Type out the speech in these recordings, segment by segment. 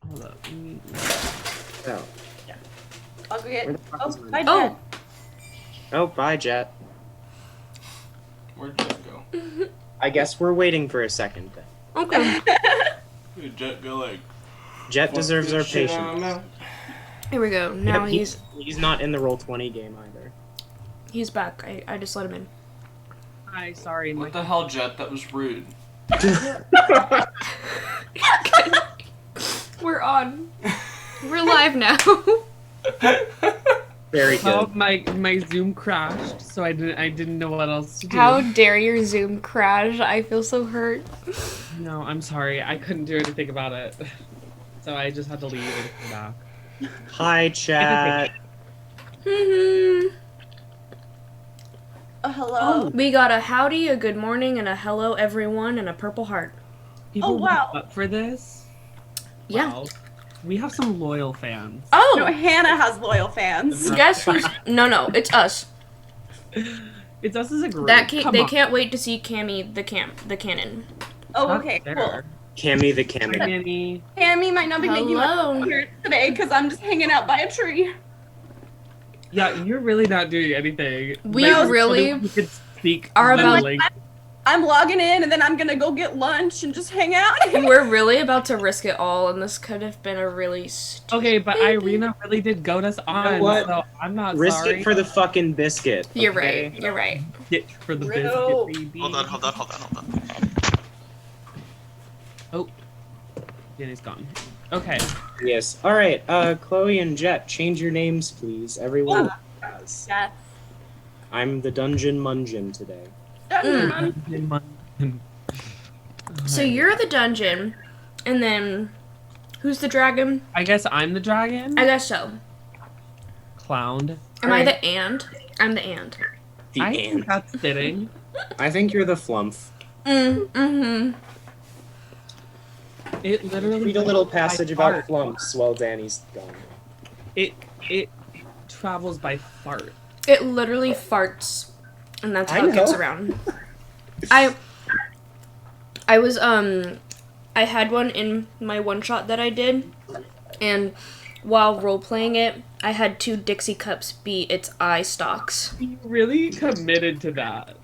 Hold up. Oh. Yeah. I'll go get. Where the fuck is my- Bye, Jet. Oh, bye, Jet. Where'd Jet go? I guess we're waiting for a second then. Okay. Did Jet go like? Jet fuck deserves this our shit patience. out Here we go. Now Yep, he's not in the Roll20 game either. he's back. I just let him in. Hi, sorry. What the hell, Jet? That was rude. We're on. We're live now. Very good. Oh, my Zoom crashed, so I didn't know what else to do. How dare your Zoom crash? I feel so hurt. No, I'm sorry. I couldn't do anything about it. So I just had to leave and come back. Hi, chat. Hello. We got a howdy, a good morning, and a hello everyone, and a purple heart. People wow. up for this? Yeah. Wow. We have some loyal fans. No, Oh, Hannah has loyal fans. guess who's? No, it's us. It's us as a group. Come They on. can't wait to see Cammy the cannon. Oh, Not okay, there. cool. Cammy the Hi, Cammy. Manny. Tammy might not be making Hello. it here today because I'm just hanging out by a tree. Yeah, you're really not doing anything. We Like, really you could speak are the about- language. I'm logging in and then I'm gonna go get lunch and just hang out. We're really about to risk it all, and this could have been a really stupid. Okay, but Irina really did goad us on, what? so I'm not Risk sorry. it for the fucking biscuit. You're okay? right. You're right. Get for the Real. biscuit, baby. Hold on. Oh, Danny's gone. Okay. Yes. All right. Chloe and Jet, change your names, please. Everyone has. Yes. I'm the Dungeon Mungeon today. So you're the dungeon, and then who's the dragon? I guess I'm the dragon. I guess so. Clown. Am I the and? I'm the and. The I ant. think that's fitting. I think you're the Flumph. Mm-hmm. It literally. Read a little passage about fart. Flumps while Danny's gone. It travels by fart. It literally farts, and that's how I it gets know. around. I had one in my one shot that I did, and while role playing it, I had 2 Dixie cups be its eye stalks. You really committed to that.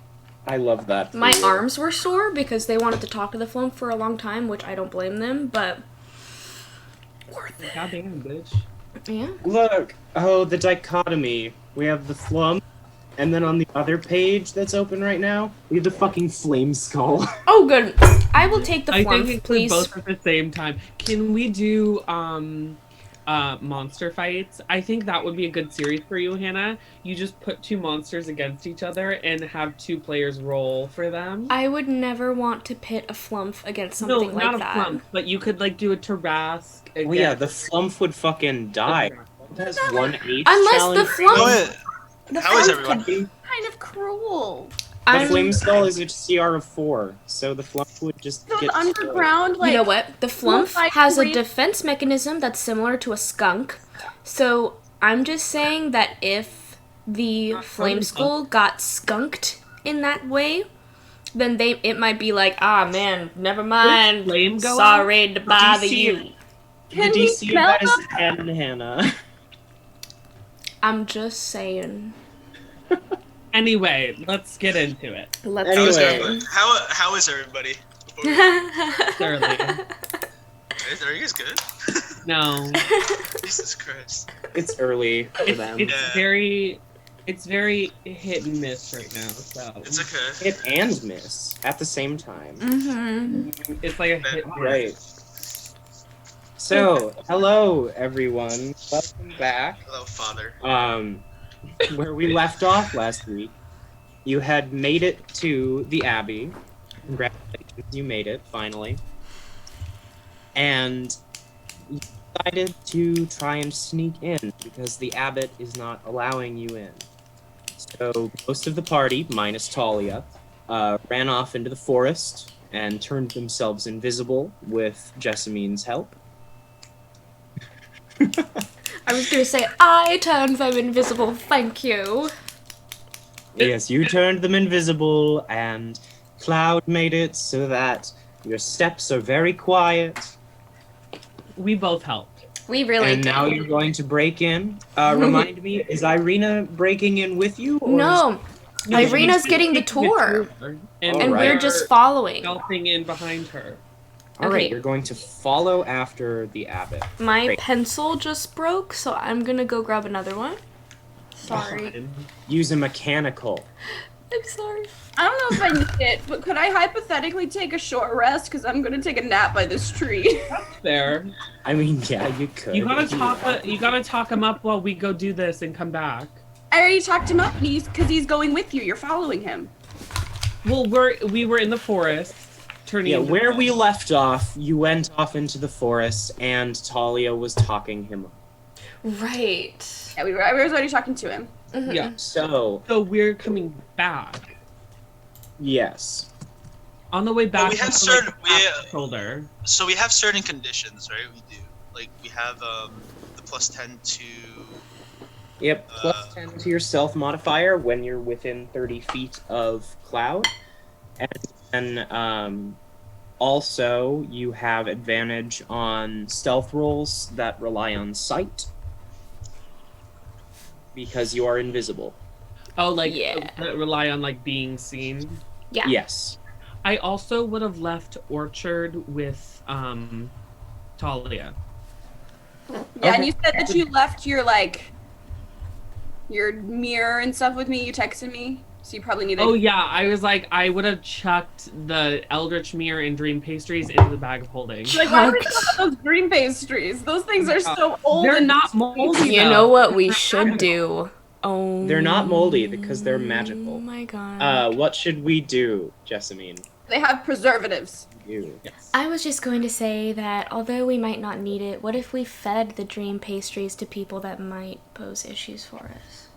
I love that. for My you. arms were sore because they wanted to talk to the flump for a long time, which I don't blame them, but worth it. Goddamn, bitch. Yeah. Look. Oh, the dichotomy. We have the Flump, and then on the other page that's open right now, we have the fucking Flame Skull. Oh, good. I will take the I flump, think please. both at the same time. Can we do monster fights? I think that would be a good series for you, Hannah. You just put 2 monsters against each other and have 2 players roll for them. I would never want to pit a flump against something no, like not a that. flump, but you could like do a Tarrasque. Well, yeah, the Flump would fucking die. It has 1 H Unless the challenge. flump. How is, the how is flump everyone? could- Kind of cruel. The I'm- Flame Skull is a CR of 4, so the Flump would just So get the underground, like you know what? The flump like has a three- defense mechanism that's similar to a skunk. So I'm just saying that if the flame skull got skunked in that way, then it might be like, ah man, never mind. flame go Sorry to bother DC you. The Can we DC of smell that is them? 10, Hannah. I'm just saying. Anyway, let's get into it. Let's Anyway. How's do everybody? How is everybody? it. Thoroughly. Are you guys good? No. Jesus Christ. It's early for them. It's Yeah. very hit and miss right now, so It's okay. Hit and miss at the same time. Mm-hmm. it's like a hit and miss. Right. So, hello everyone. Welcome back. Hello, Father. Where we left off last week, you had made it to the Abbey. Congratulations, you made it, finally. And you decided to try and sneak in because the abbot is not allowing you in. So most of the party, minus Talia, ran off into the forest and turned themselves invisible with Jessamine's help. I was gonna say, I turned them invisible, thank you. Yes, you turned them invisible, and Cloud made it so that your steps are very quiet. We both helped. We really And did. now you're going to break in. Remind me, is Irina breaking in with you? Or No, No, Irina's she's getting the taking tour, and All and right. we're just following. stealthing in behind her. All right, Okay. you're going to follow after the abbot. My Great. pencil just broke, so I'm gonna go grab another one. Sorry. Fine. Use a mechanical. I'm sorry. I don't know if I need it, but could I hypothetically take a short rest? Because I'm gonna take a nap by this tree. There. I mean, yeah, you could. You gotta if you talk. want. You gotta talk him up while we go do this and come back. I already talked him up, and because he's going with you. You're following him. Well, we were in the forest, turning. Yeah, into where fish. we left off, you went off into the forest, and Talia was talking him up. Right. Yeah, I was already talking to him. Yeah. So, So we're coming back. yes. On the way back, we have to, certain- tap the shoulder. So we have certain conditions, right? We do. Like we have the +10 to. Yep, plus 10 to your stealth modifier when you're within 30 feet of Cloud. And then also you have advantage on stealth rolls that rely on sight because you are invisible. Oh, like Yeah. rely on like being seen. Yeah. Yes. I also would have left Orchard with Talia. Yeah, Okay. and you said that you left your mirror and stuff with me. You texted me, so you probably need. Oh yeah, I was like, I would have chucked the Eldritch Mirror and Dream Pastries into the bag of holding. Like, why are we Chucked. talking about those green pastries? Those things are so old. They're and not moldy. You though. know what we should do? Oh. They're not moldy because they're magical. Oh my god. What should we do, Jessamine? They have preservatives. You. Yes. I was just going to say that although we might not need it, what if we fed the dream pastries to people that might pose issues for us?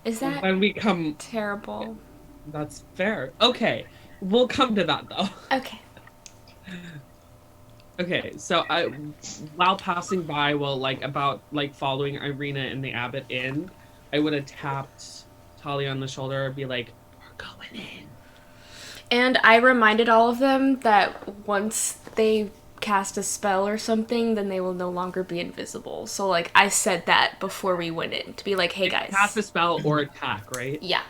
Is that When we come, terrible? that's fair. Okay, we'll come to that though. Okay. Okay, so while passing by, following Irina and the abbot in, I would have tapped Talia on the shoulder and be like, "We're going in." And I reminded all of them that once they cast a spell or something, then they will no longer be invisible. So, like, I said that before we went in to be like, hey, guys. Cast a spell or attack, right? Yeah.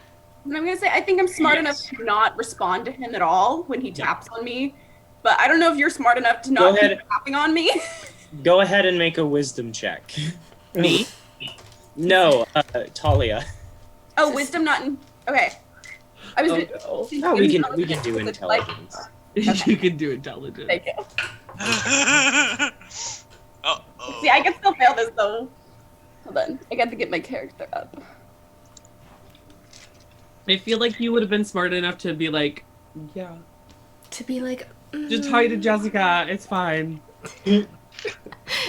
And I'm gonna say I think I'm smart enough Yes. to not respond to him at all when he taps on me. But I don't know if you're smart enough to Go not keep ahead. tapping on me. Go ahead and make a wisdom check. Me? No, Talia. Oh, wisdom not in. Okay. I was. Oh, no, we can do intelligence. You can do intelligence. Thank you. Oh. See, I can still fail this though. Hold on, I got to get my character up. I feel like you would have been smart enough to be like, yeah, To be like, just talk to Jessica. It's fine. Yeah,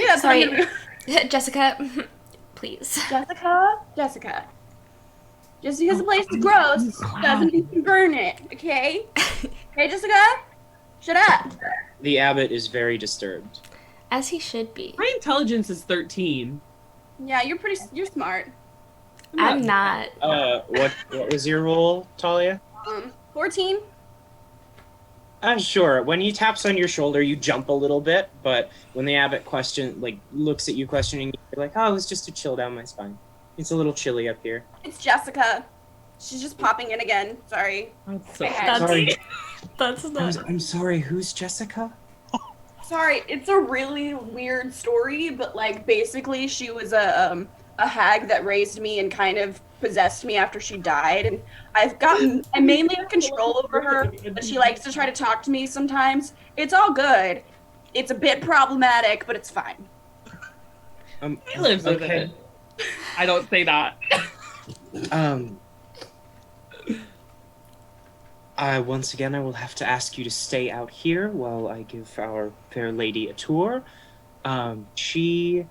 that's what I'm Sorry. gonna- Jessica, please. Jessica. Just because the place is gross doesn't mean you can burn it. Okay. Hey, Jessica. Shut up. The abbot is very disturbed. As he should be. My intelligence is 13. Yeah, you're smart. I'm not. What was your roll, Talia? 14. Sure. When he taps on your shoulder, you jump a little bit, but when the abbot looks at you questioning, you're like, oh, it was just to chill down my spine. It's a little chilly up here. It's Jessica. She's just popping in again. Sorry. That's so That's- Sorry. That's not. I'm sorry, who's Jessica? Sorry, it's a really weird story, but like basically she was a hag that raised me and kind of possessed me after she died, and I mainly have control over her, but she likes to try to talk to me sometimes. It's all good. It's a bit problematic, but it's fine. He lives with it. I don't say that. Once again, I will have to ask you to stay out here while I give our fair lady a tour. She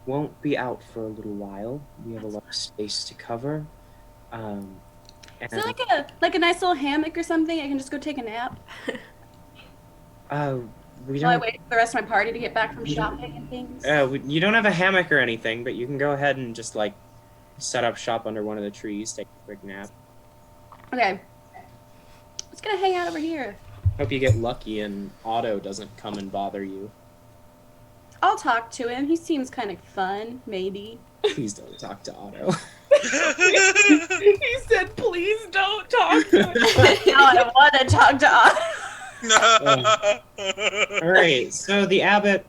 won't be out for a little while. We have a lot of space to cover. And Is there like a nice little hammock or something? I can just go take a nap we while I don't. wait for the rest of my party to get back from shopping and things. You don't have a hammock or anything, but you can go ahead and just set up shop under one of the trees, take a quick nap. Okay. Just gonna hang out over here. Hope you get lucky and Otto doesn't come and bother you. I'll talk to him. He seems kind of fun, maybe. Please don't talk to Otto. He said, please don't talk to him. Now I want to talk to Otto. All right, so the abbot,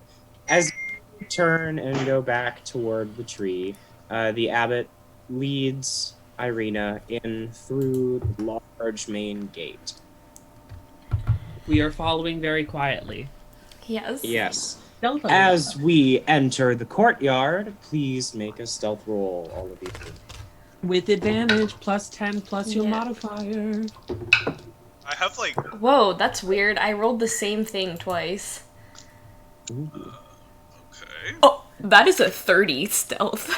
as you turn and go back toward the tree, the abbot leads Irina in through the large main gate. We are following very quietly. Yes. Yes. Stealthily. As we enter the courtyard, please make a stealth roll, all of you. With advantage, +10 plus your Yeah. modifier. I have like Whoa, that's weird. I rolled the same thing twice. Ooh. okay. Oh, that is a 30 stealth.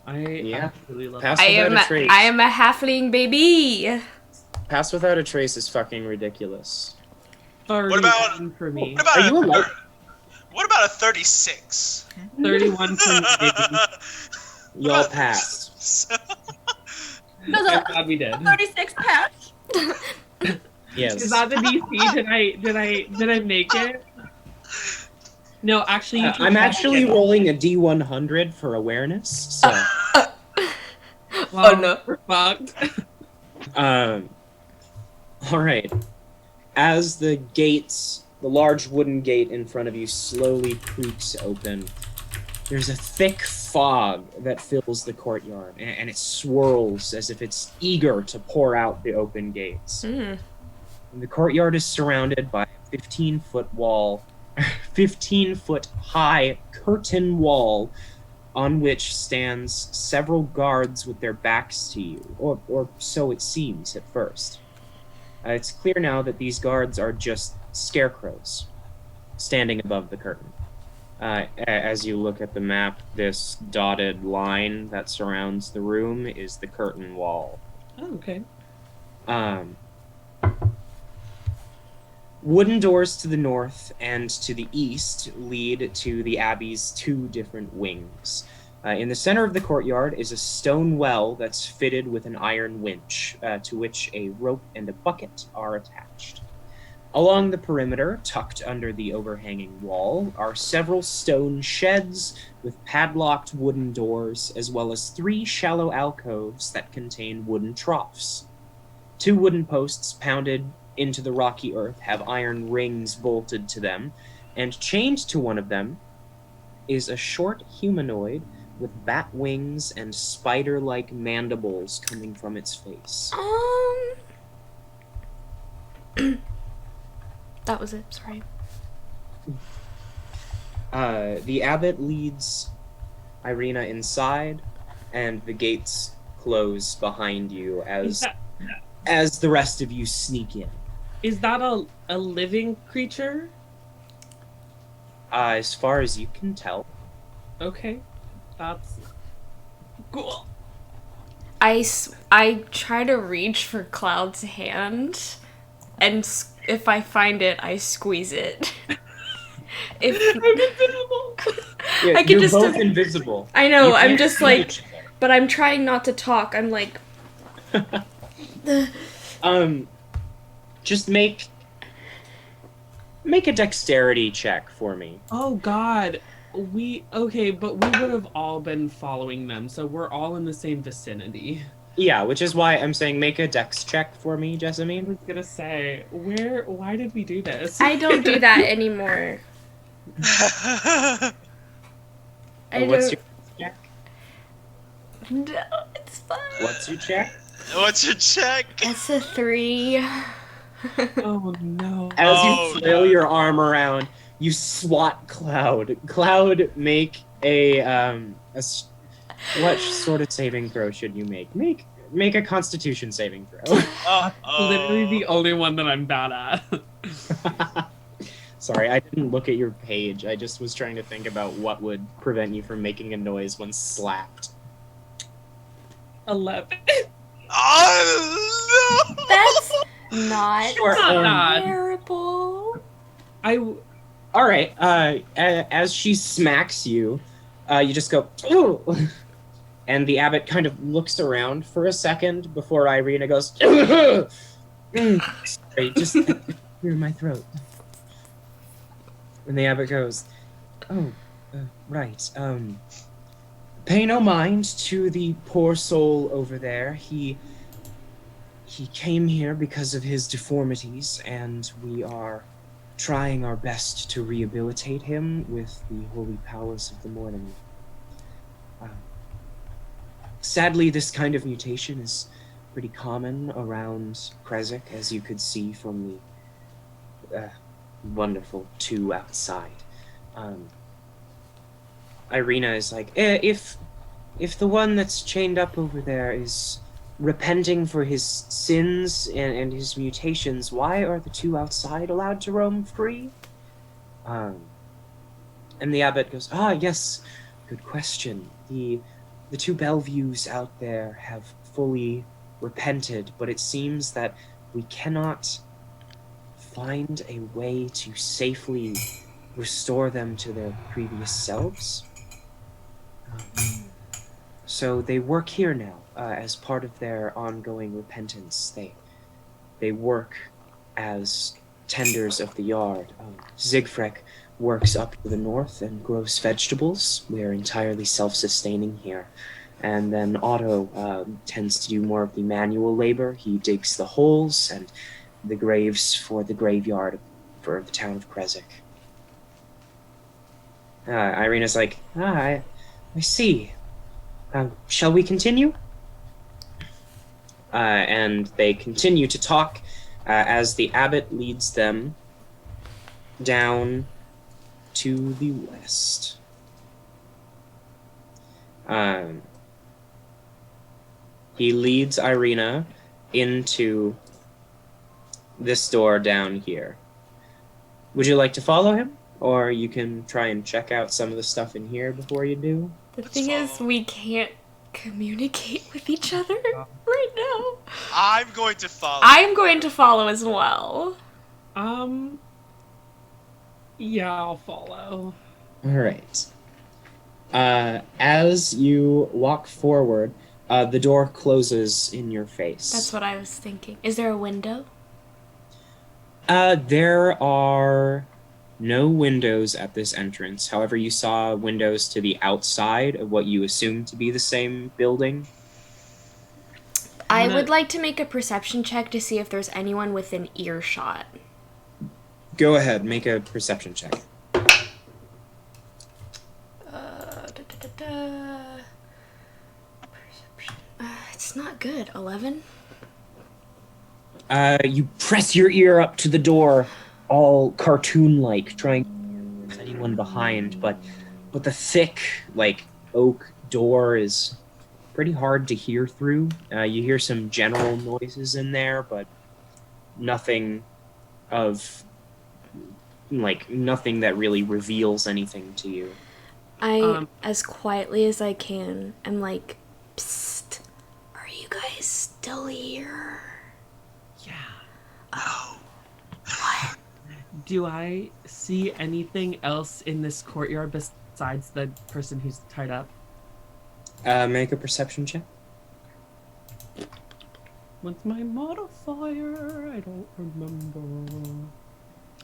I Yeah. absolutely love Pass it. without a trace. I am a halfling baby. Pass without a trace is fucking ridiculous. 31 for me. What about Are you alive? What about a 36? 31 for me. Y'all passed. Does I'm a glad we did. 36 patch? Yes. Is that the DC? Did I make it? No, actually, you can I'm check actually it. rolling a D100 for awareness, so Well, Oh, no. we're fucked. all right. As the gates, the large wooden gate in front of you slowly creaks open, there's a thick fog that fills the courtyard, and it swirls as if it's eager to pour out the open gates. Mm. And the courtyard is surrounded by a 15-foot wall, 15-foot high curtain wall on which stands several guards with their backs to you, or so it seems at first. It's clear now that these guards are just scarecrows standing above the curtain. As you look at the map, this dotted line that surrounds the room is the curtain wall. Oh, okay. Wooden doors to the north and to the east lead to the abbey's two different wings. In the center of the courtyard is a stone well that's fitted with an iron winch, to which a rope and a bucket are attached. Along the perimeter, tucked under the overhanging wall, are several stone sheds with padlocked wooden doors, as well as 3 shallow alcoves that contain wooden troughs. 2 wooden posts pounded into the rocky earth have iron rings bolted to them, and chained to one of them is a short humanoid with bat wings and spider-like mandibles coming from its face. That was it. Sorry. The abbot leads Irina inside, and the gates close behind you as the rest of you sneak in. Is that a living creature? As far as you can tell. Okay. That's cool. I try to reach for Cloud's hand, and if I find it, I squeeze it. I'm invisible. Yeah, I can you're just- both invisible. I know, You I'm can't just see like, each other. but I'm trying not to talk. I'm like, Just make a dexterity check for me. Oh God. Okay, but we would have all been following them, so we're all in the same vicinity. Yeah, which is why I'm saying make a dex check for me, I Jessamine. was gonna say, why did we do this? I don't do that anymore. I What's don't. your check? No, it's fine. What's your check? What's your check? It's a 3. Oh no. As Oh, you flail no. your arm around, you swat Cloud. Cloud, make what sort of saving throw should you make? Make a Constitution saving throw. Literally the only one that I'm bad at. Sorry, I didn't look at your page. I just was trying to think about what would prevent you from making a noise when slapped. 11. Oh, no! That's not Sure, not terrible. All right. As she smacks you, you just go, "Ooh." And the abbot kind of looks around for a second before Irina goes, sorry, just clear my throat. And the abbot goes, oh, Right. Pay no mind to the poor soul over there. He came here because of his deformities, and we are trying our best to rehabilitate him with the holy powers of the morning. Um, Sadly, this kind of mutation is pretty common around Krezk, as you could see from the wonderful two outside. Um, Irina is like, if the one that's chained up over there is repenting for his sins and his mutations, why are the two outside allowed to roam free? Um, and the abbot goes, ah, yes, good question. The two Bellevues out there have fully repented, but it seems that we cannot find a way to safely restore them to their previous selves. So they work here now as part of their ongoing repentance. They work as tenders of the yard. Siegfried works up to the north and grows vegetables. We are entirely self-sustaining here. And then Otto tends to do more of the manual labor. He digs the holes and the graves for the graveyard for the town of Krezk. Irina's like, I see. Shall we continue? And they continue to talk as the abbot leads them down to the west. He leads Irina into this door down here. Would you like to follow him? Or you can try and check out some of the stuff in here before you do? The thing is, we can't communicate with each other right now. I'm going to follow. I'm going to follow as well. Yeah, I'll follow. All right. As you walk forward, the door closes in your face. That's what I was thinking. Is there a window? There are no windows at this entrance. However, you saw windows to the outside of what you assume to be the same building. I would like to make a perception check to see if there's anyone within earshot. Go ahead, make a perception check. Perception. It's not good. 11? You press your ear up to the door, all cartoon-like, trying to hear if there's anyone behind, but the thick, oak door is pretty hard to hear through. You hear some general noises in there, but nothing that really reveals anything to you. I, as quietly as I can, am like, psst, are you guys still here? Yeah. No. What? Do I see anything else in this courtyard besides the person who's tied up? Make a perception check. What's my modifier? I don't remember.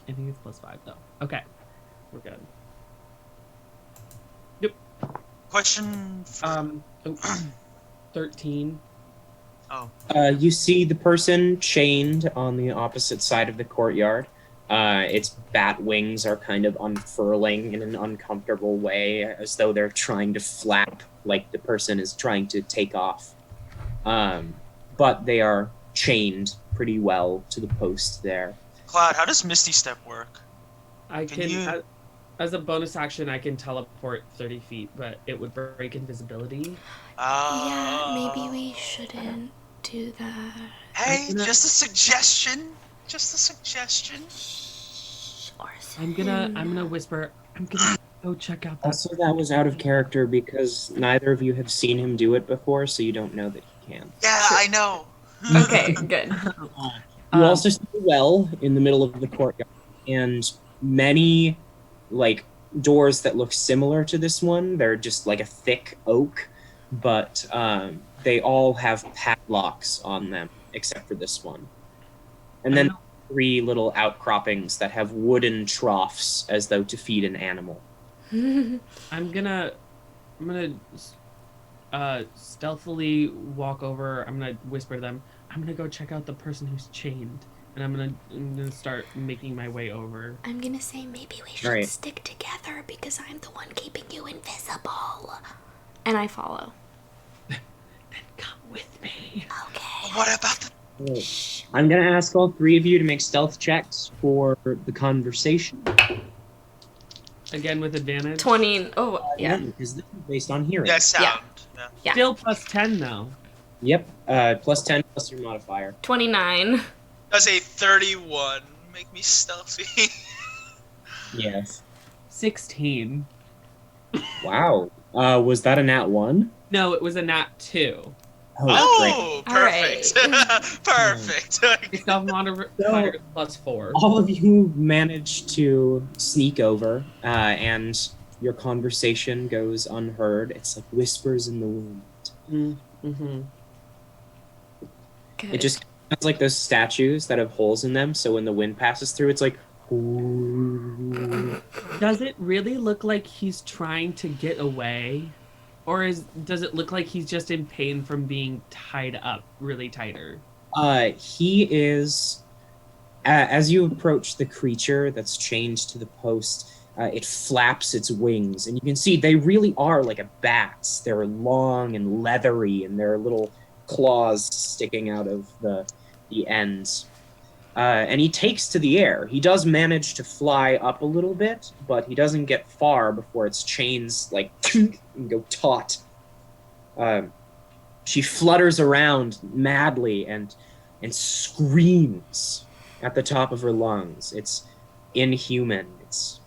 I think it's +5 though. Okay. We're good. Yep. Question for... 13. Oh. You see the person chained on the opposite side of the courtyard. Its bat wings are kind of unfurling in an uncomfortable way, as though they're trying to flap like the person is trying to take off. But they are chained pretty well to the post there. Cloud, how does Misty Step work? I Can can, you- as a bonus action, I can teleport 30 feet, but it would break invisibility. Yeah, maybe we shouldn't do that. Hey, I'm gonna- just a suggestion. Just a suggestion. I'm gonna whisper. I'm gonna go check out that. Also, that was out of character because neither of you have seen him do it before, so you don't know that he can. Yeah, I know. Okay, good. You also see a well in the middle of the courtyard, and many, doors that look similar to this one. They're just like a thick oak, but they all have padlocks on them, except for this one. And then 3 little outcroppings that have wooden troughs as though to feed an animal. I'm gonna stealthily walk over. I'm gonna whisper to them. I'm gonna go check out the person who's chained, and I'm gonna start making my way over. I'm gonna say maybe we should Right. stick together because I'm the one keeping you invisible. And I follow. Then come with me. Okay. What about the I'm gonna ask all three of you to make stealth checks for the conversation. Again with advantage. 20. Oh, yeah. Because this is based on hearing. sound? Yeah. Yeah. Still plus 10 though. Yep. Plus 10 plus your modifier. 29. Does a 31 make me stealthy? Yes. 16. Wow. Was that a nat 1? No, it was a nat 2. Oh, Oh, perfect. Perfect. My stealth modifier is plus 4. All of you manage to sneak over, and your conversation goes unheard. It's like whispers in the wind. Mm-hmm. Good. It just sounds like those statues that have holes in them, so when the wind passes through, it's like. Does it really look like he's trying to get away? Or does it look like he's just in pain from being tied up really tighter? He is. As you approach the creature that's chained to the post, it flaps its wings, and you can see they really are like a bat's. They're long and leathery, and there are little claws sticking out of the ends. And he takes to the air. He does manage to fly up a little bit, but he doesn't get far before its chains like and go taut. She flutters around madly and screams at the top of her lungs. It's inhuman. It's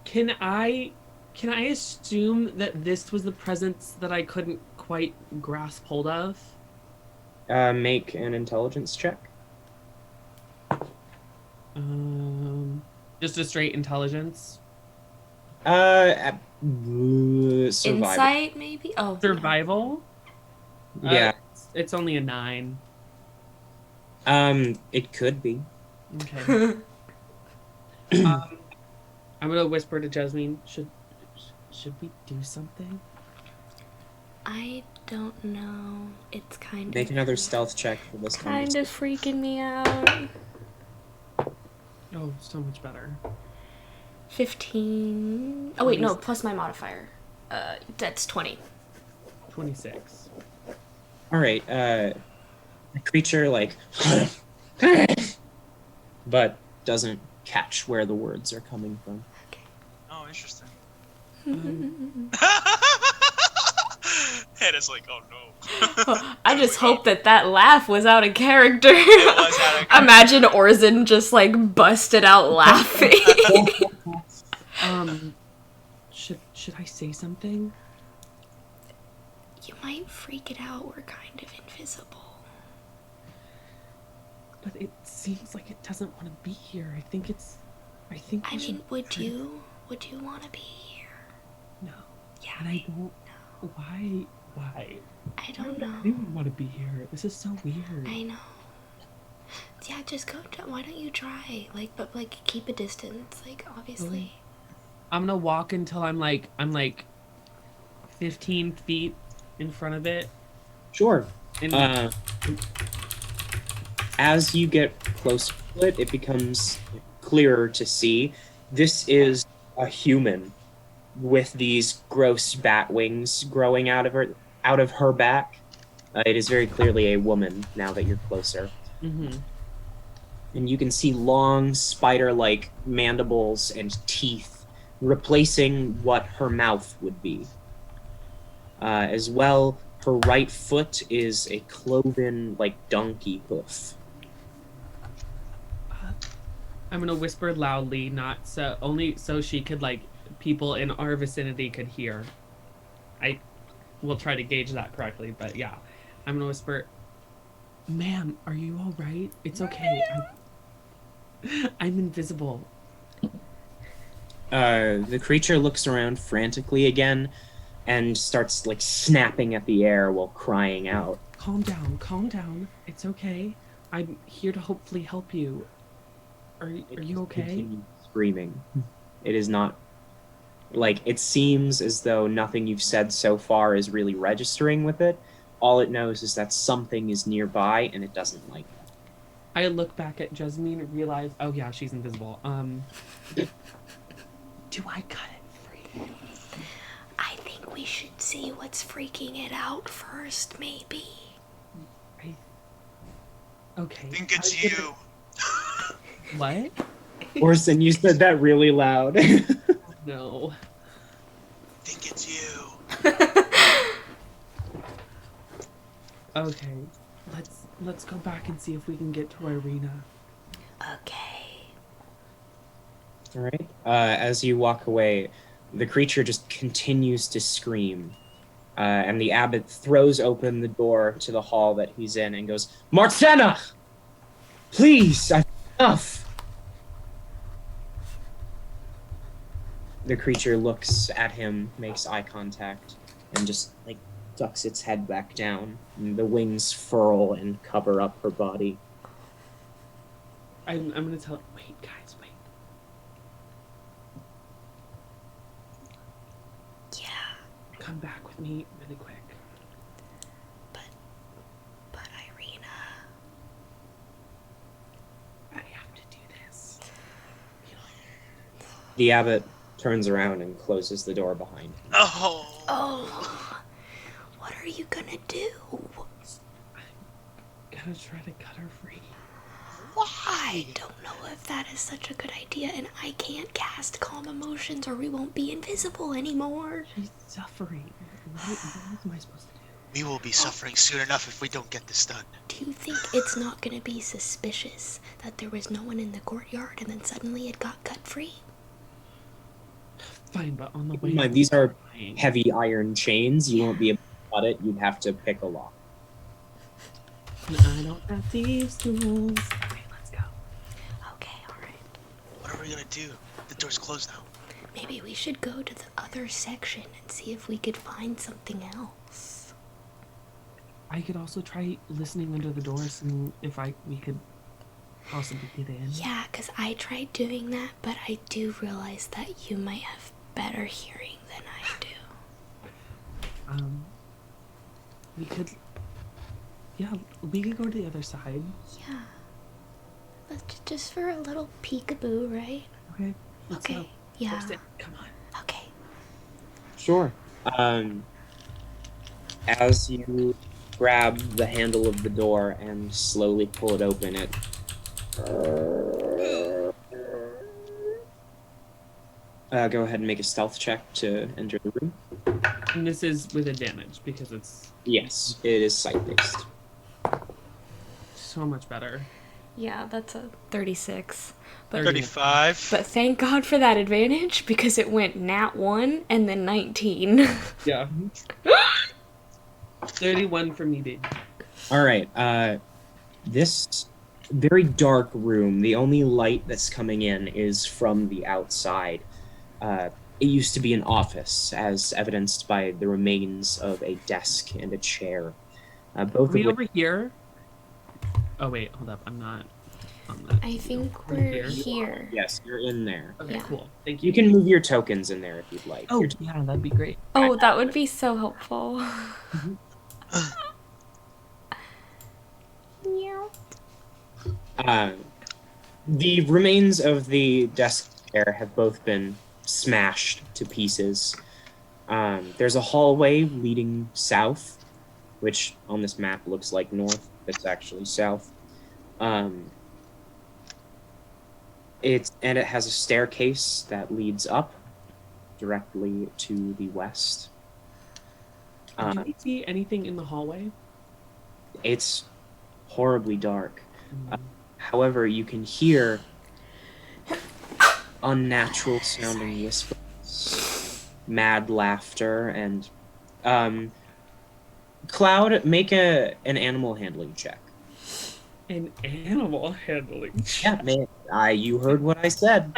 Can I assume that this was the presence that I couldn't quite grasp hold of? make an intelligence check. Just a straight intelligence. Survival. Insight, maybe? Oh. Survival? Yeah. It's only a 9. It could be. Okay. I'm gonna whisper to Jasmine. Should we do something? I don't know. It's kind Make of another stealth check for this kind conversation. of freaking me out. Oh, so much better. 15. Oh wait, no, plus my modifier. That's 20. 26. All right. The creature like, but doesn't catch where the words are coming from. Oh, interesting. Um, Hannah's like, oh no. I just hope that laugh was out of character. It was out of character. Imagine Orzen just like busted out laughing. should I say something? You might freak it out. We're kind of invisible. But it seems like it doesn't want to be here. I think I we mean, should would try- you want to be here? No. Yeah, And I don't. Why? I don't know. Anyone want to be here? This is so weird. I know. Yeah, just go. Why don't you try? But keep a distance. Like, obviously. I'm gonna walk until I'm like 15 feet in front of it. Sure. And As you get closer to it, it becomes clearer to see. This is a human with these gross bat wings growing out of her back. It is very clearly a woman now that you're closer. mhm. And you can see long spider-like mandibles and teeth replacing what her mouth would be. As well, her right foot is a cloven, donkey hoof. I'm gonna whisper loudly, only so she could people in our vicinity could hear. I will try to gauge that correctly, but yeah, I'm gonna whisper, "Ma'am, are you all right? It's okay. I'm invisible." The creature looks around frantically again and starts snapping at the air while crying out. Calm down. It's okay. I'm here to hopefully help you. Are you okay? Continues screaming. It like, it seems as though nothing you've said so far is really registering with it. All it knows is that something is nearby and it doesn't like that. I look back at Jasmine and realize, oh yeah, she's invisible. Do I cut it free? I think we should see what's freaking it out first, maybe. Okay. I think it's you. What? Orson, you said that really loud. No. I think it's you. Okay. Let's go back and see if we can get to Irina. Okay. All right. As you walk away, the creature just continues to scream. And the abbot throws open the door to the hall that he's in and goes, Marcena! Please, I've enough! The creature looks at him, makes eye contact, and just, like, ducks its head back down. And the wings furl and cover up her body. I'm gonna tell. Wait, guys, wait. Yeah, Come back with me really quick. but Irina. I have to do this. The abbot turns around and closes the door behind him. Oh. Oh, what are you gonna do? Gotta try to cut her free. I don't know if that is such a good idea, and I can't cast calm emotions or we won't be invisible anymore. She's suffering. What am I supposed to do? We will be suffering soon enough if we don't get this done. Do you think it's not gonna be suspicious that there was no one in the courtyard and then suddenly it got cut free? Fine, but on the Keep way. in mind, these are flying. heavy iron chains. You won't be able to cut it. You'd have to pick a lock. I don't have thieves' tools. Okay, let's go. Okay, alright. What are we gonna do? The door's closed now. Maybe we should go to the other section and see if we could find something else. I could also try listening under the door, seeing if we could possibly get in. Yeah, because I tried doing that, but I do realize that you might have better hearing than I do. We could. Yeah, we could go to the other side. Yeah. Let's just for a little peekaboo, right? Okay. Let's Okay. go. Yeah. Orson, come on. Okay. Sure. As you grab the handle of the door and slowly pull it open, go ahead and make a stealth check to enter the room. And this is with advantage because it's Yes, it is sight-based. so much better. Yeah, that's a 36. But 35. but thank God for that advantage because it went nat 1 and then 19. Yeah. 31 for me, babe. All right. This very dark room, the only light that's coming in is from the outside. It used to be an office, as evidenced by the remains of a desk and a chair. Both Are of we which over here? Oh, wait, hold up. I'm not on that. I think Right we're here? here. Yes, you're in there. Okay, Yeah. cool. Thank you. You can move your tokens in there if you'd like. Oh, Your yeah, that'd be great. Oh, that would be so helpful. The remains of the desk chair have both been smashed to pieces. There's a hallway leading south, which on this map looks like north. It's actually south. It has a staircase that leads up directly to the west. Do we see anything in the hallway? It's horribly dark. However, you can hear unnatural sounding whispers, mad laughter, and Cloud, make an animal handling check. An animal handling. Yeah, man, you heard what I said.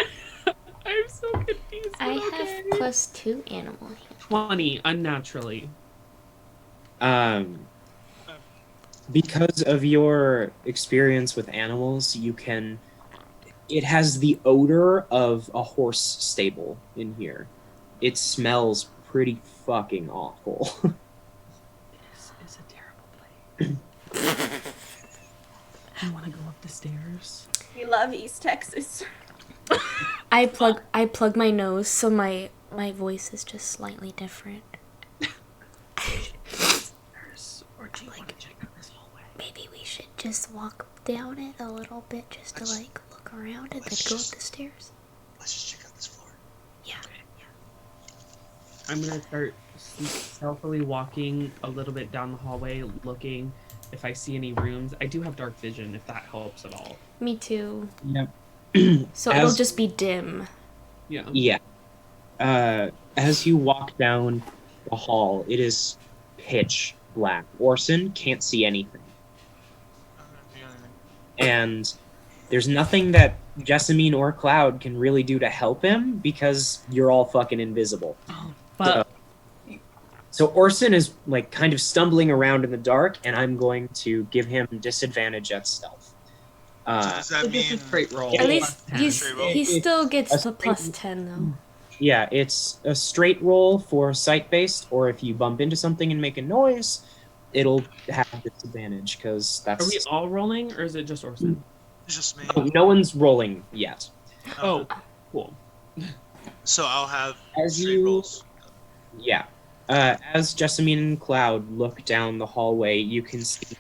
I'm so confused. I but have okay. +2 animal. 20 unnaturally. Because of your experience with animals, it has the odor of a horse stable in here. it smells pretty fucking awful. This is a terrible place. I want to go up the stairs. We love East Texas. I plug my nose so my voice is just slightly different. Or do you want to check out this hallway? Maybe we should just walk down it a little bit just to like look around and then go up the stairs. Let's just check out this floor. Yeah. I'm gonna start stealthily walking a little bit down the hallway, looking if I see any rooms. I do have dark vision, if that helps at all. Me too. Yep. So it'll just be dim. Yeah. Yeah. As you walk down the hall, it is pitch black. Orson can't see anything. And there's nothing that Jessamine or Cloud can really do to help him because you're all fucking invisible. But So Orson is like kind of stumbling around in the dark, and I'm going to give him disadvantage at stealth. So does that it's just a mean straight roll. Yeah, At least Straight roll? he still gets a the plus 10 though. Yeah, it's a straight roll for sight-based, or if you bump into something and make a noise, it'll have disadvantage, because that's... Are we all rolling, or is it just Orson? it's just me? Oh, no one's rolling yet. Oh, cool. So I'll have As straight you- rolls. Yeah. As Jessamine and Cloud look down the hallway, you can see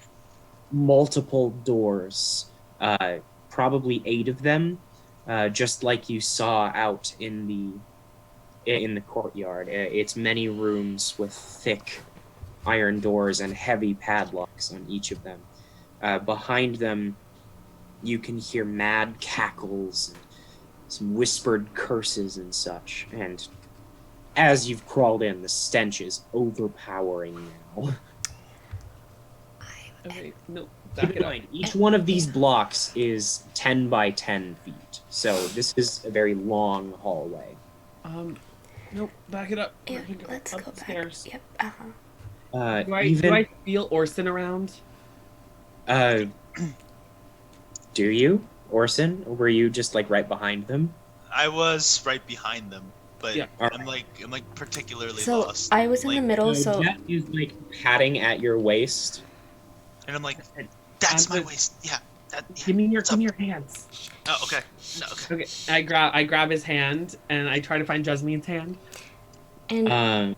multiple doors, probably 8 of them, just like you saw out in the courtyard. It's many rooms with thick iron doors and heavy padlocks on each of them. Behind them, you can hear mad cackles and some whispered curses and such, and as you've crawled in, the stench is overpowering now. Okay, no, Keep back in it up. mind, each one of these blocks is 10 by 10 feet, so this is a very long hallway. Nope, back it up. Yeah, We're gonna let's up go the back. stairs. Yep. Do I Even feel Orson around? do you, Orson, or were you just like right behind them? I was right behind them, but Yeah. I'm like particularly So lost. I was in the Like, middle, so Jet is like patting at your waist. and I'm like, that's I'm my good. waist. Yeah. That, yeah. Give me what's your up? hands. Oh, okay. No, okay. Okay, I grab his hand and I try to find Jasmine's hand. and Um,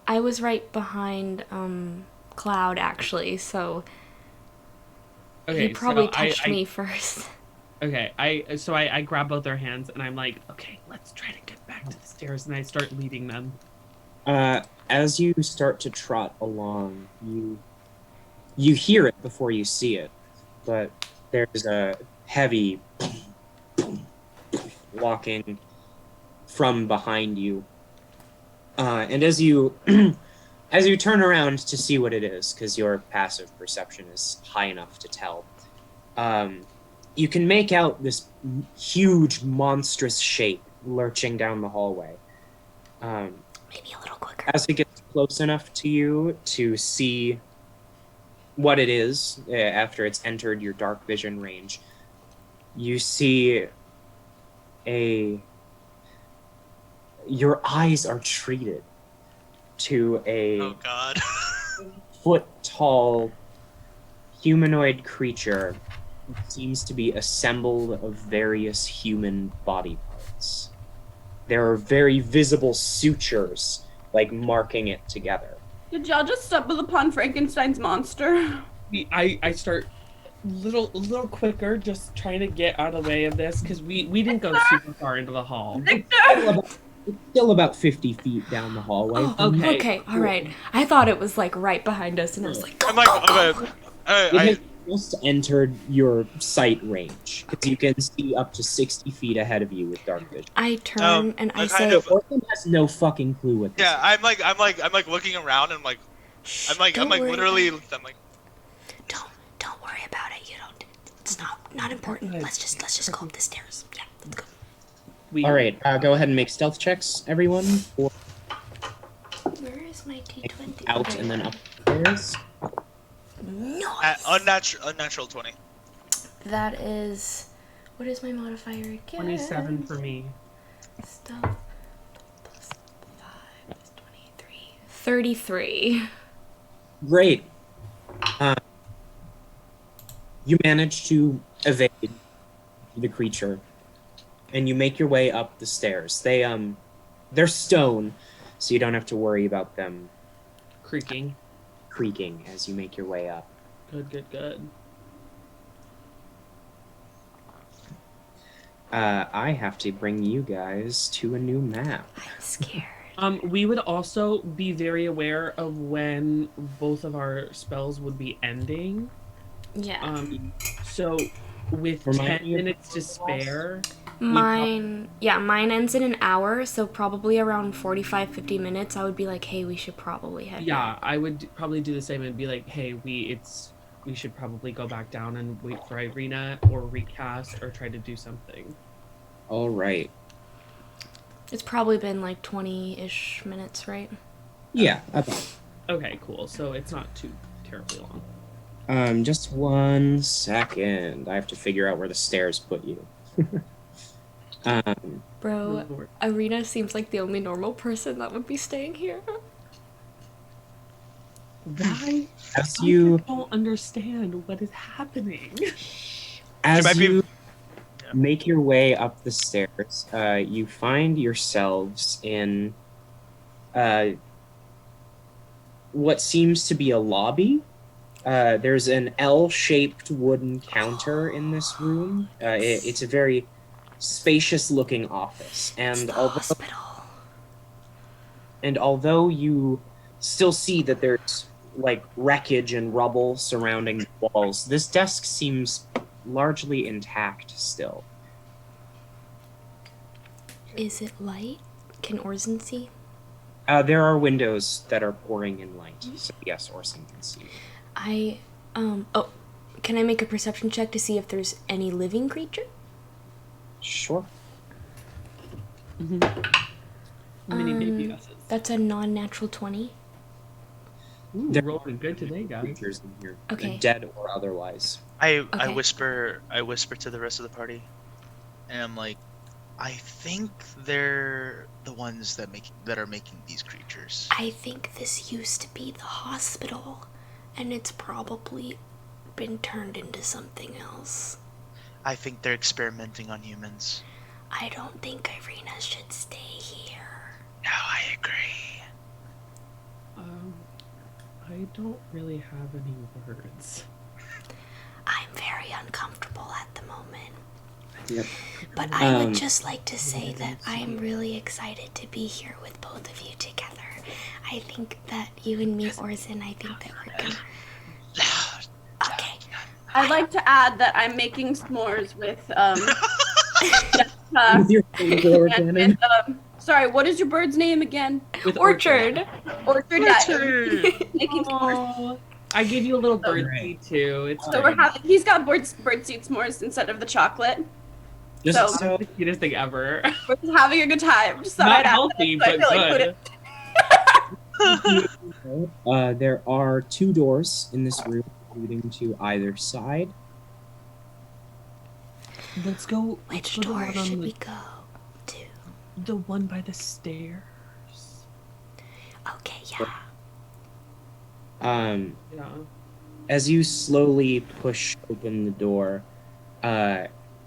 I was right behind Cloud actually, so Okay, he probably so touched I me first. Okay, I grab both their hands and I'm like, okay, let's try to get back to the stairs, and I start leading them. as you start to trot along, you hear it before you see it, but there's a heavy walking from behind you, and as you as you turn around to see what it is, because your passive perception is high enough to tell, you can make out this huge, monstrous shape lurching down the hallway. Maybe a little quicker. As it gets close enough to you to see what it is, after it's entered your dark vision range, you see your eyes are treated to a Oh God. foot-tall humanoid creature who seems to be assembled of various human body parts. There are very visible sutures, like marking it together. Did y'all just stumble upon Frankenstein's monster? I start a little quicker, just trying to get out of the way of this, because we didn't go super far into the hall. It's still about 50 feet down the hallway. Oh, Okay, okay, all right. I thought it was like right behind us, and I was like, go, I'm like, go, go, okay. go. It I has just entered your sight range, because you can see up to 60 feet ahead of you with dark vision. I turn and I I say, kind of- Orson has no fucking clue what this yeah, is. I'm like looking around and like Shh, I'm like don't worry literally about I'm like it. Don't worry about it. You don't. It's not important. Let's just go up the stairs. Yeah, let's go. All right, go ahead and make stealth checks, everyone, for Where is my D20? out Okay. and then upstairs. Nice. unnatural 20. That is. What is my modifier again? 27 for me. Stealth 33. Great. You manage to evade the creature, and you make your way up the stairs. They're stone, so you don't have to worry about them Creaking. creaking as you make your way up. Good. I have to bring you guys to a new map. I'm scared. We would also be very aware of when both of our spells would be ending. Yeah. So with Remind 10 me of minutes to spare, Mine ends in an hour, so probably around 45, 50 minutes, I would be like, hey, we should probably head back. I would probably do the same and be like, hey, we should probably go back down and wait for Irina or recast or try to do something. All right. It's probably been like 20-ish minutes, right? Yeah, about. Okay, cool. So it's not too terribly long. Just 1 second. I have to figure out where the stairs put you. Bro, Lord. Irina seems like the only normal person that would be staying here. Why? As I you don't understand what is happening. as might be- you Yeah. make your way up the stairs, you find yourselves in what seems to be a lobby. There's an L-shaped wooden counter in this room. It's a very spacious-looking office, It's and the hospital. although you still see that there's like wreckage and rubble surrounding the walls, this desk seems largely intact still. Is it light? Can Orson see? There are windows that are pouring in light, so yes, Orson can see. Can I make a perception check to see if there's any living creature? Sure. Many baby guesses. That's a non-natural 20. Ooh, There- rolling good today, guys. Creatures in here, Okay. dead or otherwise. I Okay. whisper to the rest of the party, and I'm like, I think they're the ones that are making these creatures. I think this used to be the hospital, and it's probably been turned into something else. I think they're experimenting on humans. I don't think Irina should stay here. No, I agree. I don't really have any words. I'm very uncomfortable at the moment. Yep. But I would Um, just like to say that I am really excited to be here with both of you together. I think that you and me, Orson, I think that we're gonna... Okay. I'd like to add that I'm making s'mores with With your flamethrower and cannon. with, sorry, what is your bird's name again? With Orchard. Orchard. Yeah, making s'mores. Oh, I gave you a little bird Alright. seed too. It's So we're having. He's got bird seed s'mores instead of the chocolate. Just so- the cutest thing ever. We're just having a good time. Just thought Not I'd add healthy, that, so I but feel like put good. it- there are 2 doors in this room leading to either side. Let's go. Which let's go to the door one on should the- we go to? The one by the stairs. Okay, yeah. Yeah. As you slowly push open the door,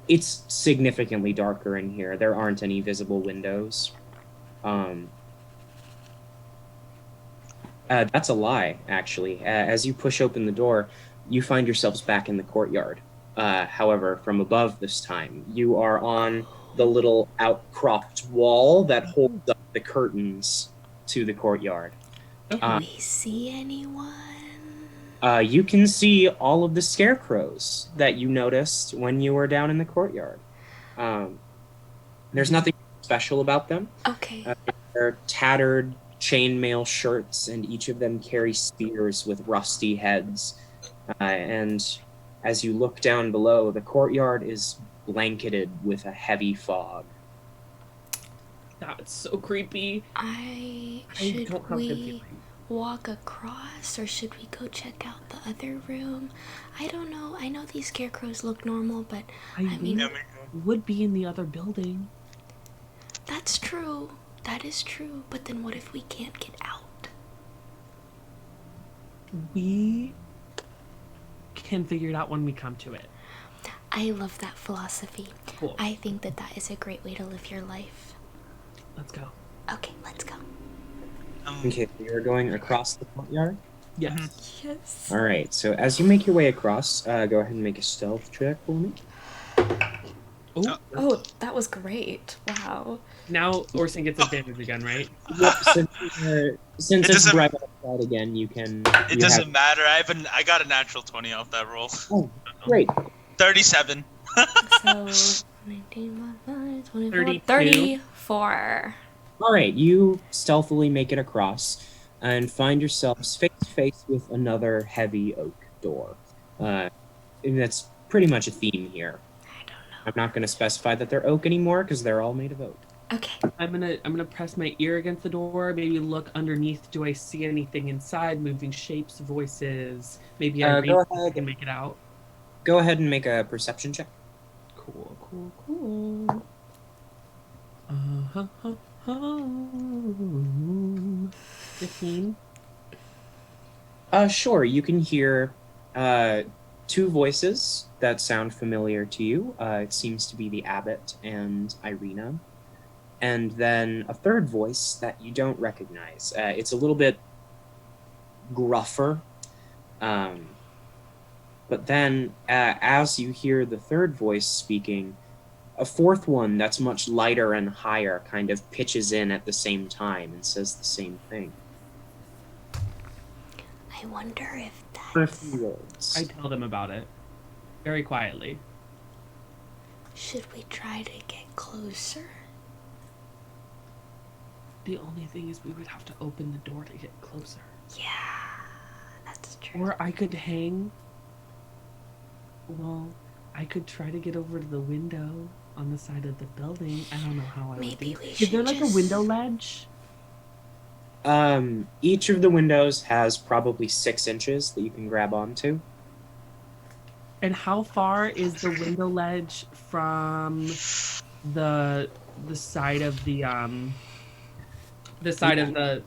it's significantly darker in here. There aren't any visible windows. That's a lie, actually. As you push open the door, you find yourselves back in the courtyard. However, from above this time, you are on the little outcropped wall that holds up the curtains to the courtyard. Do we see anyone? You can see all of the scarecrows that you noticed when you were down in the courtyard. There's nothing special about them. Okay. They're tattered chainmail shirts, and each of them carry spears with rusty heads. And as you look down below, the courtyard is blanketed with a heavy fog. That's so creepy. I Should don't have good we feeling. walk across, or should we go check out the other room? I don't know. I know these scarecrows look normal, but I mean- mean, would be in the other building. that's true. That is true. But then what if we can't get out? We can figure it out when we come to it. I love that philosophy. Cool. I think that is a great way to live your life. Let's go. Okay, let's go. Okay, so you're going across the courtyard? Yes. Yes. All right, so as you make your way across, go ahead and make a stealth check for me. Oh, that was great. Wow. Now Orson gets advantage again, right? Yep, since it's doesn't- bright outside again, you can... It you doesn't have- matter. I got a natural 20 off that roll. Oh, great. 37. So, 19 plus 5, 24, 32. 34. All right, you stealthily make it across and find yourselves face to face with another heavy oak door. And that's pretty much a theme here. I don't know. I'm not going to specify that they're oak anymore because they're all made of oak. Okay. I'm gonna press my ear against the door. Maybe look underneath. Do I see anything inside? Moving shapes, voices. Maybe I Go ahead. can make it out. Go ahead and make a perception check. Cool, cool, cool. Uh-huh. 15. Sure. You can hear two voices that sound familiar to you. It seems to be the abbot and Irina. And then a third voice that you don't recognize. It's a little bit gruffer. But then, as you hear the third voice speaking, a fourth one that's much lighter and higher kind of pitches in at the same time and says the same thing. I wonder if For a that's... few words. I tell them about it. Very quietly. Should we try to get closer? The only thing is we would have to open the door to get closer. Yeah, that's true. Or I could hang. Well, I could try to get over to the window on the side of the building. I don't know how I would Maybe do. we Is should there like just... a window ledge? Each of the windows has probably 6 inches that you can grab onto. And how far is the window ledge from the side of the side of the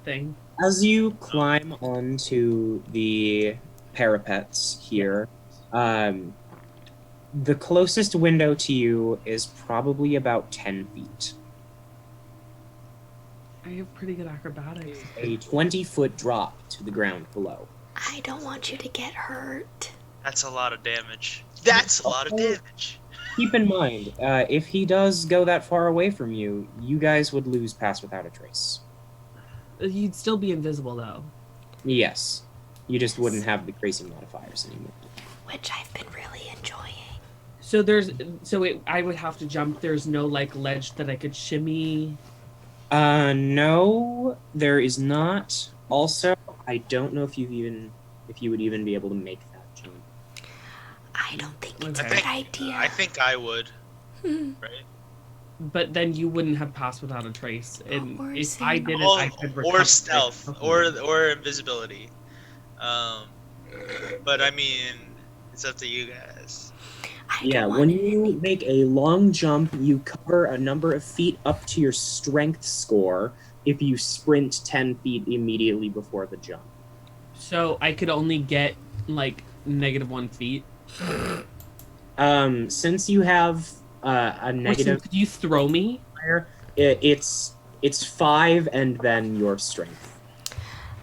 thing? As you climb onto the parapets here, the closest window to you is probably about 10 feet. I have pretty good acrobatics. A 20-foot drop to the ground below. I don't want you to get hurt. That's a lot of damage. That's a lot of damage. Keep in mind, if he does go that far away from you, you guys would lose Pass Without a Trace. You'd still be invisible though. Yes. You just wouldn't have the crazy modifiers anymore. Which I've been really enjoying. So I would have to jump. There's no like ledge that I could shimmy. No, there is not. Also, I don't know if you would even be able to make that jump. I don't think it's Okay. a good idea. I think I would. Right? But then you wouldn't have passed without a trace. And Or if I see- did it, I could recover Or it. stealth, or invisibility. But I mean, it's up to you guys. I Yeah, don't when want you make a long jump, you cover a number of feet up to your strength score if you sprint 10 feet immediately before the jump. So I could only get like -1 feet. Since you have a negative Could you throw me? fire, it's 5 and then your strength.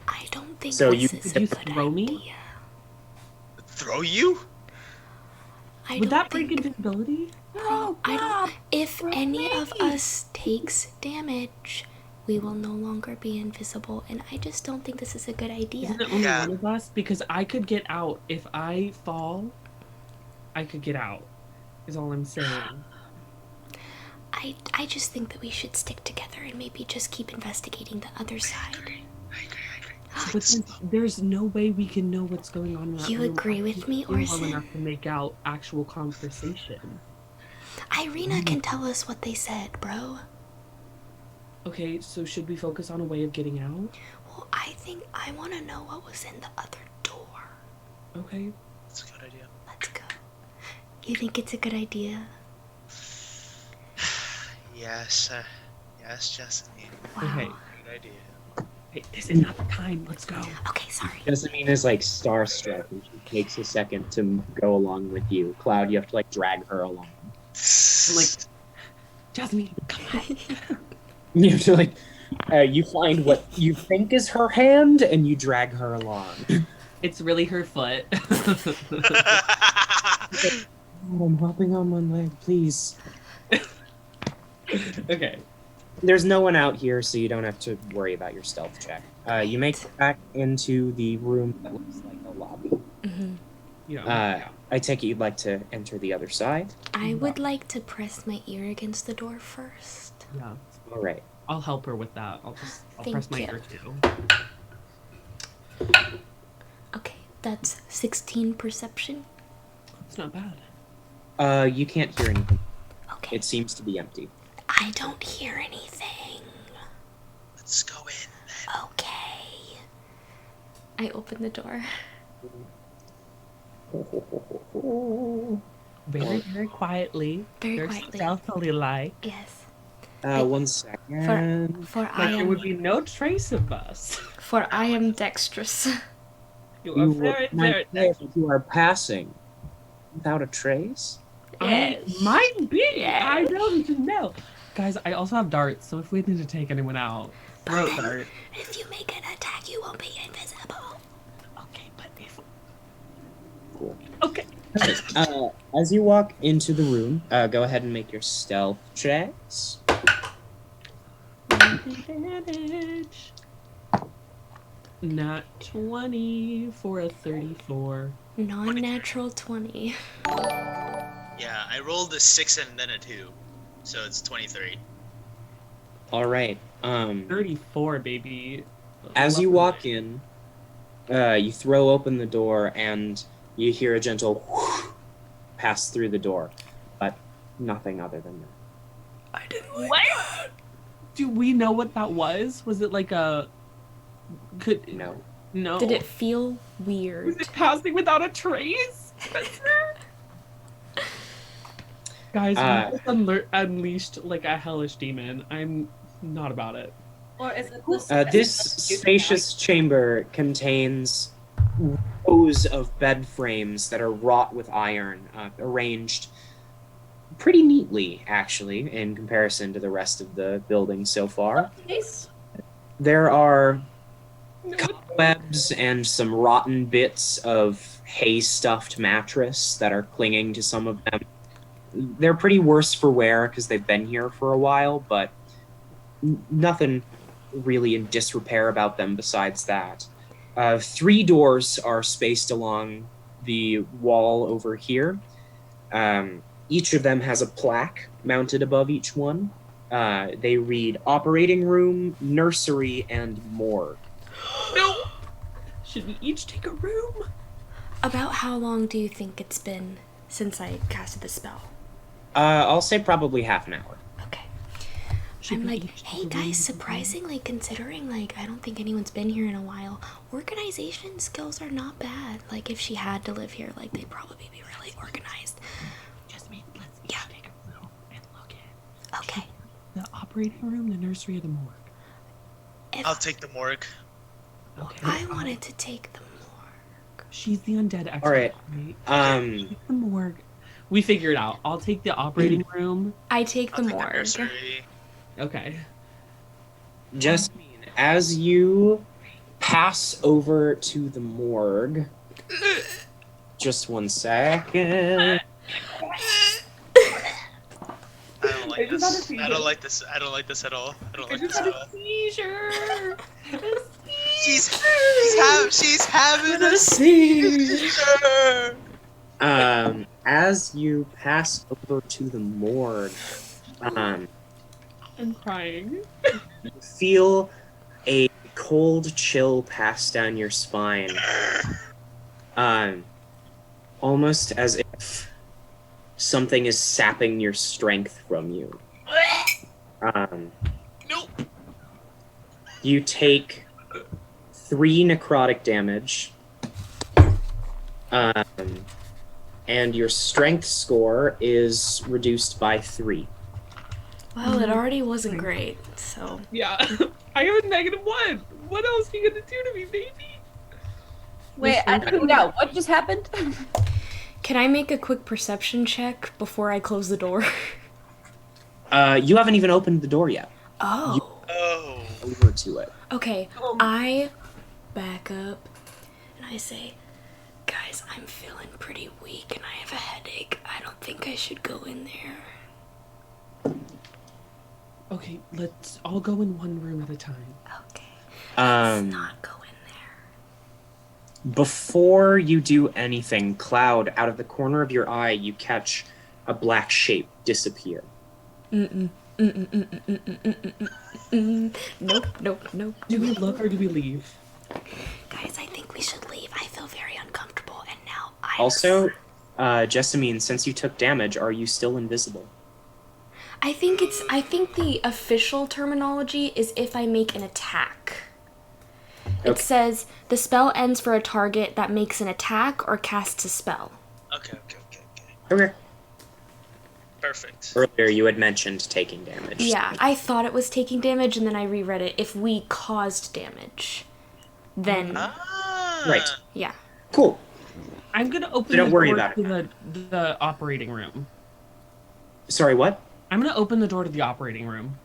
I don't think So this you- is Could a you good throw me? idea. Throw you? I Would don't that break think... invisibility? I don't... If any of us takes damage, we will no longer be invisible, and I just don't think this is a good idea. Isn't it only Yeah. one of us? Because I could get out. If I fall, I could get out. Is all I'm saying. I just think that we should stick together and maybe just keep investigating the other side. I agree. But there's no way we can know what's going on in that You room. agree with me, I can't hear well Orson? enough to make out actual conversation. Irina can tell us what they said, bro. Okay, so should we focus on a way of getting out? Well, I think I want to know what was in the other door. Okay. That's a good idea. Let's go. You think it's a good idea? Yes, yes, Jessamy. Wow. Okay. Good idea. Hey, this is not the time. Let's go. Okay, sorry. Jessamine is like starstruck, and she takes a second to go along with you. Cloud, you have to like drag her along. I'm like, Jasmine, come on. You have to like, you find what you think is her hand, and you drag her along. It's really her foot. I'm hopping on one leg, please. Okay. There's no one out here, so you don't have to worry about your stealth check. You make it back into the room that looks like a lobby. Hmm. Yeah. I take it you'd like to enter the other side. I would like to press my ear against the door first. Yeah. All right. I'll help her with that. I'll Thank press my you. ear too. Okay, that's 16 perception. It's not bad. You can't hear anything. Okay. It seems to be empty. I don't hear anything. Let's go in then. Okay. I open the door. Very, very quietly. Very quietly. Stealthily like. Yes. 1 second. For I Like there am would be no trace of us. dexterous. You are very, very You are passing without a trace. I might be. Yes. I don't know. Guys, I also have darts, so if we need to take anyone out, throat dart. If you make an attack, you won't be invisible. Okay, but if Cool. okay. As you walk into the room, go ahead and make your stealth checks. Advantage. Not 20 for a 34. Non-natural 20. Yeah, I rolled a 6 and then a 2. So it's 23. All right. 34, baby. As you Love walk it. in, you throw open the door and you hear a gentle whoosh pass through the door, but nothing other than that. I didn't like What? Do we know what that was? Was it like a? Could No. no? Did it feel Was weird? it passing without a trace? Guys, we just unleashed like a hellish demon. I'm not about it. Or is it This spacious chamber contains rows of bed frames that are wrought with iron, arranged pretty neatly, actually, in comparison to the rest of the building so far. Nice. There are No, cobwebs and some rotten bits of hay-stuffed mattress that are clinging to some of them. They're pretty worse for wear because they've been here for a while, but nothing really in disrepair about them besides that. 3 doors are spaced along the wall over here. Each of them has a plaque mounted above each one. They read operating room, nursery, and morgue. no. Should we each take a room? About how long do you think it's been since I casted the spell? I'll say probably half an hour. Okay. Should I'm we like, each hey take a guys, room? surprisingly, considering like I don't think anyone's been here in a while, organization skills are not bad. Like if she had to live here, like they'd probably be really organized. Jasmine, let's each take a room and look at Okay. the operating room, the nursery, or the morgue. If I'll take the morgue. Okay. I wanted to take the morgue. She's the undead expert. All right. Take the morgue. We figure it out. I'll take the operating room. I take the I'll take the morgue. nursery. Okay. Jasmine, as you pass over to the morgue, just 1 second. I don't I like just had a this. I seizure. don't like this. I don't like this at all. I don't I like just this had at all. a seizure. She's having a seizure. As you pass over to the morgue, I'm crying. you feel a cold chill pass down your spine. Almost as if something is sapping your strength from you. Nope. You take 3 necrotic damage. And your strength score is reduced by 3. Well, it already wasn't great, so Yeah. I have a -1. What else are you gonna do to me, baby? Wait, I don't know. What just happened? Can I make a quick perception check before I close the door? You haven't even opened the door yet. Oh. Oh. Over to it. Okay, I back up and I say, guys, I'm feeling pretty weak and I have a headache. I don't think I should go in there. Okay, let's all go in one room at a time. Okay. Um, Not go in there. Before you do anything, Cloud, out of the corner of your eye, you catch a black shape disappear. Nope. Do we look or do we leave? Guys, I think we should leave. I feel very uncomfortable and now Also, Jessamine, since you took damage, are you still invisible? I think the official terminology is if I make an attack. It Okay. says the spell ends for a target that makes an attack or casts a spell. Okay. Okay. Perfect. Earlier you had mentioned taking damage. Yeah, I thought it was taking damage and then I reread it. If we caused damage, then Ah. Right. yeah. Cool. I'm gonna open Don't the worry door about to the operating room. Sorry, what? I'm gonna open the door to the operating room.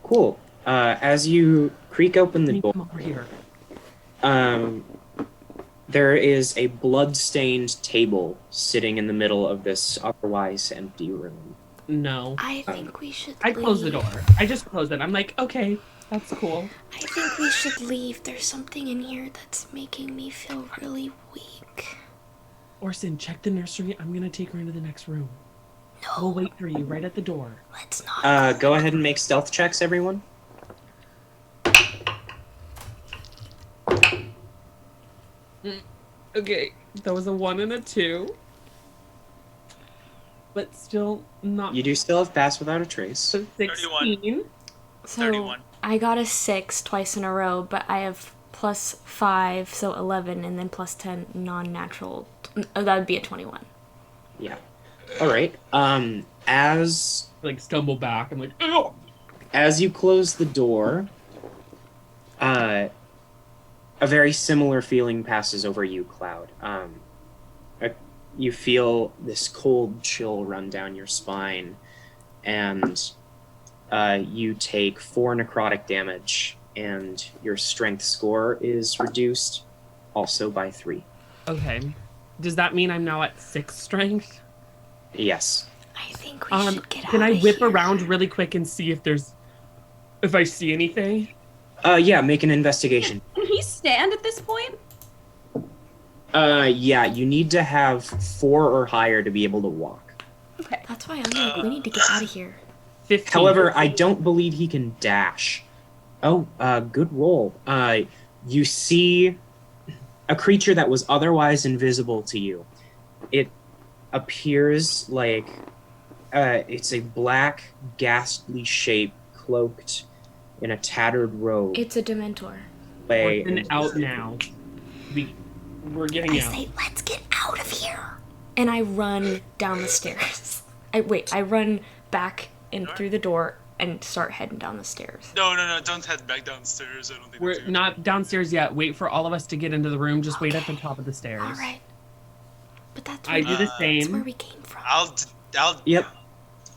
Cool. As you creak open the Can you door, come over here? there is a blood-stained table sitting in the middle of this otherwise empty room. No. I think we should I leave. closed the door. I just closed it. I'm like, okay, that's cool. I think we should leave. There's something in here that's making me feel really weak. Orson, check the nursery. I'm gonna take her into the next room. No, We'll wait for you right at the door. let's not. Go ahead and make stealth checks, everyone. Okay, that was a 1 and a 2. But still not You do still have pass without a trace. so 16. So 31. I got a 6 twice in a row, but I have +5, so 11, and then +10 non-natural. That would be a 21. Yeah. All right. As Like stumble back. I'm like, ow! you close the door, a very similar feeling passes over you, Cloud. You feel this cold chill run down your spine, and you take 4 necrotic damage, and your strength score is reduced also by 3. Okay. Does that mean I'm now at 6 strength? Yes. I think we should get out Can I of whip here. around really quick and see if I see anything? Yeah, make an investigation. Can he stand at this point? Yeah, you need to have 4 or higher to be able to walk. Okay. That's why I'm like, we need to get out of here. 15. However, I don't believe he can dash. Oh, good roll. You see a creature that was otherwise invisible to you. It appears like it's a black, ghastly shape cloaked in a tattered robe. It's a Dementor. Orson, out now. We're getting I out. say, let's get out of here. And I run down the stairs. I run back in through the door and start heading down the stairs. No, don't head back downstairs. I don't think that's We're a good not downstairs yet. Wait for all of us to get into the room. Just wait at the top of the stairs. All right. But that's I where, do the that's where same. we came from. I'll Yep.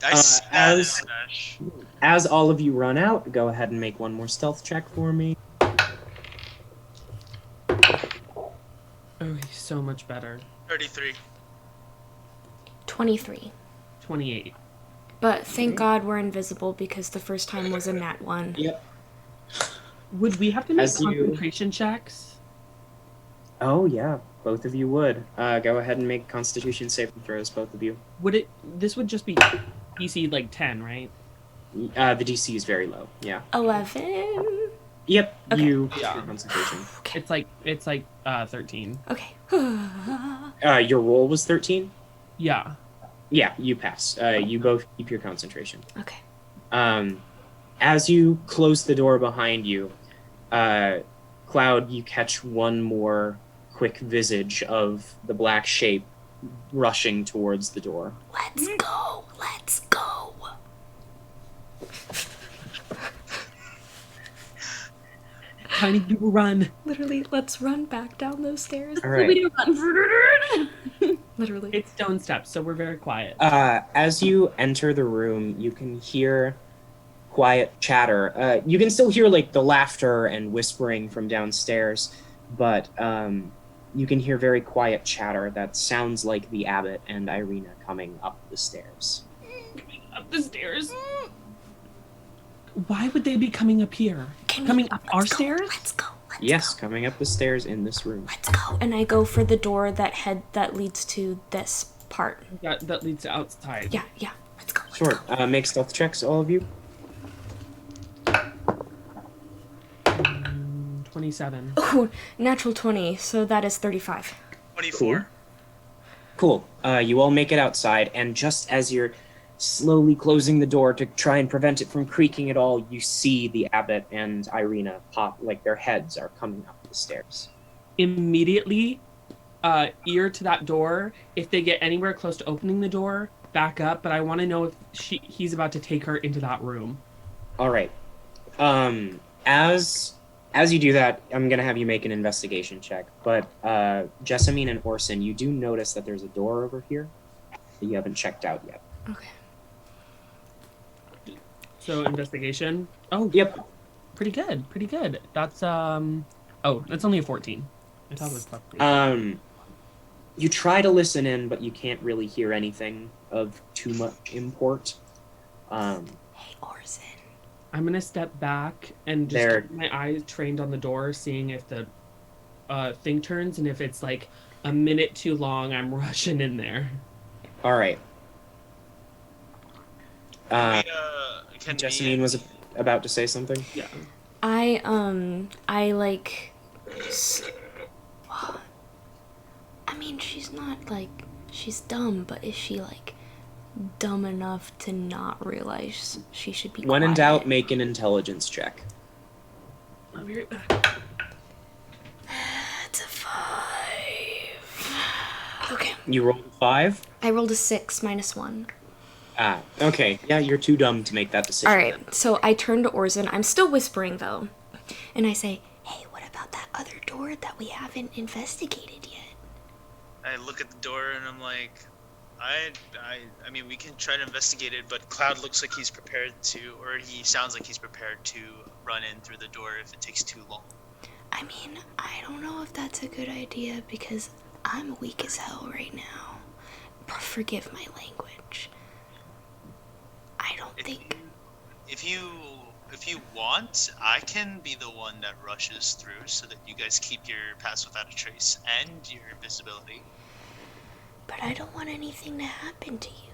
I spat as- in a dash. As all of you run out, go ahead and make one more stealth check for me. Oh, he's so much better. 33. 23. 28. But thank God we're invisible because the first time was a nat 1. Yep. Would we have to make As you- concentration checks? Oh, yeah, both of you would. Go ahead and make Constitution saving throws, both of you. Would it? This would just be DC like 10, right? The DC is very low, yeah. 11. Yep, Okay. you Yeah. your Constitution. Okay. It's like 13. Okay. Your roll was 13? Yeah. Yeah, you pass. You both keep your concentration. Okay. As you close the door behind you, Cloud, you catch one more quick visage of the black shape rushing towards the door. Let's go. Let's go. tiny people run. Literally, let's run back down those stairs. All right. Literally. It's stone steps, so we're very quiet. As you enter the room, you can hear quiet chatter. You can still hear like the laughter and whispering from downstairs, but you can hear very quiet chatter that sounds like the abbot and Irina coming up the stairs. Up the stairs? Why would they be coming up here? Coming up our stairs? Let's go. Yes, coming up the stairs in this room. Let's go. And I go for the door that leads to this part. That leads to outside. Yeah. Let's go. Sure. Make stealth checks, all of you. 27. Ooh, natural 20, so that is 35. 24. Cool. You all make it outside, and just as you're slowly closing the door to try and prevent it from creaking at all, you see the abbot and Irina pop, like their heads are coming up the stairs. Immediately, ear to that door. If they get anywhere close to opening the door, back up. But I want to know if he's about to take her into that room. All right. As you do that, I'm gonna have you make an investigation check. But Jessamine and Orson, you do notice that there's a door over here that you haven't checked out yet. Okay. So investigation. Oh, Yep. Pretty good. That's that's only a 14. I thought it was plus. You try to listen in, but you can't really hear anything of too much import. Hey, Orson. I'm gonna step back and just keep my eyes trained on the door, seeing if the thing turns, and if it's like a minute too long, I'm rushing in there. All right. Can Jessamine was about to say something. Yeah. I mean, she's not like, she's dumb, but is she like dumb enough to not realize she should be When in quiet? doubt, make an intelligence check. I'll be right back. It's a 5. Okay. You rolled a 5? I rolled a 6 minus 1. Okay. Yeah, you're too dumb to make that decision. All right, so I turn to Orson. I'm still whispering, though. And I say, hey, what about that other door that we haven't investigated yet? I look at the door and I'm like, I mean, we can try to investigate it, but Cloud looks like he's prepared to, or he sounds like he's prepared to run in through the door if it takes too long. I mean, I don't know if that's a good idea because I'm weak as hell right now. Forgive my language. I don't think... If you want, I can be the one that rushes through so that you guys keep your pass without a trace and your invisibility. But I don't want anything to happen to you.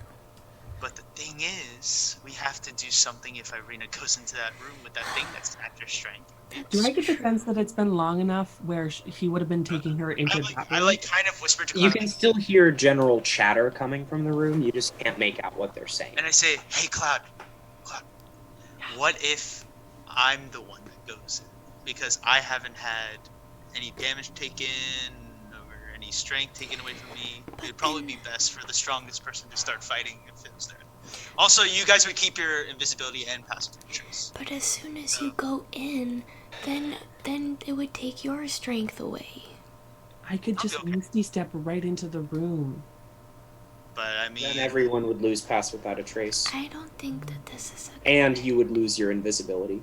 But the thing is, we have to do something if Irina goes into that room with that thing that's at their strength. Do I get the sense that it's been long enough where he would have been taking her into that I room? kind of whisper to You Cloud, can still hear general chatter coming from the room. You just can't make out what they're saying. and I say, hey Cloud, what if I'm the one that goes in? Because I haven't had any damage taken or any strength taken away from me. It'd probably be best for the strongest person to start fighting if it was there. Also, you guys would keep your invisibility and passive trace. But as soon as you go in, then it would take your strength away. I could just Okay. misty step right into the room. But I mean, Then everyone would lose pass without a trace. I don't think that this is a... And you would lose your invisibility.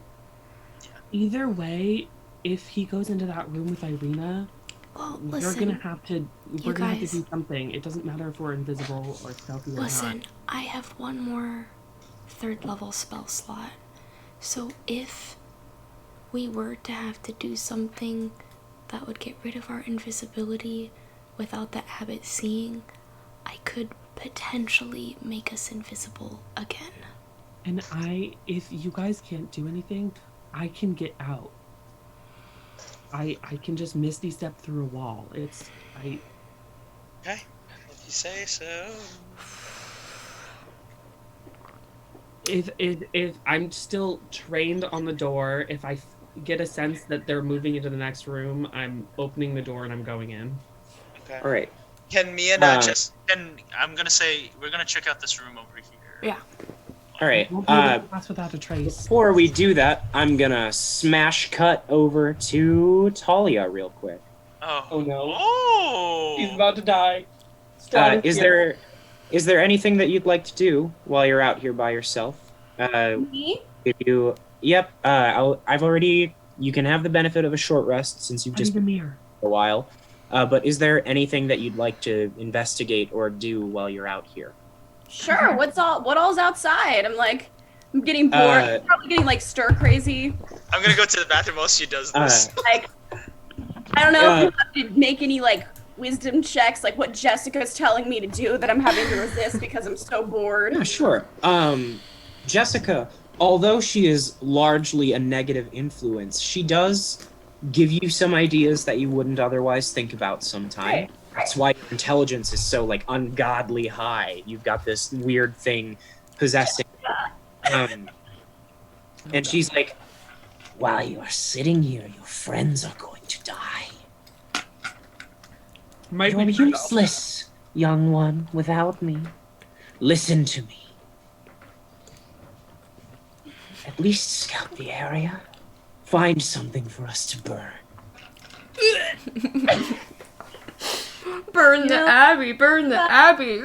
Either way, if he goes into that room with Irina, Well, we're listen, gonna have to guys- do something. It doesn't matter if we're invisible or stealthy or listen, not. I have one more 3rd level spell slot. So if we were to have to do something that would get rid of our invisibility without the abbot seeing, I could potentially make us invisible again. And if you guys can't do anything, I can get out. I can just misty step through a wall. okay, if you say so. If I'm still trained on the door, if I get a sense that they're moving into the next room, I'm opening the door and I'm going in. Okay. All right. Can me and I'm gonna say we're gonna check out this room over here. Yeah. All right. Won't be able to pass without a trace. Before we do that, I'm gonna smash cut over to Talia real quick. Oh no. Oh. He's about to die. Strahd Is there anything that you'd like to do while you're out here by yourself? Me? If you, yep. I've already. You can have the benefit of a short rest since you've just the been mirror. for a while. But is there anything that you'd like to investigate or do while you're out here? Sure. What all's outside? I'm getting bored. I'm probably getting like stir crazy. I'm gonna go to the bathroom while she does this. Like, I don't know if you have to make any like wisdom checks, like what Jessica's telling me to do that I'm having to resist because I'm so bored. Yeah, sure. Jessica, although she is largely a negative influence, she does give you some ideas that you wouldn't otherwise think about sometime. Right. That's why your intelligence is so like ungodly high. You've got this weird thing possessing. And she's like, while you are sitting here, your friends are going to die. Might You're be useless, young one, without me. Listen to me. At least scout the area. Find something for us to burn. Burn the Abbey, burn the Abbey.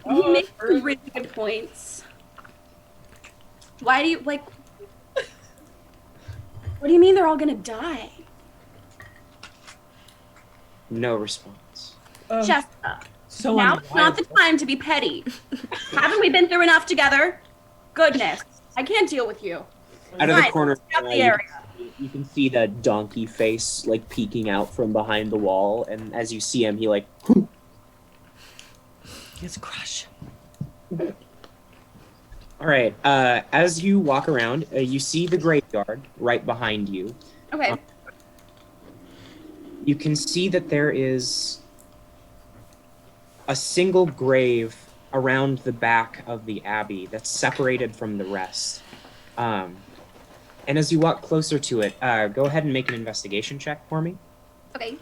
You make some really good points. Why do you like? What do you mean they're all gonna die? No response. Jessica, so now's not the time to be petty. Haven't we been through enough together? Goodness, I can't deal with you. Out of the Fine, corner, scout the area. you can see the donkey face like peeking out from behind the wall, and as you see him, he like. His crush. All right. As you walk around, you see the graveyard right behind you. Okay. You can see that there is a single grave around the back of the abbey that's separated from the rest. And as you walk closer to it, go ahead and make an investigation check for me. Okay.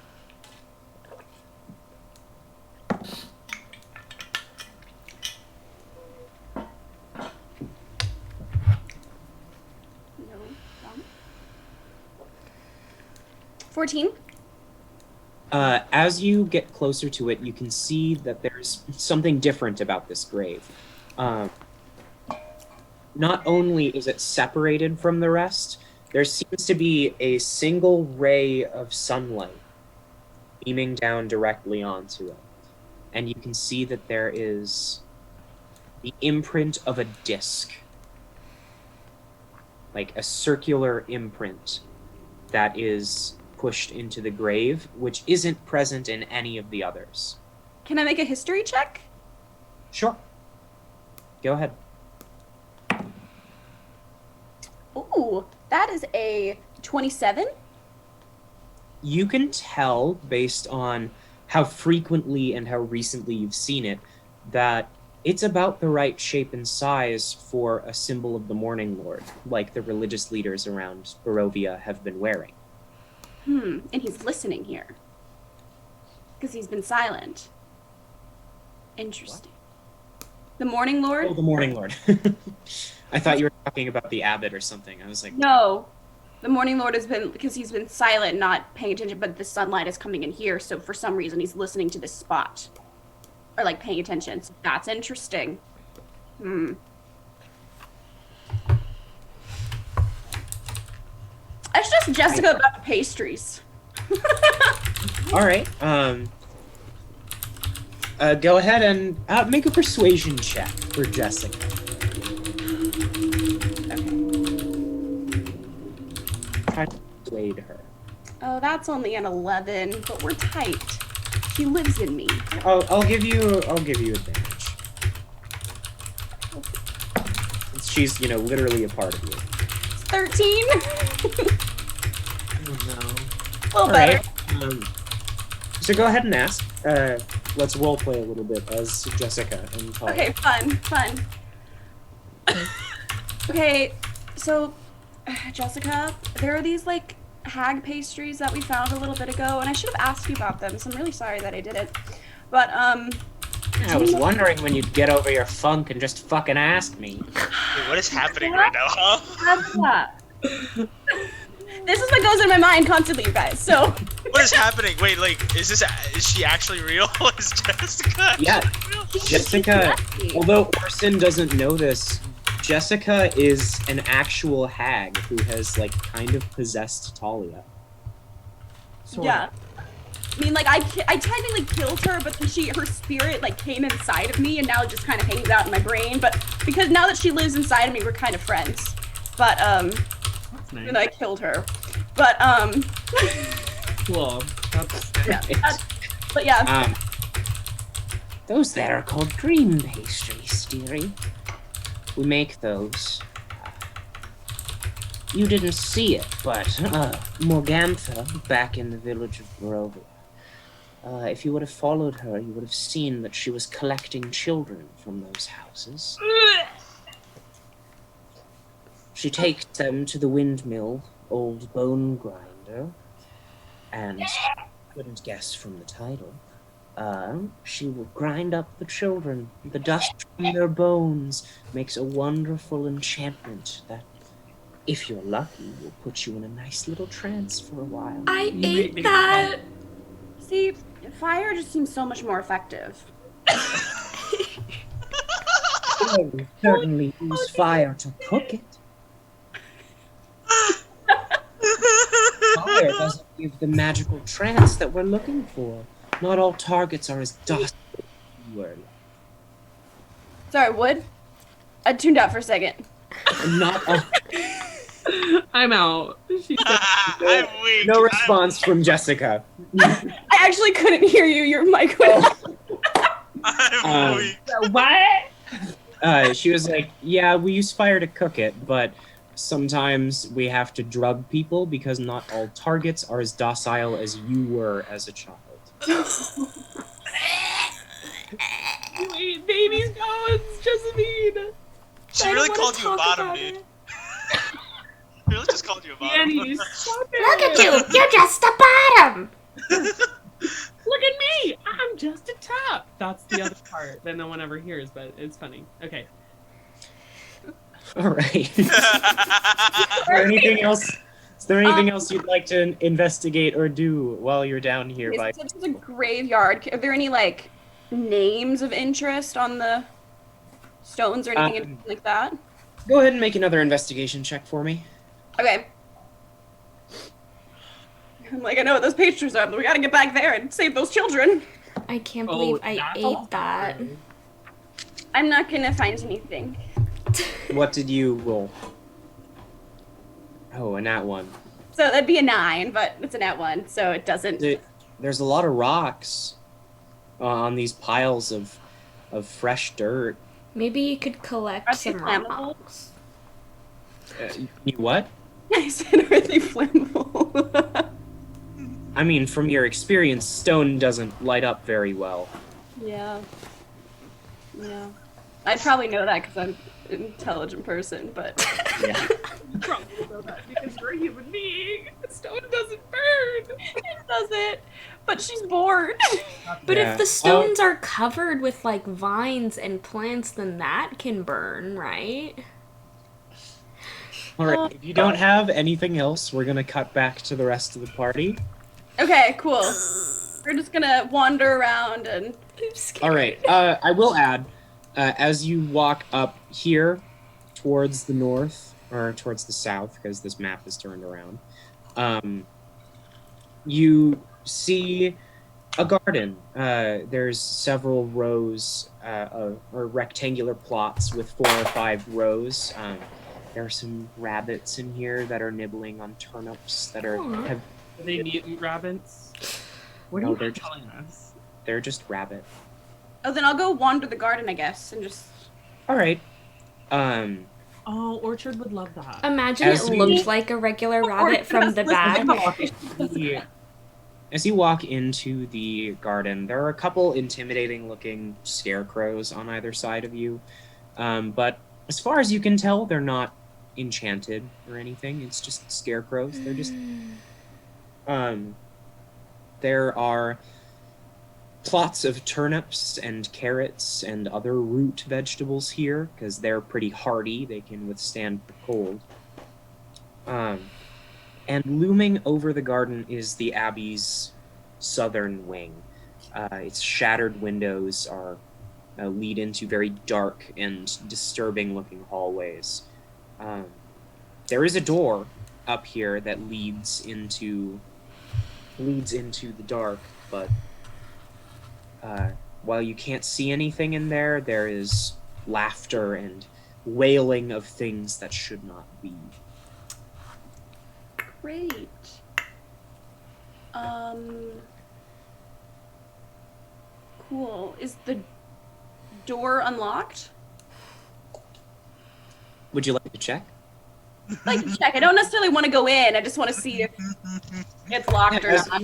No. 14. As you get closer to it, you can see that there's something different about this grave. Not only is it separated from the rest, there seems to be a single ray of sunlight beaming down directly onto it. And you can see that there is the imprint of a disc. Like a circular imprint that is pushed into the grave, which isn't present in any of the others. Can I make a history check? Sure. Go ahead. Ooh, that is a 27. You can tell, based on how frequently and how recently you've seen it, that it's about the right shape and size for a symbol of the Morning Lord, like the religious leaders around Barovia have been wearing. And he's listening here. Because he's been silent. Interesting. The Morning Lord? Oh, the Morning Lord. I thought you were talking about the abbot or something. I was like, No. The Morning Lord has been, because he's been silent, not paying attention, but the sunlight is coming in here, so for some reason he's listening to this spot. Or like paying attention. So that's interesting. It's just Jessica about the pastries. all right. Go ahead and make a persuasion check for Jessica. Try to persuade her. Oh, that's only an 11, but we're tight. She lives in me. I'll give you advantage. She's, literally a part of you. 13. Oh no. A little better. So go ahead and ask. Let's role play a little bit as Jessica and Talia. Okay, fun. Okay, so Jessica, there are these like hag pastries that we found a little bit ago, and I should have asked you about them, so I'm really sorry that I didn't. But I was wondering when you'd get over your funk and just fucking ask me. Wait, what is happening right now, huh? That's that. This is what goes in my mind constantly, you guys. So What is happening? Wait, like, is she actually real? Is Jessica actually Yeah. real? Jessica, although Orson doesn't know this, Jessica is an actual hag who has, like, kind of possessed Talia. yeah. I mean, like, I technically killed her, but then her spirit, like, came inside of me, and now it just kind of hangs out in my brain. But because now that she lives inside of me, we're kind of friends. But, That's nice. and I killed her. But, Cool. That's yeah. But, yeah. Those there are called cream pastries, dearie. We make those. You didn't see it, but Morgantha, back in the village of Barovia, if you would have followed her, you would have seen that she was collecting children from those houses. She takes them to the windmill, old bone grinder, and couldn't guess from the title. She will grind up the children. The dust from their bones makes a wonderful enchantment that, if you're lucky, will put you in a nice little trance for a while. I ate that. See, fire just seems so much more effective. Well, we certainly use fire to cook it. Fire doesn't give the magical trance that we're looking for. Not all targets are as docile as you were. Sorry, wood? I tuned out for a second. Not all. I'm out. She said, I'm weak. No response from Jessica. I actually couldn't hear you. Your mic went off. I'm weak. what? She was like, yeah, we use fire to cook it, but sometimes we have to drug people because not all targets are as docile as you were as a child. Wait, baby's bones, Josephine. She really called you a bottom, dude. She really just called you a bottom. Annie, stop it. Look at you. You're just a bottom. Look at me. I'm just a top. That's the other part that no one ever hears, but it's funny. Okay. All right. Is there anything else? Is there anything else you'd like to investigate or do while you're down here? By It's a graveyard. Are there any, like, names of interest on the stones or anything like that? go ahead and make another investigation check for me. Okay. I'm like, I know what those pastries are, but we gotta get back there and save those children. I can't believe I that's ate that. I'm not gonna find anything. What did you roll? Oh, a nat one. So that'd be a 9, but it's a nat 1, so it doesn't. There's a lot of rocks on these piles of fresh dirt. Maybe you could collect Are they some flammable? rocks. You what? I said, are they flammable? I mean, from your experience, stone doesn't light up very well. Yeah. Yeah. I'd probably know that because I'm an intelligent person, but. Yeah. You probably know that because you're a human being. Stone doesn't burn. It doesn't. But she's bored. But Yeah. if the stones are covered with like vines and plants, then that can burn, right? All right. If you don't have anything else, we're gonna cut back to the rest of the party. Okay, cool. We're just gonna wander around and. I'm scared. All right. I will add, as you walk up here towards the north or towards the south, because this map is turned around, you see a garden. There's several rows or rectangular plots with 4 or 5 rows. There are some rabbits in here that are nibbling on turnips that are. Aw. Have, Are they mutant rabbits? What No, are they're you just- telling us? they're just rabbit. Oh, then I'll go wander the garden, I guess, and just. All right. Oh, Orchard would love that. Imagine As it we- looked like a regular rabbit from the back. As you walk into the garden, there are a couple intimidating-looking scarecrows on either side of you, but as far as you can tell, they're not enchanted or anything. It's just scarecrows. They're just. There are Lots of turnips and carrots and other root vegetables here because they're pretty hardy. They can withstand the cold. And looming over the garden is the abbey's southern wing. Its shattered windows are lead into very dark and disturbing-looking hallways. There is a door up here that leads into the dark, but while you can't see anything in there, there is laughter and wailing of things that should not be. Great. Cool. Is the door unlocked? Would you like to check? Like to check. I don't necessarily want to go in. I just want to see if it's locked or not.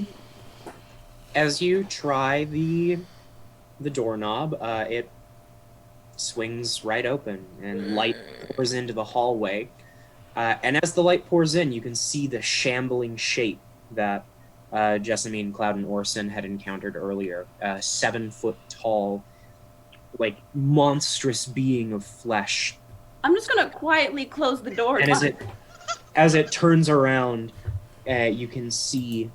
As you try the doorknob, it swings right open and light pours into the hallway. And as the light pours in, you can see the shambling shape that Jessamine, Cloud, and Orson had encountered earlier. 7 foot tall, like monstrous being of flesh. I'm just gonna quietly close the door. And as it turns around, you can see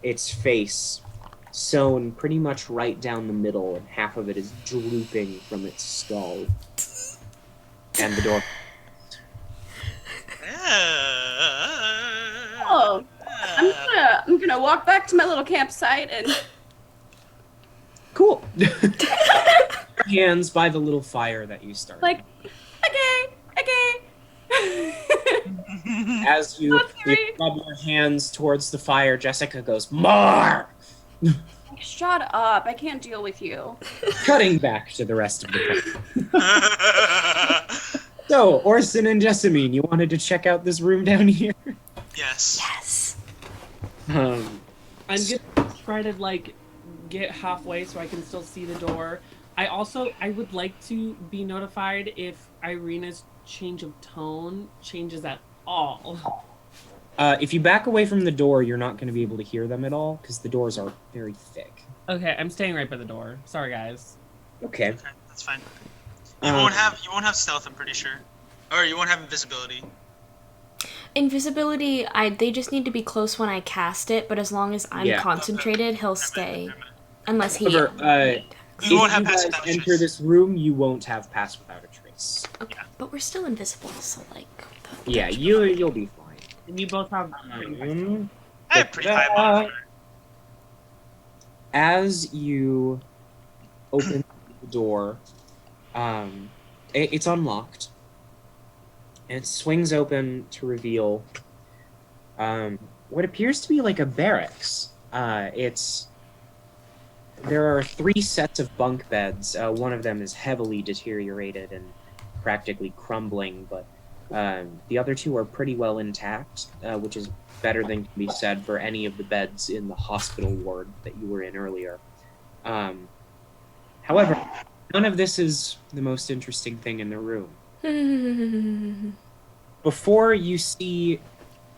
its face sewn pretty much right down the middle, and half of it is drooping from its skull. And the door. Oh, I'm gonna walk back to my little campsite and Cool. Hands by the little fire that you started. like, okay. As you rub your hands towards the fire, Jessica goes, "More!" Shut up! I can't deal with you. Cutting back to the rest of the party. So, Orson and Jessamine, you wanted to check out this room down here? Yes. Yes. I'm gonna try to like get halfway so I can still see the door. I would like to be notified if Irina's change of tone changes at all. If you back away from the door, you're not going to be able to hear them at all because the doors are very thick. Okay, I'm staying right by the door. Sorry, guys. Okay. Okay, that's fine. You won't have stealth, I'm pretty sure. Or you won't have invisibility. Invisibility, they just need to be close when I cast it, but as long as I'm concentrated, he'll stay. Unless he... However, You won't have if pass you without guys a enter trace. this room, you won't have pass without a trace. Okay, but we're still invisible, so like... Yeah, you'll be fine. And you both have... I have pretty high modifier. As you open the door, it's unlocked. And it swings open to reveal what appears to be like a barracks. There are 3 sets of bunk beds. One of them is heavily deteriorated and practically crumbling, but the other 2 are pretty well intact, which is better than can be said for any of the beds in the hospital ward that you were in earlier. However, none of this is the most interesting thing in the room. Before you see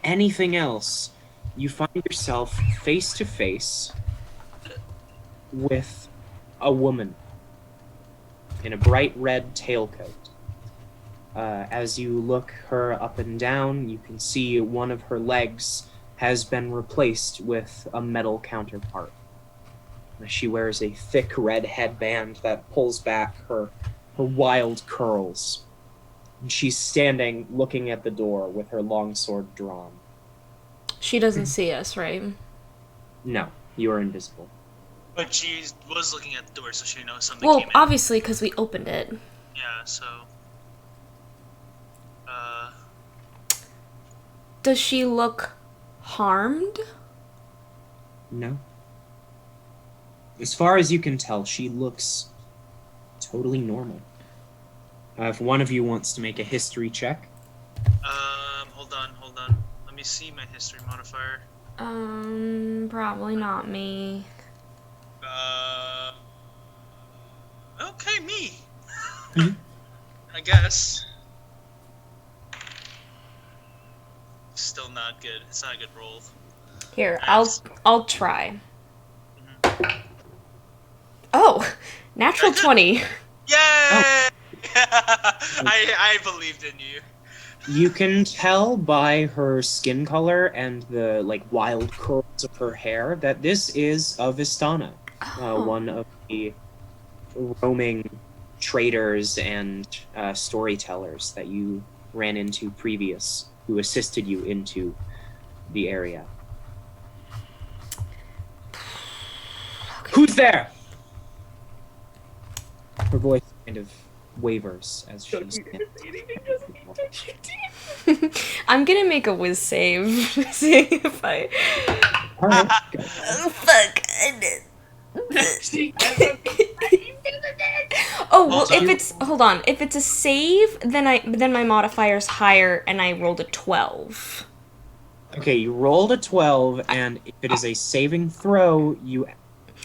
anything else, you find yourself face to face with a woman in a bright red tailcoat. As you look her up and down, you can see one of her legs has been replaced with a metal counterpart. She wears a thick red headband that pulls back her wild curls. And she's standing looking at the door with her longsword drawn. She doesn't see us, right? No, you are invisible. But she was looking at the door, so she knows something Well, came in. obviously, because we opened it. Yeah, so... Does she look harmed? No. As far as you can tell, she looks totally normal. If one of you wants to make a history check. Hold on. Let me see my history modifier. Probably not me. Okay, me. I guess. Still not good. It's not a good roll. Here, I'll try. Oh, natural 20. Yay! I believed in you. You can tell by her skin color and the like wild curls of her hair that this is a Vistana, one of the roaming traders and storytellers that you ran into previous, who assisted you into the area. Who's there? Her voice kind of wavers as she I'm gonna make a whiz save. See if I. All right, go. Oh, fuck. I did. Oh well, if it's hold on, if it's a save, then my modifier's higher, and I rolled a 12. Okay, you rolled a 12, and if it is a saving throw,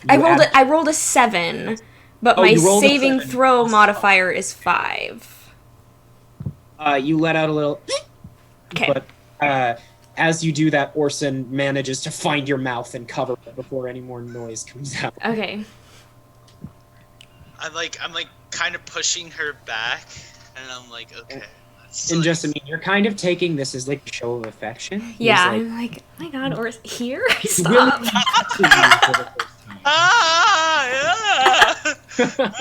I rolled a 7, but my you rolled a saving 7. throw modifier is 5. You let out a little, Okay. but as you do that, Orson manages to find your mouth and cover it before any more noise comes out. Okay. I'm like kind of pushing her back, and I'm like, okay. And just, I mean, you're kind of taking this as like a show of affection. Yeah, He's I'm like, oh my god, or here? he's really Stop. into you for the first time.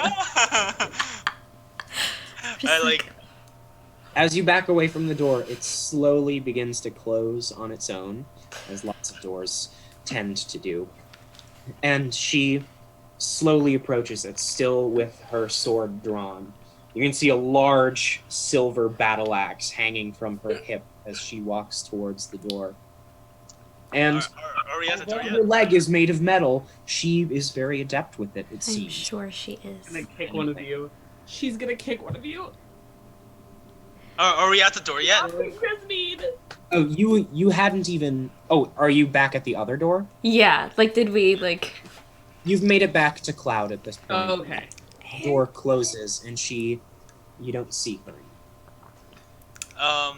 Just I like. As you back away from the door, it slowly begins to close on its own, as lots of doors tend to do. And she slowly approaches it, still with her sword drawn. You can see a large silver battle axe hanging from her hip as she walks towards the door. And Are we at the door although yet? her leg is made of metal, she is very adept with it, it I'm seems. sure she is. Gonna kick one of you. She's gonna kick one of you. Are we at the door yet? Chrismead. Oh, you hadn't even... Oh, are you back at the other door? Yeah, like, did we, like... You've made it back to Cloud at this point. Oh, okay. The door closes, and you don't see her. I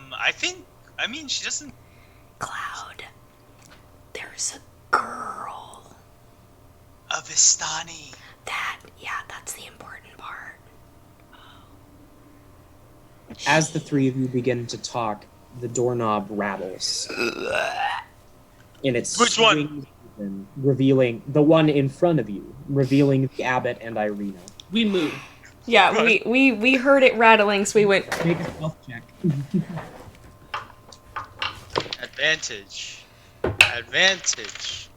mean, she doesn't. Cloud, there's a girl. A Vistani. That's the important part. As the three of you begin to talk, the doorknob rattles. And it Which one? swings open, revealing the one in front of you, revealing the abbot and Irina. We move. Yeah, we heard it rattling, so we went... Make a stealth check. Advantage.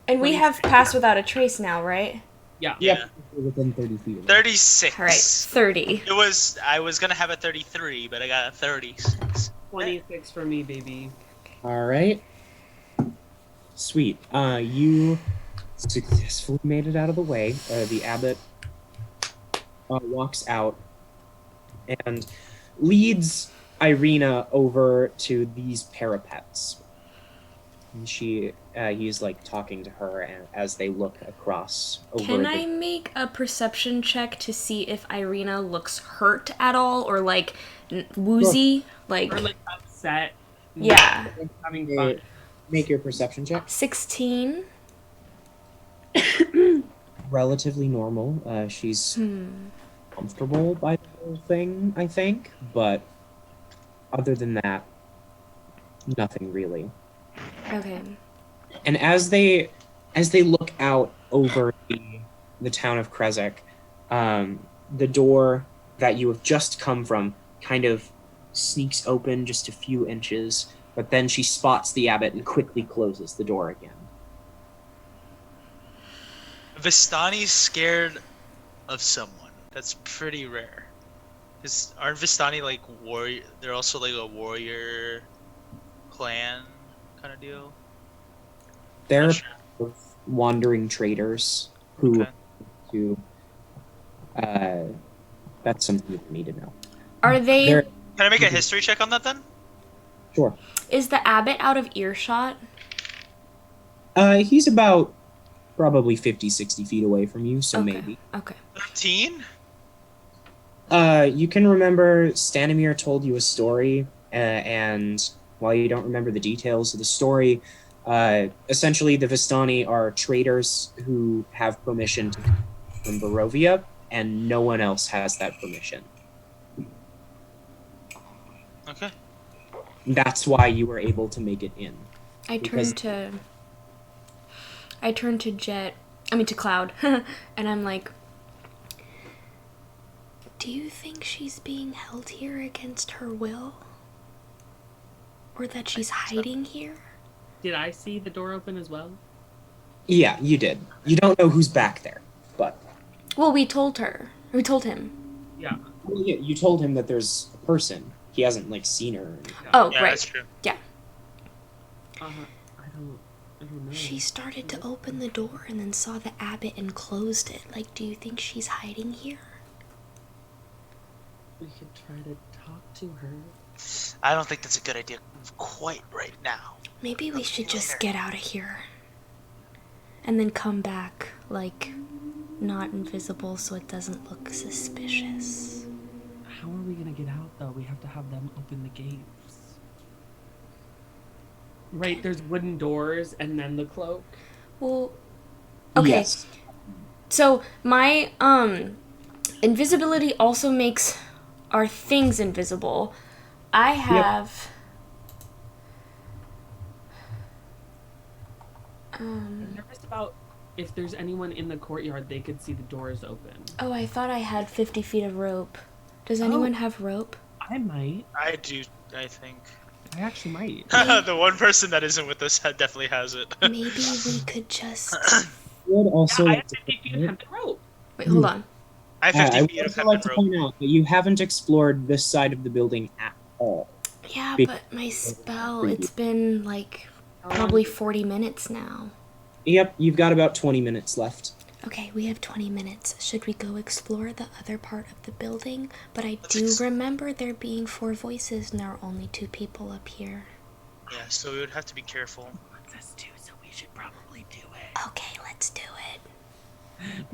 And we have Pass Without a Trace now, right? Yeah. Yeah. Within 30 feet of it. 36. Alright, 30. I was gonna have a 33, but I got a 36. 26 for me, baby. All right. Sweet. You successfully made it out of the way. The abbot walks out and leads Irina over to these parapets. And he's like talking to her as they look across over. Can I make a perception check to see if Irina looks hurt at all, or like woozy? Like, Or like upset. yeah. Having fun. Make your perception check. 16. Relatively normal. She's comfortable by the whole thing, I think, but other than that, nothing really. Okay. And as they look out over the town of Krezek, the door that you have just come from kind of sneaks open just a few inches, but then she spots the abbot and quickly closes the door again. Vistani's scared of someone. That's pretty rare. Aren't Vistani like warrior? They're also like a warrior clan kind of deal. They're Not sure. wandering traders who Okay. that's something you need to know. Are they... They're- Can I make a history check on that then? Sure. Is the abbot out of earshot? He's about probably 50, 60 feet away from you, so Okay. maybe. Okay. 13. You can remember Stanimir told you a story, and while you don't remember the details of the story, essentially the Vistani are traders who have permission to from Barovia, and no one else has that permission. Okay. That's why you were able to make it in. I Because- turn to Cloud, and I'm like, do you think she's being held here against her will? Or that she's hiding here? Did I see the door open as well? Yeah, you did. You don't know who's back there, but Well, we told her. We told him. Yeah. well, yeah, you told him that there's a person. He hasn't like seen her. Or anything. Oh, Yeah, right. that's true. I don't know. She started to open the door and then saw the abbot and closed it. Like, do you think she's hiding here? We could try to talk to her. I don't think that's a good idea quite right now. Maybe we should just get out of here. And then come back, like, not invisible so it doesn't look suspicious. How are we gonna get out though? We have to have them open the gates. Right, there's wooden doors and then the cloak. Well, okay. Yes. So my invisibility also makes our things invisible. I have I'm nervous about if there's anyone in the courtyard, they could see the doors open. oh, I thought I had 50 feet of rope. Does anyone have rope? I might. I do, I think. I actually might. The one person that isn't with us definitely has it. Maybe we could just Would also Yeah, I like have to 50 feet point of out- hemped rope. wait, hold on. I have 50 I would feet of also like hempen to rope. point out that you haven't explored this side of the building at all. Yeah, Be- but my spell, it's been like probably 40 minutes now. Yep, you've got about 20 minutes left. Okay, we have 20 minutes. Should we go explore the other part of the building? But I Let's do remember there being 4 voices and there are only 2 people up here. Yeah, so we would have to be careful. Wants us to, so we should probably do it. Okay, let's do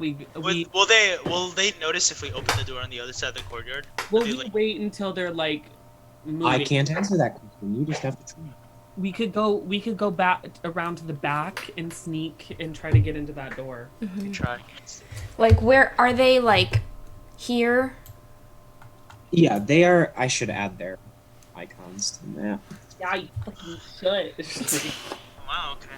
it. Will they notice if we open the door on the other side of the courtyard? Will They, we like- wait until they're like moving? I can't answer that question. You just have to try. We could go back around to the back and sneak and try to get into that door. Mhm. Try. Like, where are they? Like, here? Yeah, they are. I should add their icons to the map. Yeah, you fucking should. Wow, okay.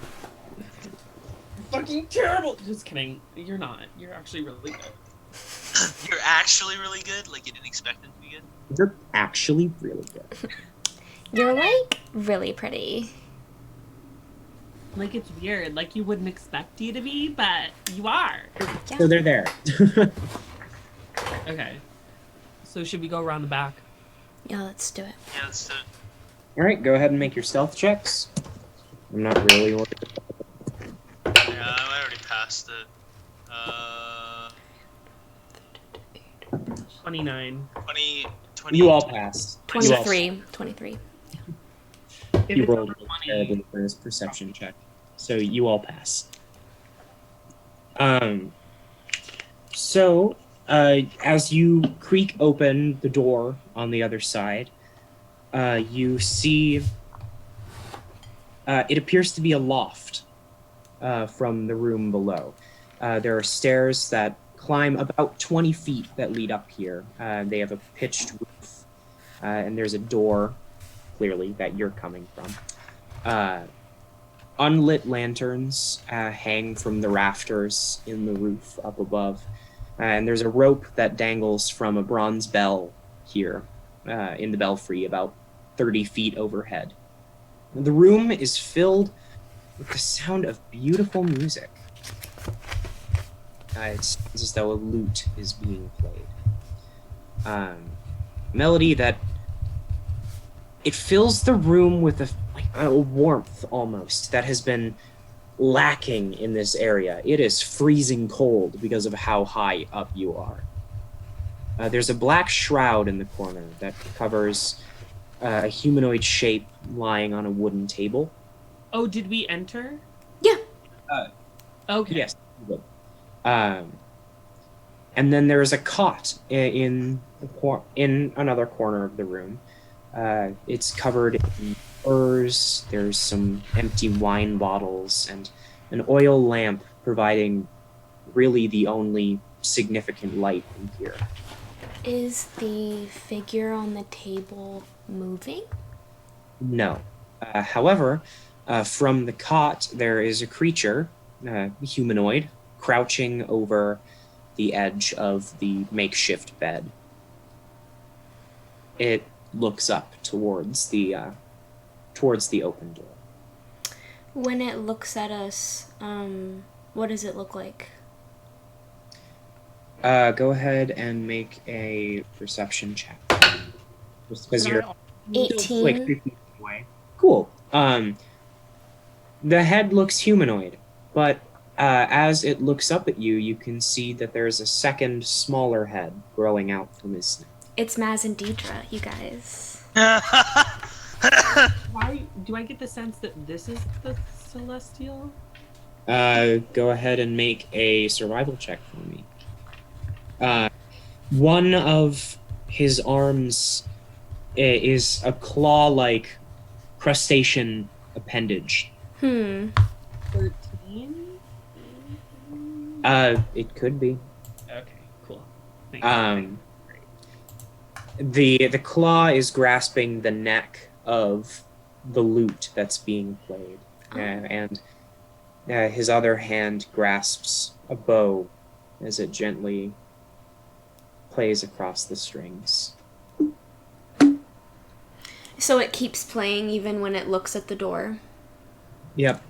Fucking terrible. Just kidding. You're not. You're actually really good. You're actually really good? Like you didn't expect them to be good? They're actually really good. You're, like, really pretty. Like it's weird. Like you wouldn't expect you to be, but you are. So they're there. Okay. So should we go around the back? Yeah, let's do it. Yeah, that's it. All right, go ahead and make your stealth checks. I'm not really worried. Yeah, I already passed it. 29. 20. You all passed. You all- 23. 23. If He it's rolled over really 20, terribly for his perception check, so you all pass. So, as you creak open the door on the other side, you see it appears to be a loft from the room below. There are stairs that climb about 20 feet that lead up here. They have a pitched roof, and there's a door, clearly, that you're coming from. Unlit lanterns hang from the rafters in the roof up above. And there's a rope that dangles from a bronze bell here in the belfry about 30 feet overhead. The room is filled with the sound of beautiful music. It sounds as though a lute is being played. Melody that it fills the room with a warmth almost that has been lacking in this area. It is freezing cold because of how high up you are. There's a black shroud in the corner that covers a humanoid shape lying on a wooden table. Oh, did we enter? Yeah. Okay. Yes. you did. And then there is a cot in another corner of the room. It's covered in furs. There's some empty wine bottles and an oil lamp providing really the only significant light in here. Is the figure on the table moving? No. However, from the cot, there is a creature, humanoid, crouching over the edge of the makeshift bed. It looks up towards the open door. When it looks at us, what does it look like? Go ahead and make a perception check. Just because you're like 18. 50 feet away. Cool. The head looks humanoid, but as it looks up at you, you can see that there's a second, smaller head growing out from his neck. It's Maz and Deidre, you guys. Why do I get the sense that this is the celestial? Go ahead and make a survival check for me. One of his arms is a claw-like crustacean appendage. 13? It could be. Okay, cool. Thanks. The claw is grasping the neck of the lute that's being played, and his other hand grasps a bow as it gently plays across the strings. So it keeps playing even when it looks at the door? Yep.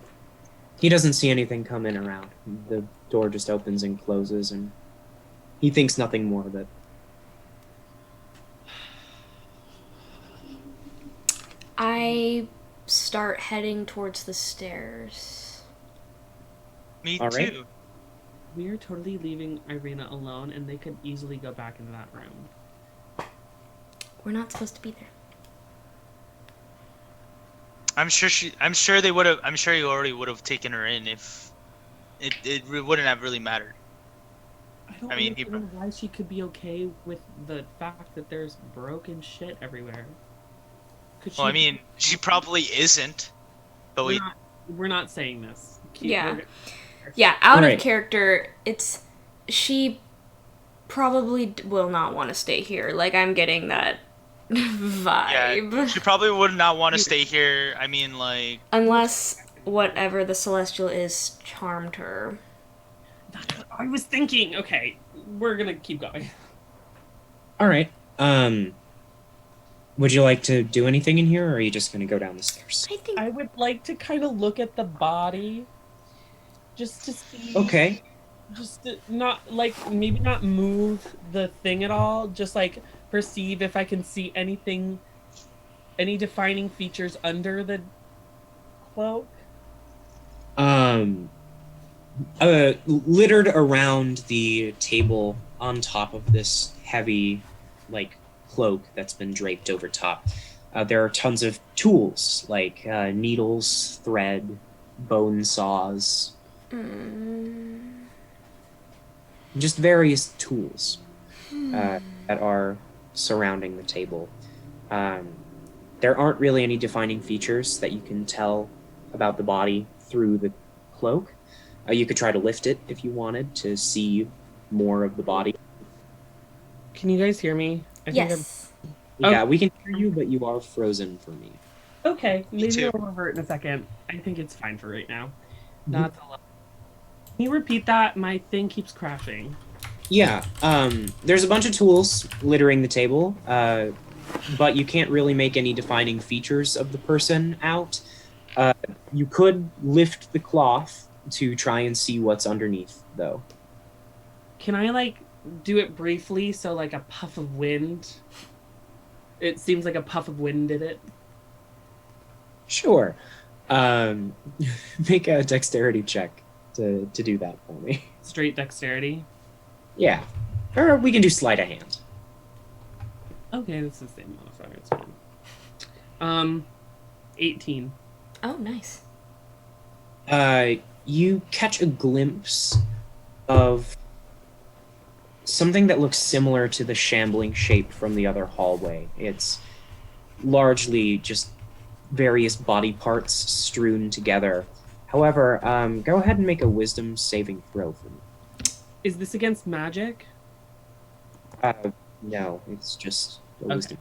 He doesn't see anything come in around. The door just opens and closes, and he thinks nothing more of it. I start heading towards the stairs. Me All right. too. We are totally leaving Irina alone, and they could easily go back into that room. We're not supposed to be there. I'm sure they would have. I'm sure you already would have taken her in if it wouldn't have really mattered. I mean, understand why she could be okay with the fact that there's broken shit everywhere. Well, I mean, she probably isn't. But we're not saying this. Yeah. Yeah, out Right. of character, she probably will not want to stay here. Like, I'm getting that vibe. Yeah, she probably would not want to stay here. I mean, like, Unless whatever the Celestial is charmed her. That's what I was thinking. Okay, we're gonna keep going. All right. Would you like to do anything in here, or are you just going to go down the stairs? I think I would like to kind of look at the body, just to see. Okay. Just to not maybe not move the thing at all. Just like perceive if I can see anything, any defining features under the cloak. Littered around the table on top of this heavy, cloak that's been draped over top. There are tons of tools, like needles, thread, bone saws. Just various tools that are surrounding the table. There aren't really any defining features that you can tell about the body through the cloak. You could try to lift it if you wanted to see more of the body. Can you guys hear me? yes. Yeah, we can hear you, but you are frozen for me. Okay, maybe too. I'll revert in a second. I think it's fine for right now. Not so long. Can you repeat that? My thing keeps crashing. Yeah, there's a bunch of tools littering the table, but you can't really make any defining features of the person out. You could lift the cloth to try and see what's underneath, though. Can I do it briefly so a puff of wind? It seems like a puff of wind did it. Sure. Make a dexterity check to do that for me. Straight dexterity. Yeah. Or we can do sleight of hand. Okay, this is the same modifier. It's fine. 18. Oh, nice. You catch a glimpse of something that looks similar to the shambling shape from the other hallway. It's largely just various body parts strewn together. However, go ahead and make a wisdom saving throw for me. Is this against magic? No, it's just a Okay. wisdom.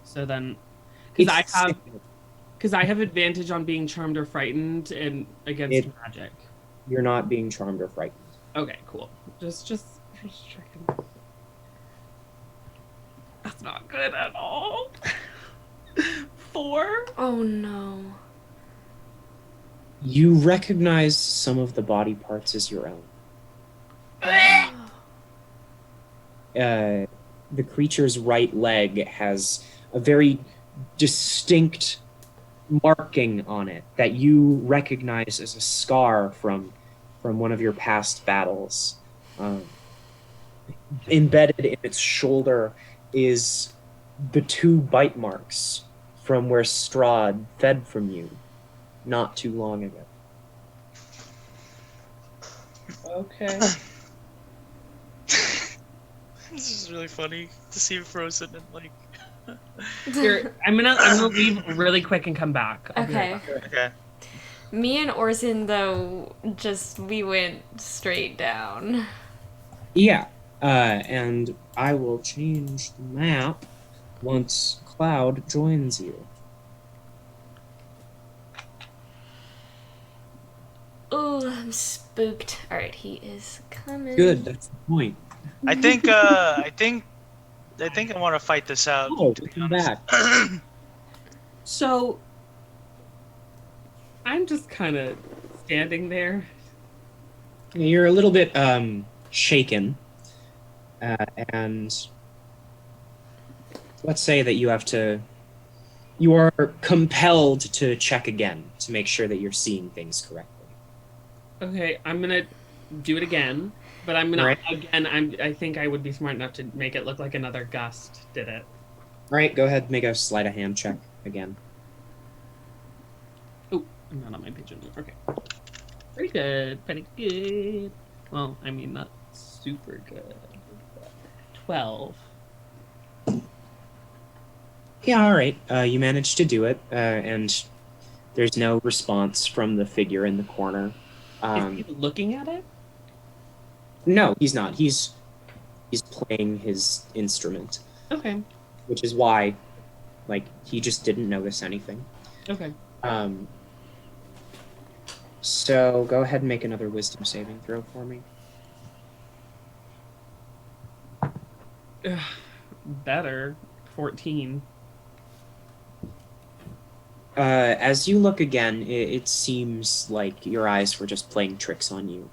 So then, It's because I have advantage on being charmed or frightened and against magic. You're not being charmed or frightened. Okay, cool. Just checking. That's not good at all. 4. Oh no. You recognize some of the body parts as your own. The creature's right leg has a very distinct marking on it that you recognize as a scar from one of your past battles. Embedded in its shoulder is the 2 bite marks from where Strahd fed from you not too long ago. Okay. This is really funny to see him frozen and like. Here, I'm gonna leave really quick and come back. I'll be right Okay. back. Okay. Me and Orson, though, we went straight down. Yeah, and I will change the map once Cloud joins you. Oh, I'm spooked. Alright, he is coming. Good, that's the point. I think I want to fight this out. Oh, to be come honest. back. So, I'm just kind of standing there. You're a little bit shaken, and let's say that you are compelled to check again to make sure that you're seeing things correctly. Okay, I'm gonna do it again, but I'm gonna Right. again. I think I would be smart enough to make it look like another gust did it. All right, go ahead, make a sleight of hand check again. Oh, I'm not on my page anymore. Okay, pretty good, pretty good. Well, I mean not super good. 12. Yeah, all right. You managed to do it, and there's no response from the figure in the corner. Is he looking at it? No, he's not. He's playing his instrument, Okay. which is why, like, he just didn't notice anything. Okay. So go ahead and make another wisdom saving throw for me. Better. 14. As you look again, it seems like your eyes were just playing tricks on you.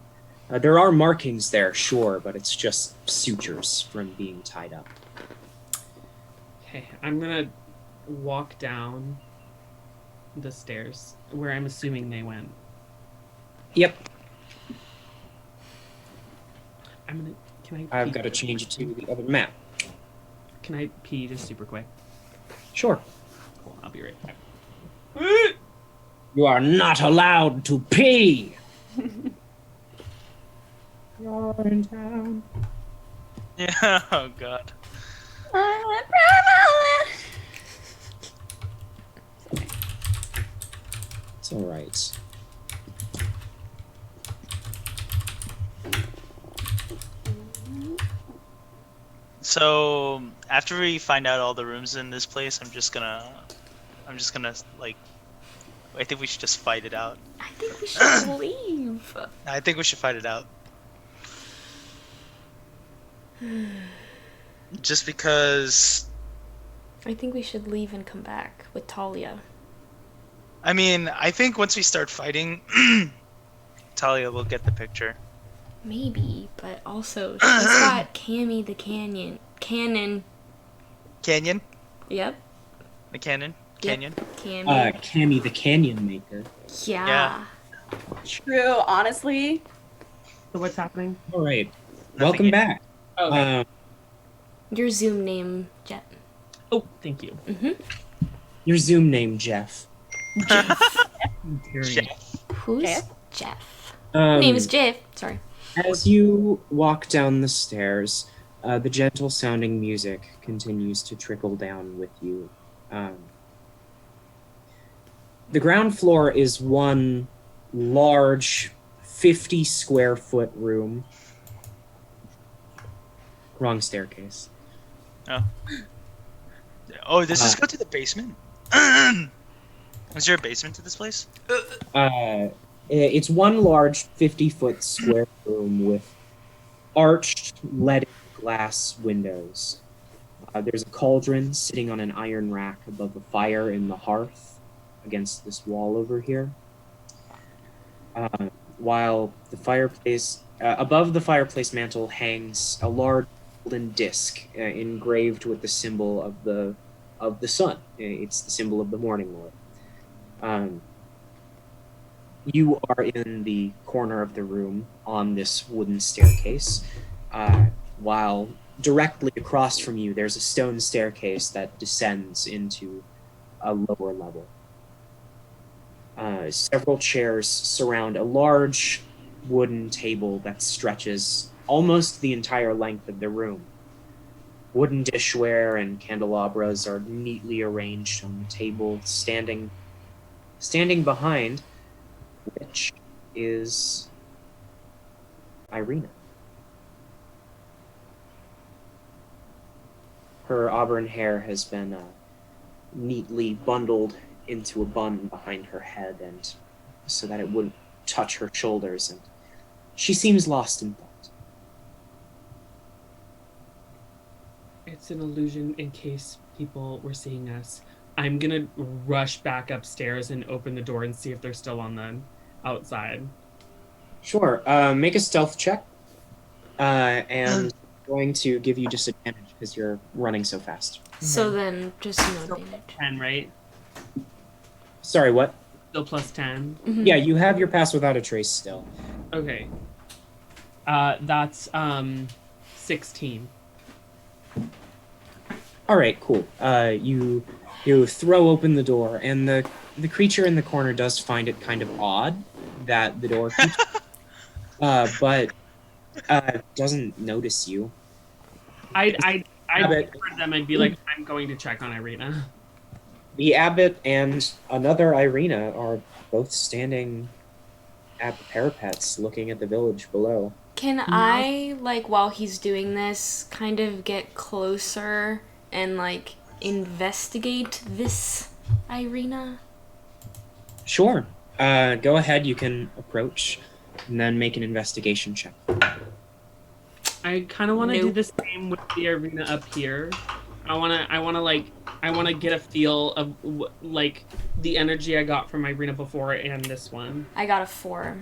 There are markings there, sure, but it's just sutures from being tied up. Okay, I'm gonna walk down the stairs where I'm assuming they went. Yep, Can I? I've pee got to just change it super to the other map. quick? Can I pee just super quick? Sure. Cool. I'll be right back. You are not allowed to pee! You're in town. Yeah. Oh god. It's alright. So after we find out all the rooms in this place, I'm just gonna like. I think we should just fight it out. I think we should leave. I think we should fight it out. Just because. I think we should leave and come back with Talia. I mean, I think once we start fighting, Talia will get the picture. Maybe, but also she's got Cammy the Canyon. Cannon. Canyon? Yep. The cannon? Canyon? Cammy. Cammy the Canyon Maker. Yeah. True, honestly. So what's happening? Alright, Nothing welcome yet. back. Okay. Your Zoom name, Jet. Oh, thank you. Your Zoom name, Jeff. Who's Jeff? Jeff? Um, Name is Jeff. Sorry. As you walk down the stairs, the gentle sounding music continues to trickle down with you. The ground floor is one large 50 square foot room Wrong staircase. Oh, does this go to the basement? Is there a basement to this place? It's one large 50-foot square room with arched leaded glass windows. There's a cauldron sitting on an iron rack above a fire in the hearth against this wall over here. While the fireplace, above the fireplace mantle hangs a large golden disc engraved with the symbol of the sun. It's the symbol of the morning lord. You are in the corner of the room on this wooden staircase, while directly across from you there's a stone staircase that descends into a lower level. Several chairs surround a large wooden table that stretches almost the entire length of the room. Wooden dishware and candelabras are neatly arranged on the table, standing behind which is Irina. Her auburn hair has been neatly bundled into a bun behind her head, and so that it wouldn't touch her shoulders, and she seems lost in thought. It's an illusion in case people were seeing us. I'm gonna rush back upstairs and open the door and see if they're still on the outside. Sure. Make a stealth check, and I'm going to give you disadvantage because you're running so fast. So then, just no damage. 10, right? Sorry, what? Still plus 10. Mhm. Yeah, you have your pass without a trace still. Okay. That's 16. All right, cool. You throw open the door, and the creature in the corner does find it kind of odd that the door keeps, but doesn't notice you. I'd Abbott. for them. I'd be like, I'm going to check on Irina. The abbot and another Irina are both standing at the parapets, looking at the village below. Can I, like, while he's doing this, kind of get closer and, like, investigate this Irina? Sure. Go ahead. You can approach, and then make an investigation check. I kind of want to do Nope. the same with the arena up here. I want to get a feel of like the energy I got from Irina before and this one. I got a 4.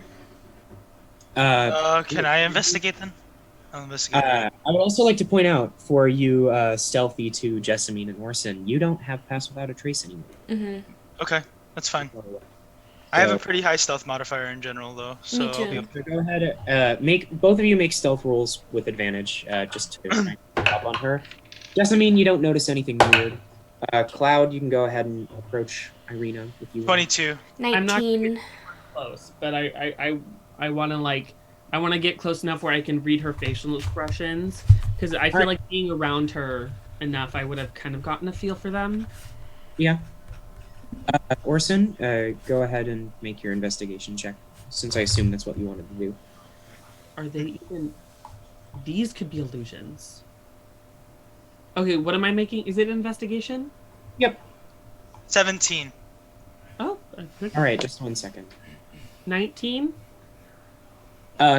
Can I investigate then? I'll investigate. I would also like to point out for you, Stealthy to Jessamine and Orson, you don't have Pass Without a Trace anymore. Mm-hmm. Okay, that's fine. I have a pretty high stealth modifier in general, though. So Me too. I'll be- So go ahead. Both of you make stealth rolls with advantage, just to try and up on her. Jessamine, you don't notice anything weird. Cloud, you can go ahead and approach Irina if you want. 22. 19. Close, but I want to get close enough where I can read her facial expressions because I feel Alright. like being around her enough, I would have kind of gotten a feel for them. Yeah. Orson, go ahead and make your investigation check, since I assume that's what you wanted to do. Are they even? These could be illusions. Okay, what am I making? Is it investigation? 17. Oh, All right, just 1 second. 19.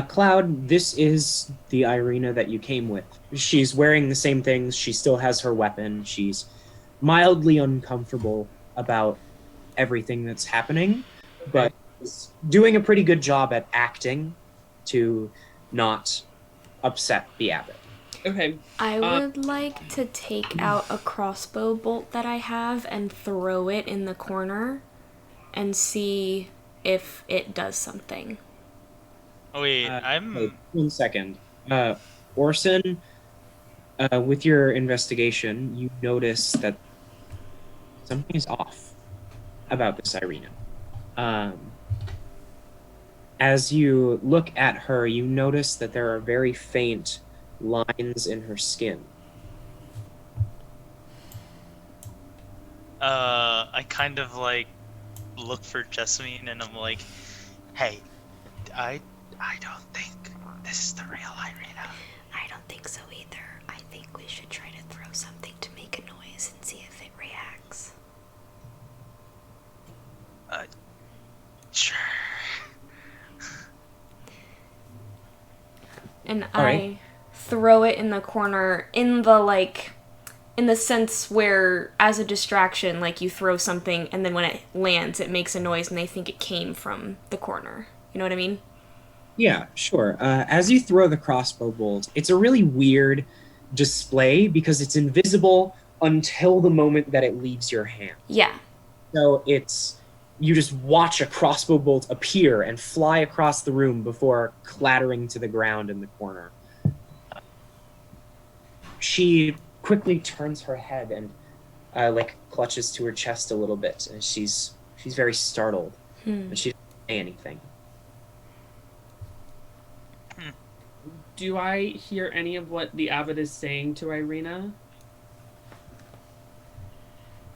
Cloud, this is the Irina that you came with. She's wearing the same things. She still has her weapon. She's mildly uncomfortable about everything that's happening, but is doing a pretty good job at acting to not upset the abbot. Okay. I would like to take out a crossbow bolt that I have and throw it in the corner and see if it does something. Oh wait, Wait, I'm 1 second. Orson, with your investigation, you notice that something is off about this Irina. As you look at her, you notice that there are very faint lines in her skin. I kind of like look for Jessamine and I'm like, hey, I don't think this is the real Irina. I don't think so either. I think we should try to throw something to make a noise and see if it reacts. Sure. And All I right. throw it in the corner in the sense where, as a distraction, like you throw something and then when it lands, it makes a noise and they think it came from the corner. You know what I mean? Yeah, sure. As you throw the crossbow bolt, it's a really weird display because it's invisible until the moment that it leaves your hand. Yeah. So you just watch a crossbow bolt appear and fly across the room before clattering to the ground in the corner. She quickly turns her head and clutches to her chest a little bit, and she's very startled, but she doesn't say anything. Do I hear any of what the abbot is saying to Irina?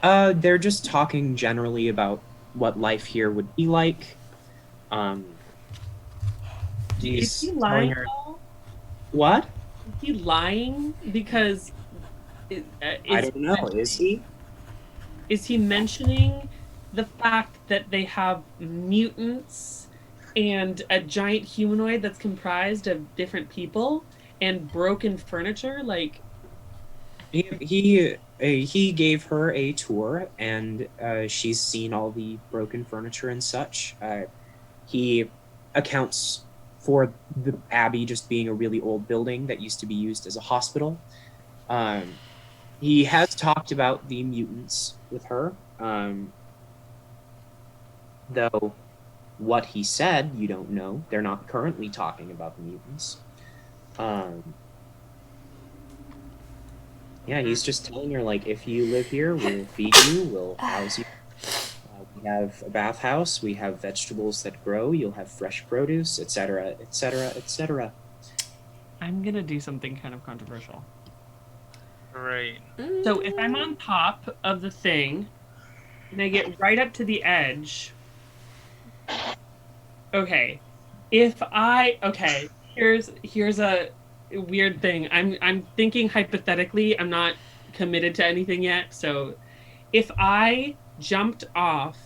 They're just talking generally about what life here would be like. Is he She's lying? telling her what? Is he lying? Because I don't know. Is he? Is he mentioning the fact that they have mutants and a giant humanoid that's comprised of different people and broken furniture? Like, He gave her a tour, and she's seen all the broken furniture and such. He accounts for the abbey just being a really old building that used to be used as a hospital. He has talked about the mutants with her, though what he said, you don't know. They're not currently talking about the mutants. Yeah, he's just telling her, like, if you live here, we'll feed you, we'll house you. We have a bathhouse, we have vegetables that grow, you'll have fresh produce, etc., etc., etc. I'm gonna do something kind of controversial. Right. So if I'm on top of the thing and I get right up to the edge, okay. Here's a weird thing. I'm thinking hypothetically. I'm not committed to anything yet. So if I jumped off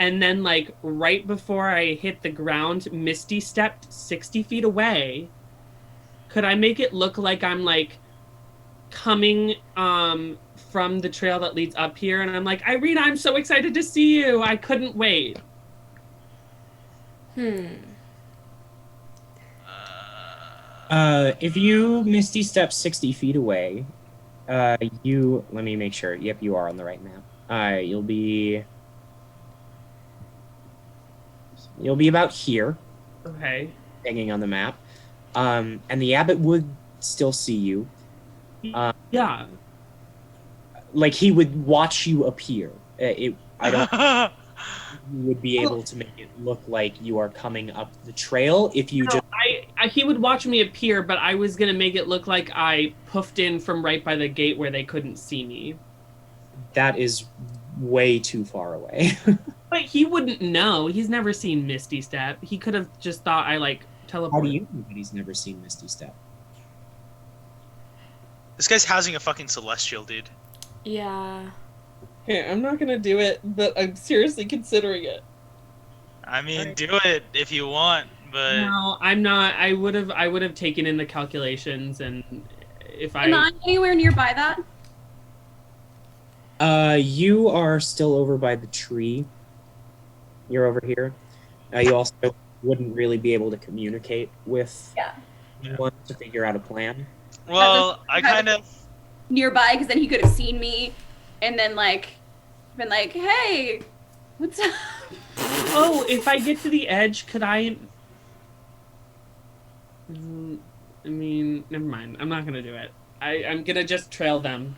and then like right before I hit the ground, Misty stepped 60 feet away, could I make it look like I'm like coming from the trail that leads up here and I'm like, Irina, I'm so excited to see you. I couldn't wait. If you Misty step 60 feet away, let me make sure. Yep, you are on the right map. You'll be about here, Okay. hanging on the map. And the abbot would still see you. Yeah. Like, he would watch you appear. I don't you would be able to make it look like you are coming up the trail if you just. He would watch me appear, but I was gonna make it look like I puffed in from right by the gate where they couldn't see me. That is way too far away. But he wouldn't know. He's never seen Misty Step. He could have just thought I like teleported. How do you know that he's never seen Misty Step? This guy's housing a fucking celestial, dude. Yeah. Okay, I'm not gonna do it, but I'm seriously considering it. I mean, do it if you want, but No, I'm not. I would have taken in the calculations, and if Am I anywhere nearby that? You are still over by the tree. You're over here. You also wouldn't really be able to communicate with anyone to figure out a plan. well, I kind of Nearby, because then he could have seen me, and then like been like, "Hey, what's up?" Oh, if I get to the edge, could I? I mean, never mind. I'm not gonna do it. I'm gonna just trail them.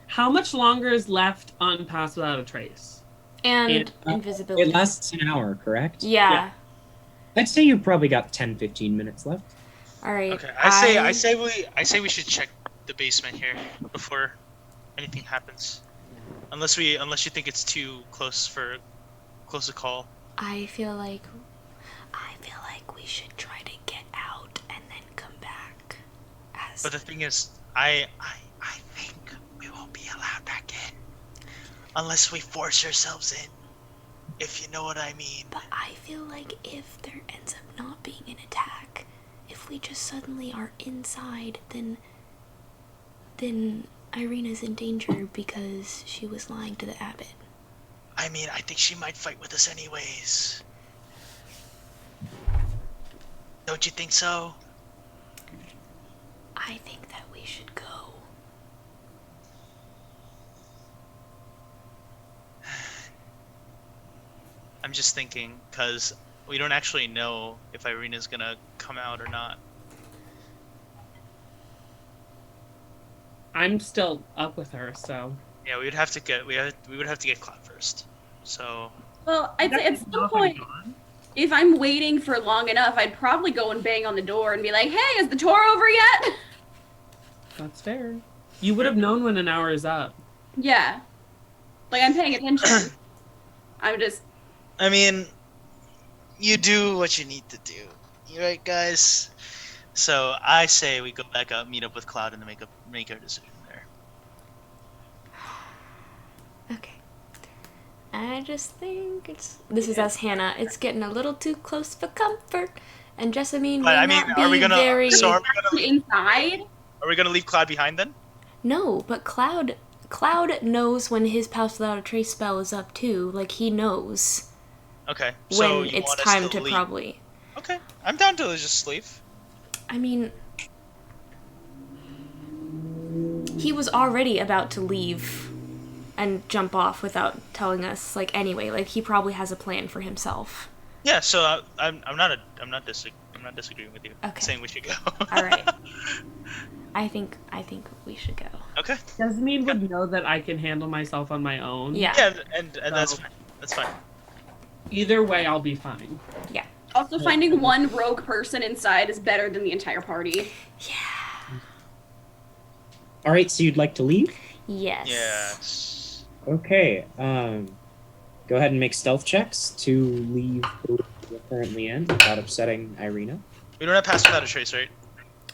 How much longer is left on Pass Without a Trace? And invisibility. It lasts an hour, correct? Yeah. I'd say you've probably got 10-15 minutes left. All right. okay. I say we should check the basement here before anything happens. Unless you think it's too close to call. I feel like we should try to get out and then come back. But the thing is, I think we won't be allowed back in unless we force ourselves in. If you know what I mean. But I feel like if there ends up not being an attack, if we just suddenly are inside, then Irina's in danger because she was lying to the abbot. I mean, I think she might fight with us anyways. Don't you think so? I think that we should go. I'm just thinking, because we don't actually know if Irina's gonna come out or not. I'm still up with her, so. Yeah, we would have to get Cloud first. So Well, I'd say at some point, if I'm waiting for long enough, I'd probably go and bang on the door and be like, "Hey, is the tour over yet?" That's fair. You would have known when an hour is up. Yeah, like I'm paying attention. I'm just. I mean, you do what you need to do. You right, guys? So I say we go back up, meet up with Cloud, and then make our decision there. Okay. I just think this is as Hannah. It's getting a little too close for comfort, and Jessamine But may I mean, not are we be gonna? very. So are we gonna? Inside? Are we gonna leave Cloud behind then? No, but Cloud knows when his Pass Without a Trace spell is up too. Like he knows Okay. So when you it's want us time to leave. probably. Okay, I'm down to just leave. I mean, he was already about to leave and jump off without telling us. Like anyway, like he probably has a plan for himself. Yeah. So I'm not disagreeing with you. Okay. Saying we should go. All right. I think we should go. Okay. Jasmine would know that I can handle myself on my own. Yeah. Yeah, and that's fine. That's fine. Either way, I'll be fine. Yeah. Also, finding one rogue person inside is better than the entire party. Yeah. All right, so you'd like to leave? Yes. Yes. Okay. Go ahead and make stealth checks to leave the room you're currently in without upsetting Irina. We don't have Pass Without a Trace, right?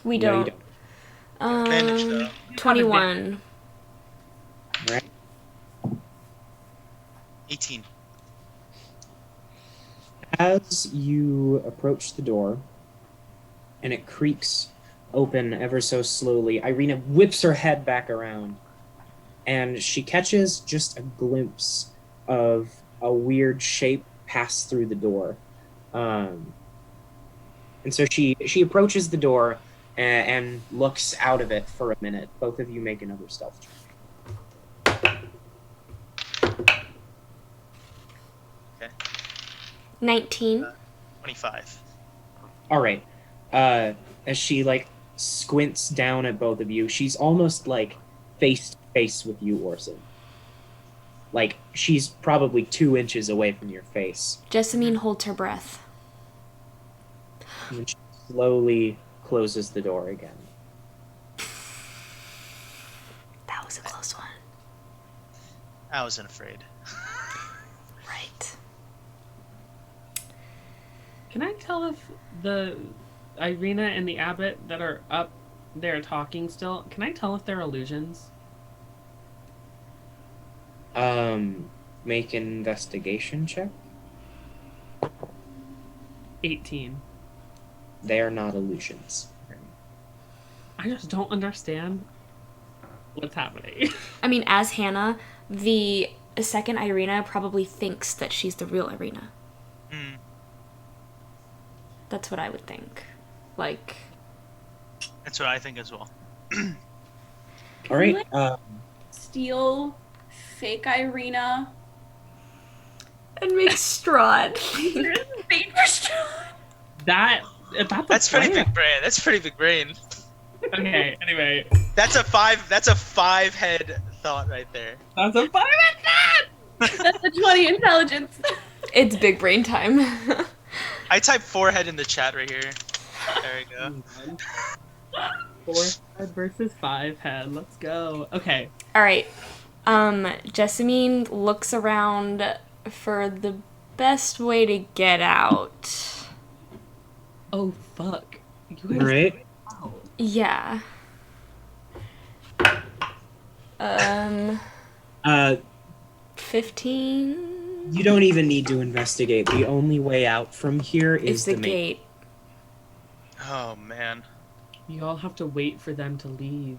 We No, you don't. Advantage, though. 21. All right. 18. As you approach the door, and it creaks open ever so slowly, Irina whips her head back around, and she catches just a glimpse of a weird shape pass through the door. And so she approaches the door and looks out of it for a minute. Both of you make another stealth check. Okay. 19. 25. All right. As she squints down at both of you, she's almost face to face with you, Orson. Like she's probably 2 inches away from your face. Jessamine holds her breath. And then she slowly closes the door again. That was a close one. I wasn't afraid. Right. Can I tell if the Irina and the abbot that are up there talking still, can I tell if they're illusions? Make an investigation check. 18. They are not illusions. I just don't understand what's happening. I mean, as Hannah, the second Irina probably thinks that she's the real Irina. Hmm. That's what I would think. Like, That's what I think as well. All right. Steal fake Irina. and make Strahd. Fake for Strahd. That's pretty big brain. That's pretty big brain. Okay, anyway. That's a 5 head thought right there. That's a fun That's a 20 intelligence. It's big brain time. I typed 4 head in the chat right here. There we go. 4 head versus 5 head. Let's go. Okay. All right. Jessamine looks around for the best way to get out. Oh, fuck. You All right. Wow. Yeah. Uh, 15 you don't even need to investigate. The only way out from here is is the the main. gate. Oh man. You all have to wait for them to leave.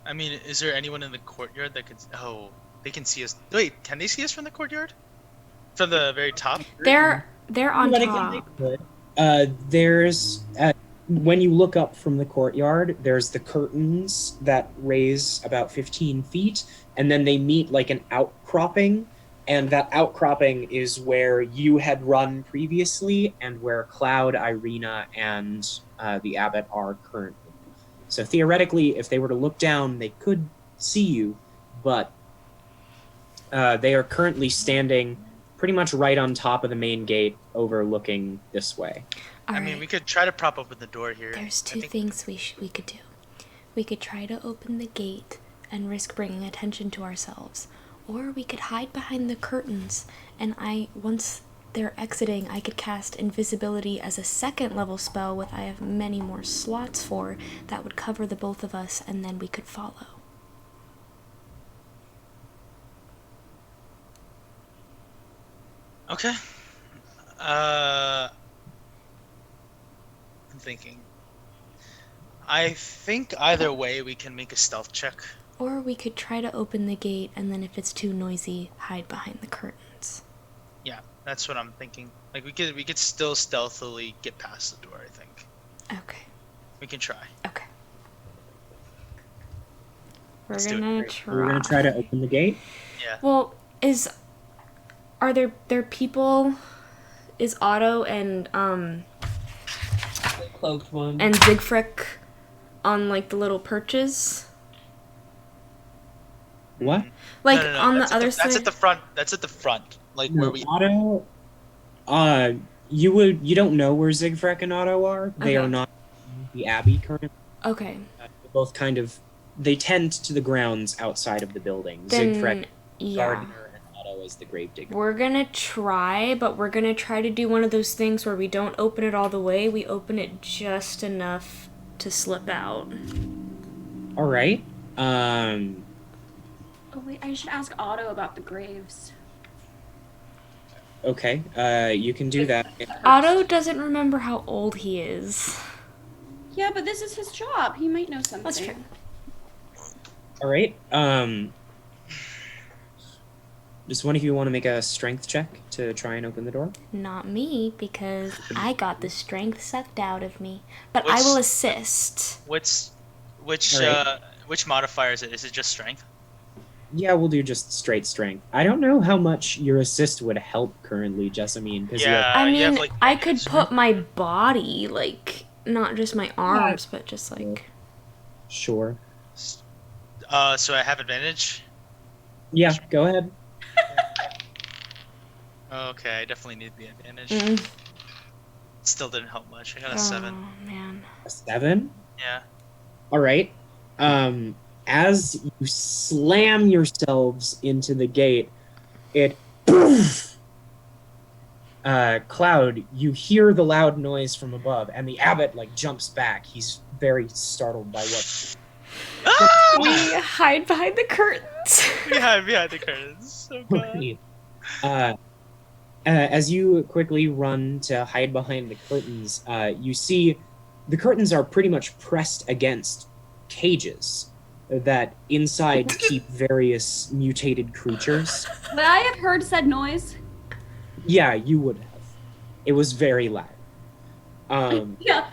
I mean, is there anyone in the courtyard that could? Oh, they can see us. Wait, can they see us from the courtyard? From the very top? They're on Theoretically, top. they could. There's when you look up from the courtyard, there's the curtains that raise about 15 feet, and then they meet like an outcropping, and that outcropping is where you had run previously, and where Cloud, Irina, and the abbot are currently. So theoretically, if they were to look down, they could see you, but they are currently standing pretty much right on top of the main gate, overlooking this way. I mean, we could try to prop open the door here. There's I two think- things we could do. We could try to open the gate and risk bringing attention to ourselves, or we could hide behind the curtains, and once they're exiting, I could cast invisibility as a second level spell, which I have many more slots for, that would cover the both of us, and then we could follow. Okay. I'm thinking. I think either way we can make a stealth check. Or we could try to open the gate, and then if it's too noisy, hide behind the curtains. Yeah, that's what I'm thinking. Like we could still stealthily get past the door, I think. Okay. We can try. Okay. We're Let's do it. gonna We're gonna try to open the gate. Yeah. Well, are there people? Is Otto and Cloaked one. and Siegfried on like the little perches? What? Like No, on that's the other That's side. at the front. That's at the front. Like where we. Otto. You don't know where Siegfried and Otto are. They Okay. are not in the Abbey currently. Okay. They're both kind of. They tend to the grounds outside of the building. Then Siegfried, yeah. gardener, and Otto is the gravedigger. We're gonna try, but we're gonna try to do one of those things where we don't open it all the way. We open it just enough to slip out. All right. Oh wait, I should ask Otto about the graves. Okay. You can do that. Otto doesn't remember how old he is. Yeah, but this is his job. He might know something. That's true. All right. Does one of you want to make a strength check to try and open the door? Not me, because I got the strength sucked out of me. But I What's- will assist. Which Alright. which modifier is it? Is it just strength? Yeah, we'll do just straight strength. I don't know how much your assist would help currently, Jessamine, because Yeah. I you mean, have, like, I could put my body, like, not just my arms, but just like. Sure. So I have advantage. Yeah, go ahead. Okay, I definitely need the advantage. Mm. Still didn't help much. I got a Oh 7. man. A 7. Yeah. All right. As you slam yourselves into the gate, it Cloud, you hear the loud noise from above, and the abbot like jumps back. He's very startled by what. We hide behind the curtains. behind the curtains. Oh god. As you quickly run to hide behind the curtains, you see the curtains are pretty much pressed against cages that inside keep various mutated creatures. Would I have heard said noise? Yeah, you would have. It was very loud. Yeah.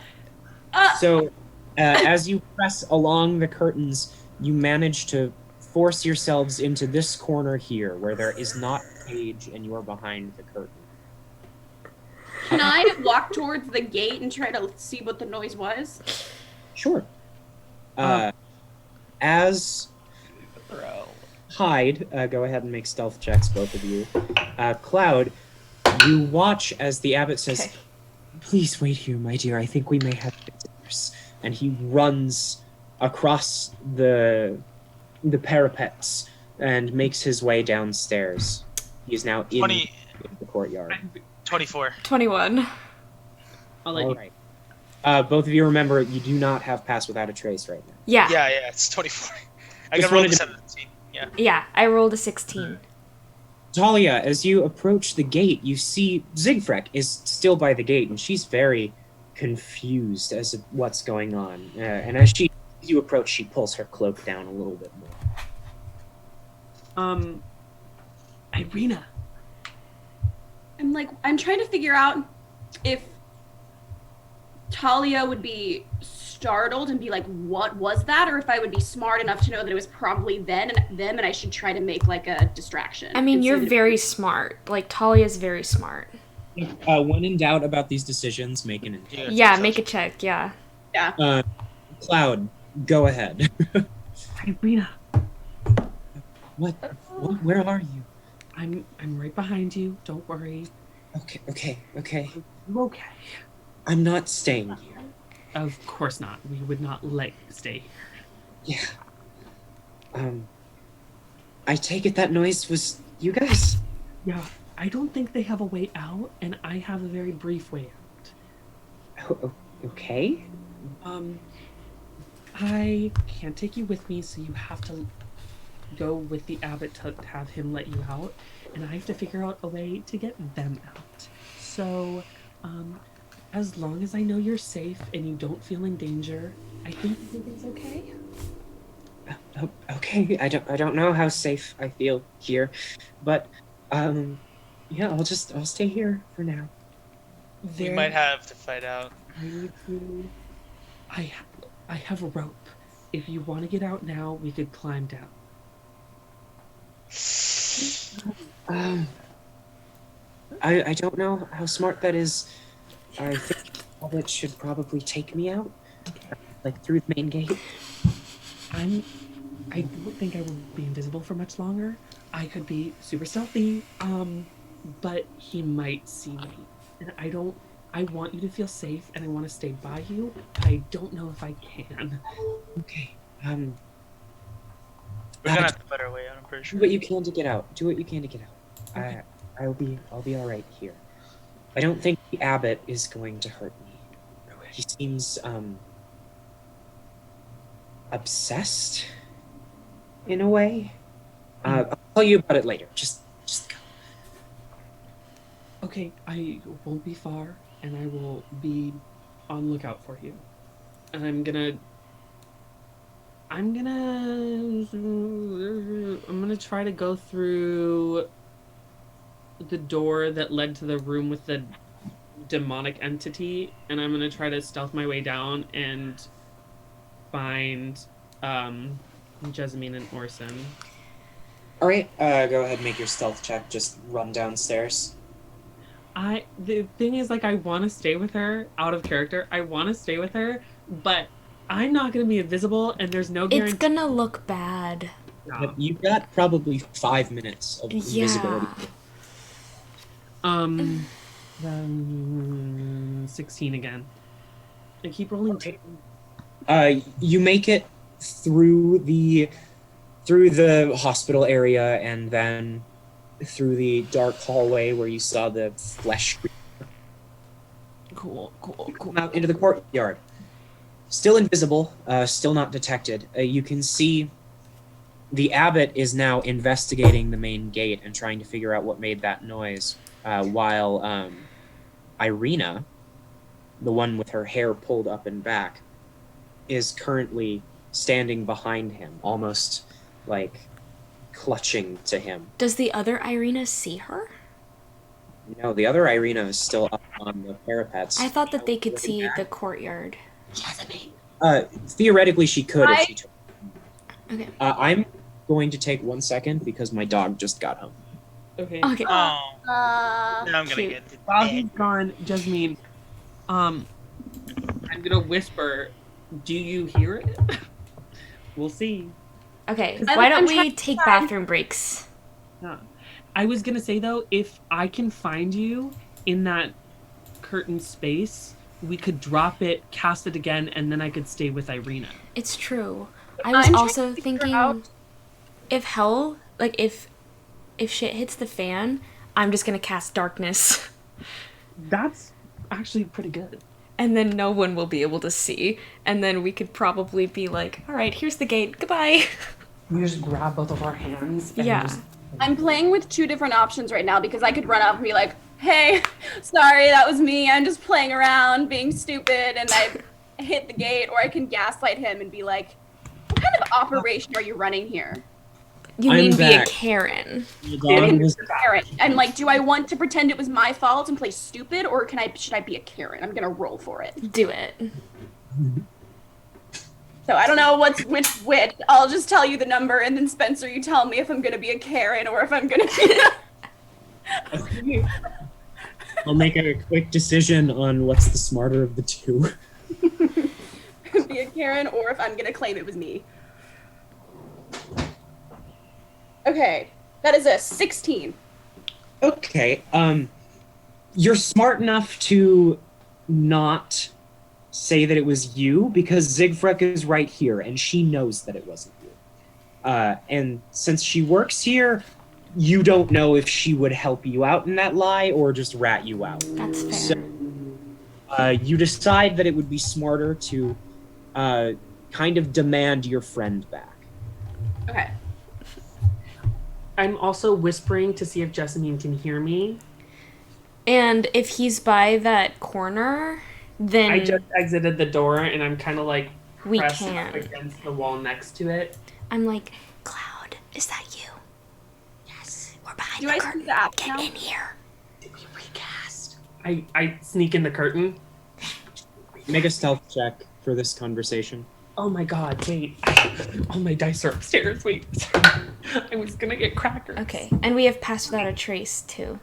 So, as you press along the curtains, you manage to force yourselves into this corner here, where there is not a cage and you are behind the curtain. Can I walk towards the gate and try to see what the noise was? Sure. As hide, go ahead and make stealth checks, both of you. Cloud, you watch as the abbot says, Okay. "Please wait here, my dear. I think we may have visitors." And he runs across the parapets and makes his way downstairs. He is now in 20. the courtyard. 24. 21. I'll let All you. right. Both of you remember, you do not have pass without a trace right now. Yeah. Yeah, it's 24. I Just got rolled wanted a to- 17. Yeah. Yeah, I rolled a 16. Talia, as you approach the gate, you see Zigfrek is still by the gate, and she's very confused as to what's going on. And as you approach, she pulls her cloak down a little bit more. Irina. I'm trying to figure out if Talia would be startled and be like, "What was that?" or if I would be smart enough to know that it was probably them, and I should try to make like a distraction. I mean, and say you're that it- very smart. Like, Talia's very smart. When in doubt about these decisions, make an intelligence. Yeah, make a check, yeah. Yeah. Cloud, go ahead. Irina. What? Where are you? I'm right behind you. Don't worry. Okay. You okay? I'm not staying here. Of course not. We would not let you stay here. Yeah. I take it that noise was you guys? Yeah, I don't think they have a way out, and I have a very brief way out. Okay. I can't take you with me, so you have to go with the abbot to have him let you out, and I have to figure out a way to get them out. So, as long as I know you're safe and you don't feel in danger, I think everything's okay. Okay. I don't know how safe I feel here, but yeah, I'll stay here for now. We might have to fight out. I need to. I have a rope. If you want to get out now, we could climb down. I don't know how smart that is. I think Albert should probably take me out, like through the main gate. I don't think I will be invisible for much longer. I could be super stealthy, but he might see me. And I want you to feel safe and I want to stay by you, but I don't know if I can. Okay. We're gonna have to fight our way out, I'm pretty Do sure. what you can to get out. Do what you can to get out. Okay. I'll be all right here. I don't think the abbot is going to hurt me. He seems obsessed in a way. I'll tell you about it later. Just go. Okay, I won't be far and I will be on lookout for you. And I'm gonna try to go through the door that led to the room with the demonic entity, and I'm gonna try to stealth my way down and find Jessamine and Orson. All right. Go ahead and make your stealth check. Just run downstairs. The thing is, like, I want to stay with her out of character. I want to stay with her, but I'm not gonna be invisible, and there's no guarantee. It's gonna look bad. But you've got probably 5 minutes of invisibility. Yeah. 16 again. I keep rolling. You make it through the hospital area and then through the dark hallway where you saw the flesh Cool. come out into the courtyard. Still invisible, still not detected. You can see the abbot is now investigating the main gate and trying to figure out what made that noise, while Irina, the one with her hair pulled up and back, is currently standing behind him, almost like clutching to him. Does the other Irina see her? No, the other Irina is still up on the parapets. I thought that they could see the courtyard. Theoretically, she could if she took. Okay. I'm going to take 1 second because my dog just got home. Okay. Okay. Oh, now I'm gonna Cute. get While he's gone, Jasmine, I'm gonna whisper, do you hear it? We'll see. Okay. I'm- Why don't I'm we trying to take find- bathroom breaks? I was gonna say, though, if I can find you in that curtain space, we could drop it, cast it again, and then I could stay with Irina. It's true. I was I'm trying also to figure thinking, out- if hell, like if shit hits the fan, I'm just gonna cast darkness, That's actually pretty good. and then no one will be able to see, and then we could probably be like, all right, here's the gate, goodbye. We just grab both of our hands. And Yeah. Just, I'm playing with two different options right now because I could run up and be like, hey, sorry, that was me. I'm just playing around, being stupid, and I hit the gate. Or I can gaslight him and be like, what kind of operation are you running here? You I'm mean be a back. Karen? The dog was Karen. I'm like, do I want to pretend it was my fault and play stupid, or should I be a Karen? I'm gonna roll for it. Do it. So I don't know which. I'll just tell you the number, and then Spencer, you tell me if I'm gonna be a Karen or if I'm gonna be. I'll make a quick decision on what's the smarter of the two. be a Karen, or if I'm gonna claim it was me. Okay, that is a 16. Okay, you're smart enough to not say that it was you because Zigfrek is right here and she knows that it wasn't you. And since she works here, you don't know if she would help you out in that lie or just rat you out. That's fair. So, you decide that it would be smarter to kind of demand your friend back. Okay. I'm also whispering to see if Jessamine can hear me. And if he's by that corner, then I just exited the door and I'm kind of like we pressed can. up against the wall next to it. I'm like, Cloud, is that you? Yes, we're behind Do the I curtain. see the app Get now? in here. Did we recast? I sneak in the curtain. Make a stealth check for this conversation. Oh my god, wait. All my dice are upstairs. Wait. I was gonna get crackers. Okay, and we have passed without a trace too.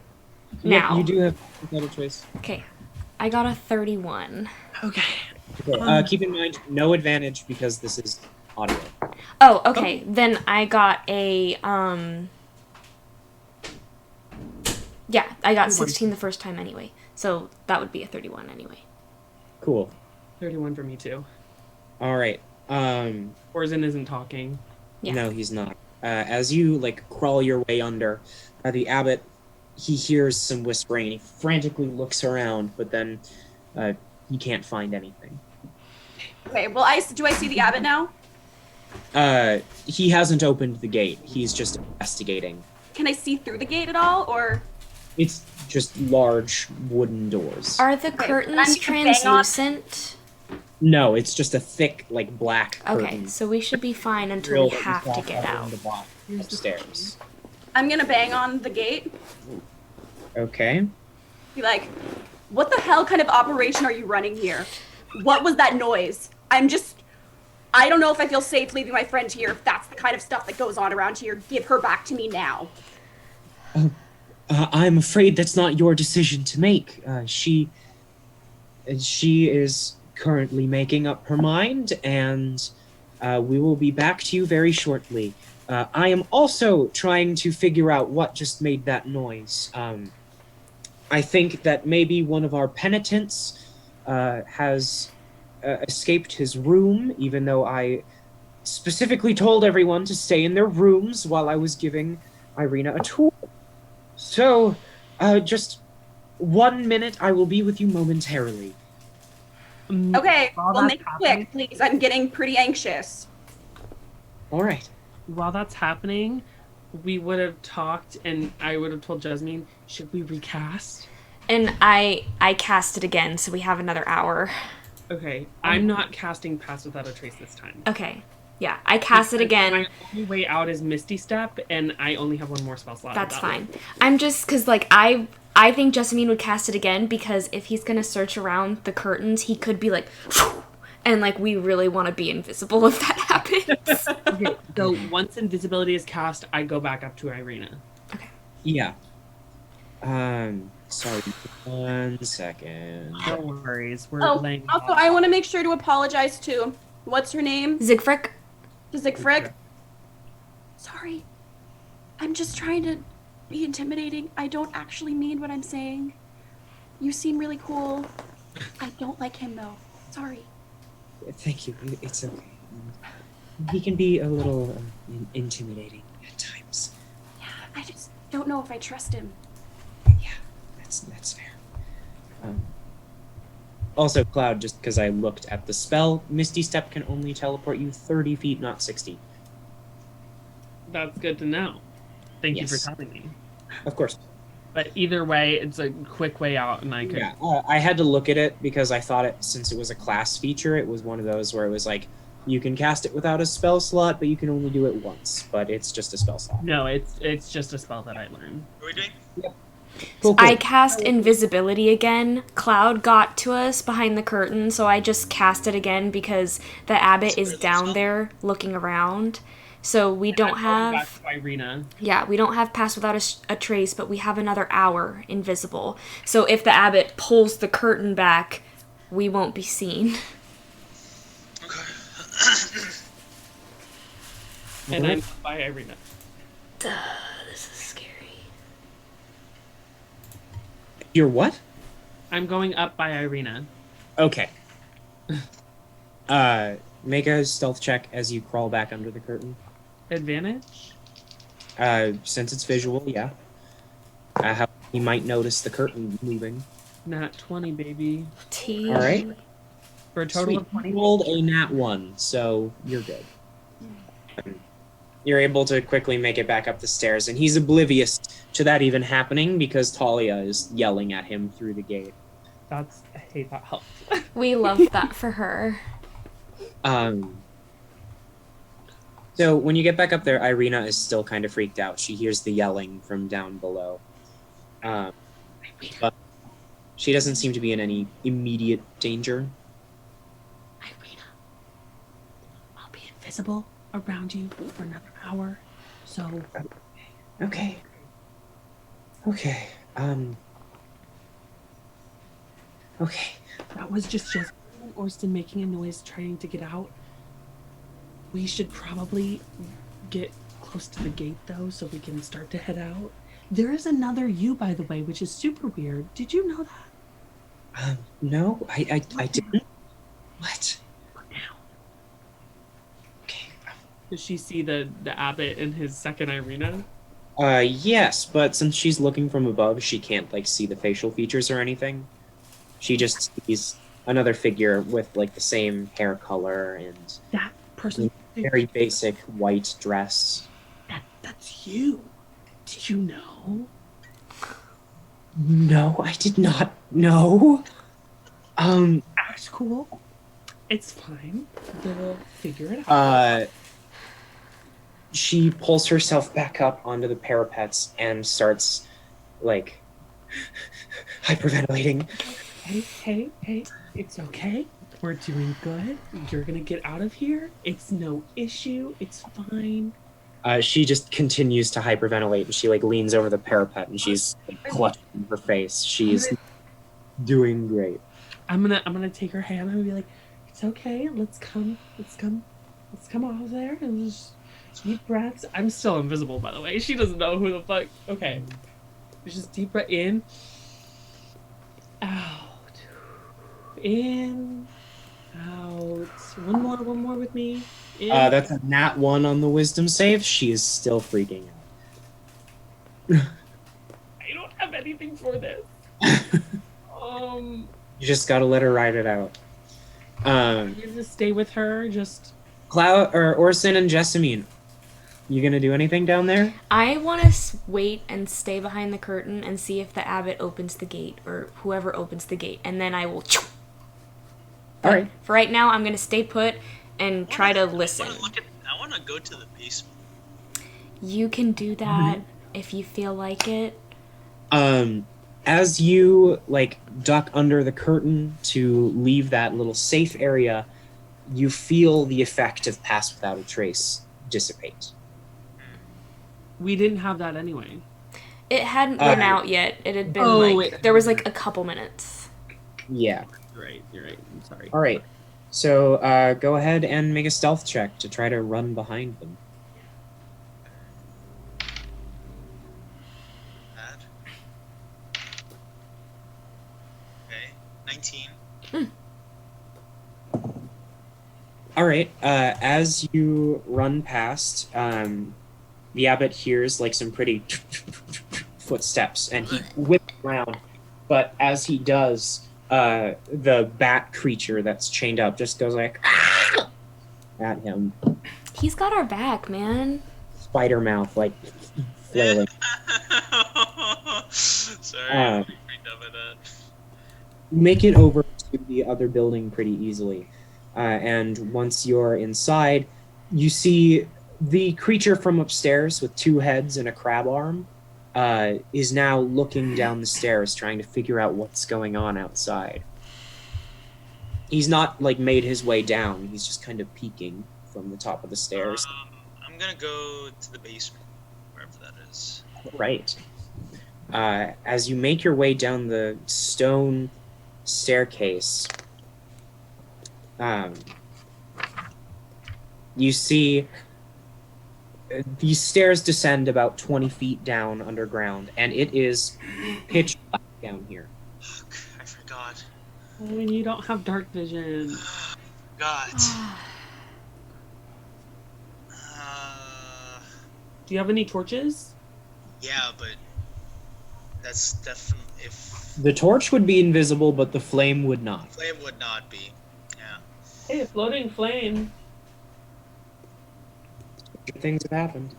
Yep, Now. you do have a choice. Okay, I got a 31. Okay. Okay, keep in mind, no advantage because this is audio. Oh, okay. Then I got a yeah, I got 16 the first time anyway. So that would be a 31 anyway. Cool. 31 for me too. All right. Orzen isn't talking. Yeah. No, he's not. As you like crawl your way under, the abbot, he hears some whispering and he frantically looks around, but then he can't find anything. Okay. Well, do I see the abbot now? He hasn't opened the gate. He's just investigating. Can I see through the gate at all, or? It's just large wooden doors. Are the Okay, curtains I'm gonna bang on- translucent? No, it's just a thick, like black curtain. Okay, so we should be fine until Drill we that you have to saw get on out. the block upstairs. I'm gonna bang on the gate. Okay. Be like, what the hell kind of operation are you running here? What was that noise? I don't know if I feel safe leaving my friend here. If that's the kind of stuff that goes on around here, give her back to me now. I'm afraid that's not your decision to make. She is currently making up her mind, and we will be back to you very shortly. I am also trying to figure out what just made that noise. I think that maybe one of our penitents has escaped his room, even though I specifically told everyone to stay in their rooms while I was giving Irina a tour. So, just 1 minute, I will be with you momentarily. Okay, While well, that's make it happening- quick, please. I'm getting pretty anxious. All right. While that's happening, we would have talked and I would have told Jasmine, should we recast? And I cast it again, so we have another hour. Okay, I'm not casting Pass Without a Trace this time. Okay. Yeah, I cast it Because again. My only way out is Misty Step, and I only have one more spell slot. That's that fine. way. I'm just because like I think Jessamine would cast it again because if he's gonna search around the curtains, he could be like, and like we really want to be invisible if that happens. Okay, so once invisibility is cast, I go back up to Irina. Yeah. Sorry. 1 second. No worries. We're Oh, laying. also, I want to make sure to apologize to, what's her name? Zigfrick. To Zigfrick. Sorry. I'm just trying to be intimidating. I don't actually mean what I'm saying. You seem really cool. I don't like him, though. Sorry. Thank you. It's okay. He can be a little intimidating at times. Yeah, I just don't know if I trust him. Yeah, that's fair. Also, Cloud, just because I looked at the spell, Misty Step can only teleport you 30 feet, not 60. That's good to know. Thank you for Yes. telling me. Of course. But either way, it's a quick way out, and I could. Yeah, I had to look at it because I thought since it was a class feature, it was one of those where it was like, you can cast it without a spell slot, but you can only do it once. But it's just a spell slot. No, it's just a spell that I learned. What are we doing? Cool, I cast invisibility again. Cloud got to us behind the curtain, so I just cast it again because the abbot is down there looking around. So we don't I'm going back have, to Irina. yeah, we don't have pass without a trace, but we have another hour invisible. So if the abbot pulls the curtain back, we won't be seen. Okay. And I'm by Irina. This is scary. You're what? I'm going up by Irina. Okay. Make a stealth check as you crawl back under the curtain. Advantage? Since it's visual, yeah. How you might notice the curtain moving. Nat 20, baby. T. All right. For a total Sweet. of 20. You rolled a nat 1, so you're good. You're able to quickly make it back up the stairs, and he's oblivious to that even happening because Talia is yelling at him through the gate. That's, hey, that helps. We love that for her. So when you get back up there, Irina is still kind of freaked out. She hears the yelling from down below. But she doesn't seem to be in any immediate danger. Irina, I'll be invisible around you for another hour, so... Okay. Okay. Okay. That was just Orston making a noise trying to get out. We should probably get close to the gate, though, so we can start to head out. There is another you, by the way, which is super weird. Did you know that? No, I didn't. What? Look down. Okay. Does she see the abbot and his second Irina? Yes, but since she's looking from above, she can't, like, see the facial features or anything. She just sees another figure with, like, the same hair color and That person... very basic white dress. That's you. Did you know? No, I did not know. That's cool. It's fine. We'll figure it out. She pulls herself back up onto the parapets and starts, like, hyperventilating. Hey, it's okay. We're doing good. You're gonna get out of here. It's no issue. It's fine. She just continues to hyperventilate, and she, like, leans over the parapet, and she's, like, clutching her face. She's doing great. I'm gonna take her hand and be like, it's okay. Let's come over there and just deep breaths. I'm still invisible, by the way. She doesn't know who the fuck. Okay. Just deep breath in. Out. In. Out. One more with me. In. That's a nat 1 on the wisdom save. She is still freaking out. I don't have anything for this. You just gotta let her ride it out. You just stay with her. Just. Cloud or Orson and Jessamine, you gonna do anything down there? I want to wait and stay behind the curtain and see if the abbot opens the gate or whoever opens the gate, and then I will. All right. For right now, I'm going to stay put and try to listen. I want to go to the basement. You can do that if you feel like it. As you, like, duck under the curtain to leave that little safe area, you feel the effect of Pass Without a Trace dissipate. We didn't have that anyway. It hadn't run out yet. It had been there was like a couple minutes. Yeah. You're right. I'm sorry. All right. So go ahead and make a stealth check to try to run behind them. Bad. Okay, 19. All right. As you run past, the abbot hears like some pretty footsteps, and he whips around. But as he does, the bat creature that's chained up just goes like at him. He's got our back, man. spider mouth, like flailing. Sorry, Uh, I'm freaked out by that. Make it over to the other building pretty easily. And once you're inside, you see the creature from upstairs with 2 heads and a crab arm is now looking down the stairs, trying to figure out what's going on outside. He's not like made his way down. He's just kind of peeking from the top of the stairs. I'm gonna go to the basement, wherever that is. Right. As you make your way down the stone staircase, you see these stairs descend about 20 feet down underground, and it is pitch black down here. Fuck, I forgot. Oh, and you don't have dark vision. God. Do you have any torches? Yeah, but that's definitely if The torch would be invisible, but the flame would not. flame would not be. Yeah. Hey, floating flame. Good things have happened.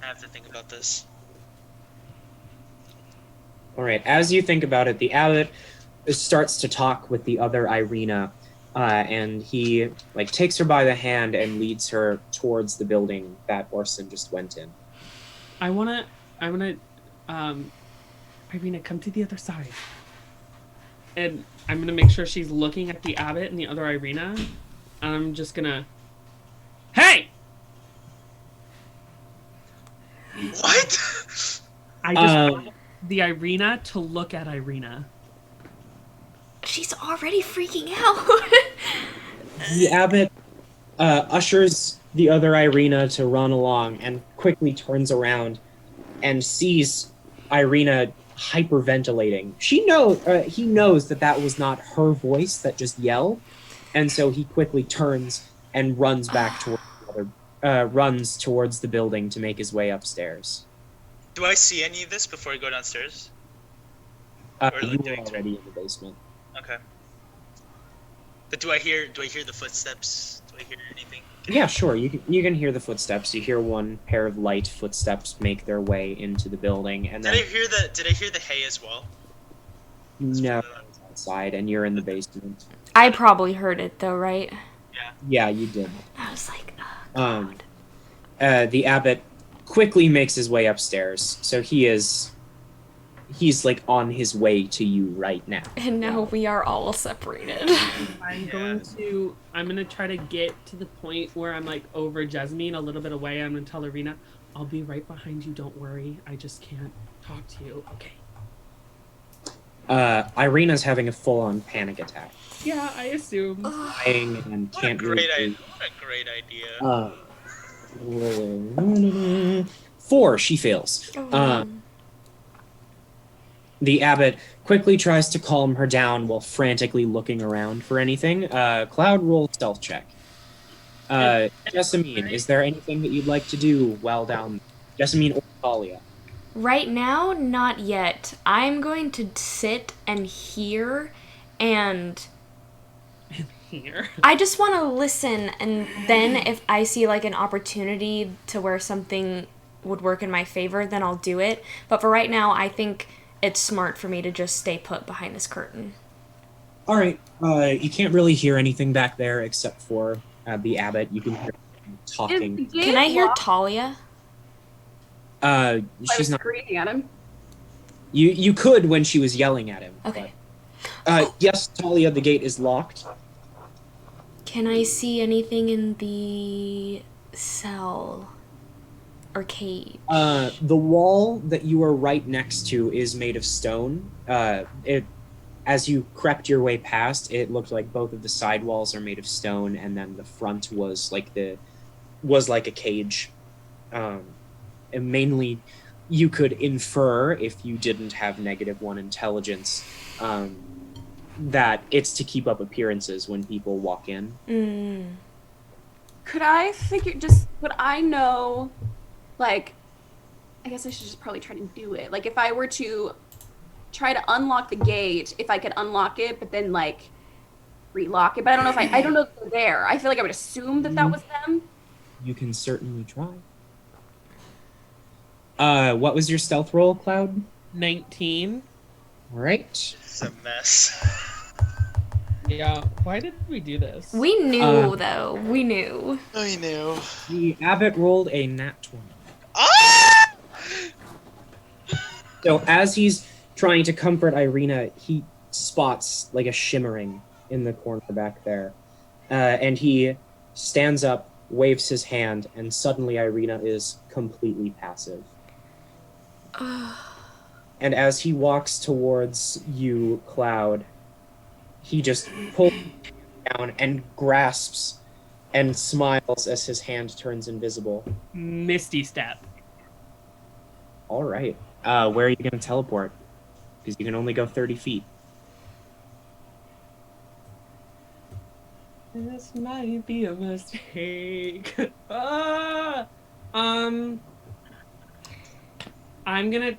I have to think about this. All right. As you think about it, the abbot starts to talk with the other Irina, and he like takes her by the hand and leads her towards the building that Orson just went in. I wanna, Irina, come to the other side. And I'm gonna make sure she's looking at the abbot and the other Irina. And I'm just gonna, hey! What? I just want the Irina to look at Irina. She's already freaking out. The abbot ushers the other Irina to run along and quickly turns around and sees Irina hyperventilating. He knows that was not her voice that just yelled, and so he quickly turns and runs back runs towards the building to make his way upstairs. Do I see any of this before I go downstairs? You Or, like, were doing- already in the basement. Okay. But do I hear the footsteps? Do I hear anything? Yeah, sure. You can hear the footsteps. You hear one pair of light footsteps make their way into the building, and Did then I hear the hay as well? no, it's outside, and you're in the basement. I probably heard it though, right? Yeah, you did. I was like, oh, The abbot quickly makes his way upstairs, so he's like on his way to you right now. and now we are all separated. I'm gonna try to get to the point where I'm like over Jasmine a little bit away. I'm gonna tell Irina, I'll be right behind you, don't worry. I just can't talk to you. Okay. Irina's having a full-on panic attack, Yeah, I assume. crying and What a can't great really. idea. 4, she fails. Oh, The abbot quickly tries to calm her down while frantically looking around for anything. Cloud, roll stealth check. Jessamine, is there anything that you'd like to do while down? Jessamine or Talia? right now, not yet. I'm going to sit and hear, and Here. I just want to listen, and then if I see like an opportunity to where something would work in my favor, then I'll do it. But for right now, I think it's smart for me to just stay put behind this curtain. All right. You can't really hear anything back there except for the abbot. You can hear him talking. Can I hear Talia? I She's was not. screaming at him. You could when she was yelling at him. Okay. But, yes, Talia, the gate is locked. Can I see anything in the cell or cage? The wall that you are right next to is made of stone. As you crept your way past, it looked like both of the side walls are made of stone, and then the front was like a cage. And mainly, you could infer if you didn't have -1 intelligence, that it's to keep up appearances when people walk in. Could I know, like, I guess I should just probably try to do it. Like, if I were to try to unlock the gate, if I could unlock it, but then, like, relock it. But I don't know if I don't know if they're there. I feel like I would assume that was them. You can certainly try. What was your stealth roll, Cloud? 19. All right. It's a mess. Yeah. Why did we do this? We knew, though. We knew. I know. The abbot rolled a nat 20. Ah! So as he's trying to comfort Irina, he spots like a shimmering in the corner back there. And he stands up, waves his hand, and suddenly Irina is completely passive. And as he walks towards you, Cloud, he just pulls down and grasps and smiles as his hand turns invisible. Misty Step. All right. Where are you going to teleport? Because you can only go 30 feet. This might be a mistake. I'm gonna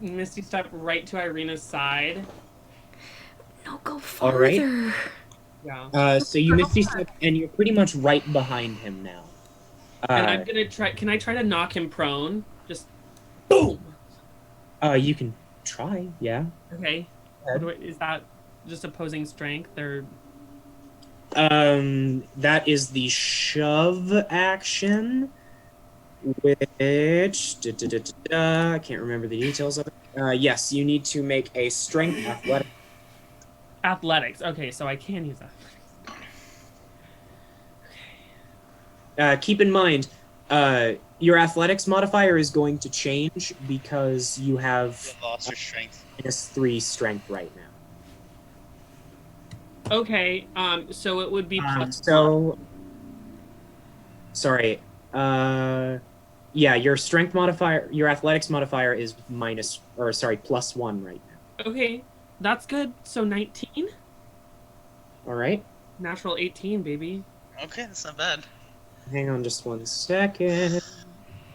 Misty Step right to Irina's side. No, go All farther. right. Yeah. So you Misty Step, and you're pretty much right behind him now. And I'm gonna try. Can I try to knock him prone? Just boom. You can try, yeah. Okay. Is that just opposing strength or? That is the shove action, which I can't remember the details of it. Yes, you need to make a strength athletic. Athletics. Okay, so I can use that. Keep in mind, your athletics modifier is going to change because you have Lost your strength. -3 strength right now. Okay. So it would be plus. Sorry. Yeah, your strength modifier, your athletics modifier is +1 right now. Okay, that's good. So 19. All right. Natural 18, baby. Okay, that's not bad. Hang on just 1 second.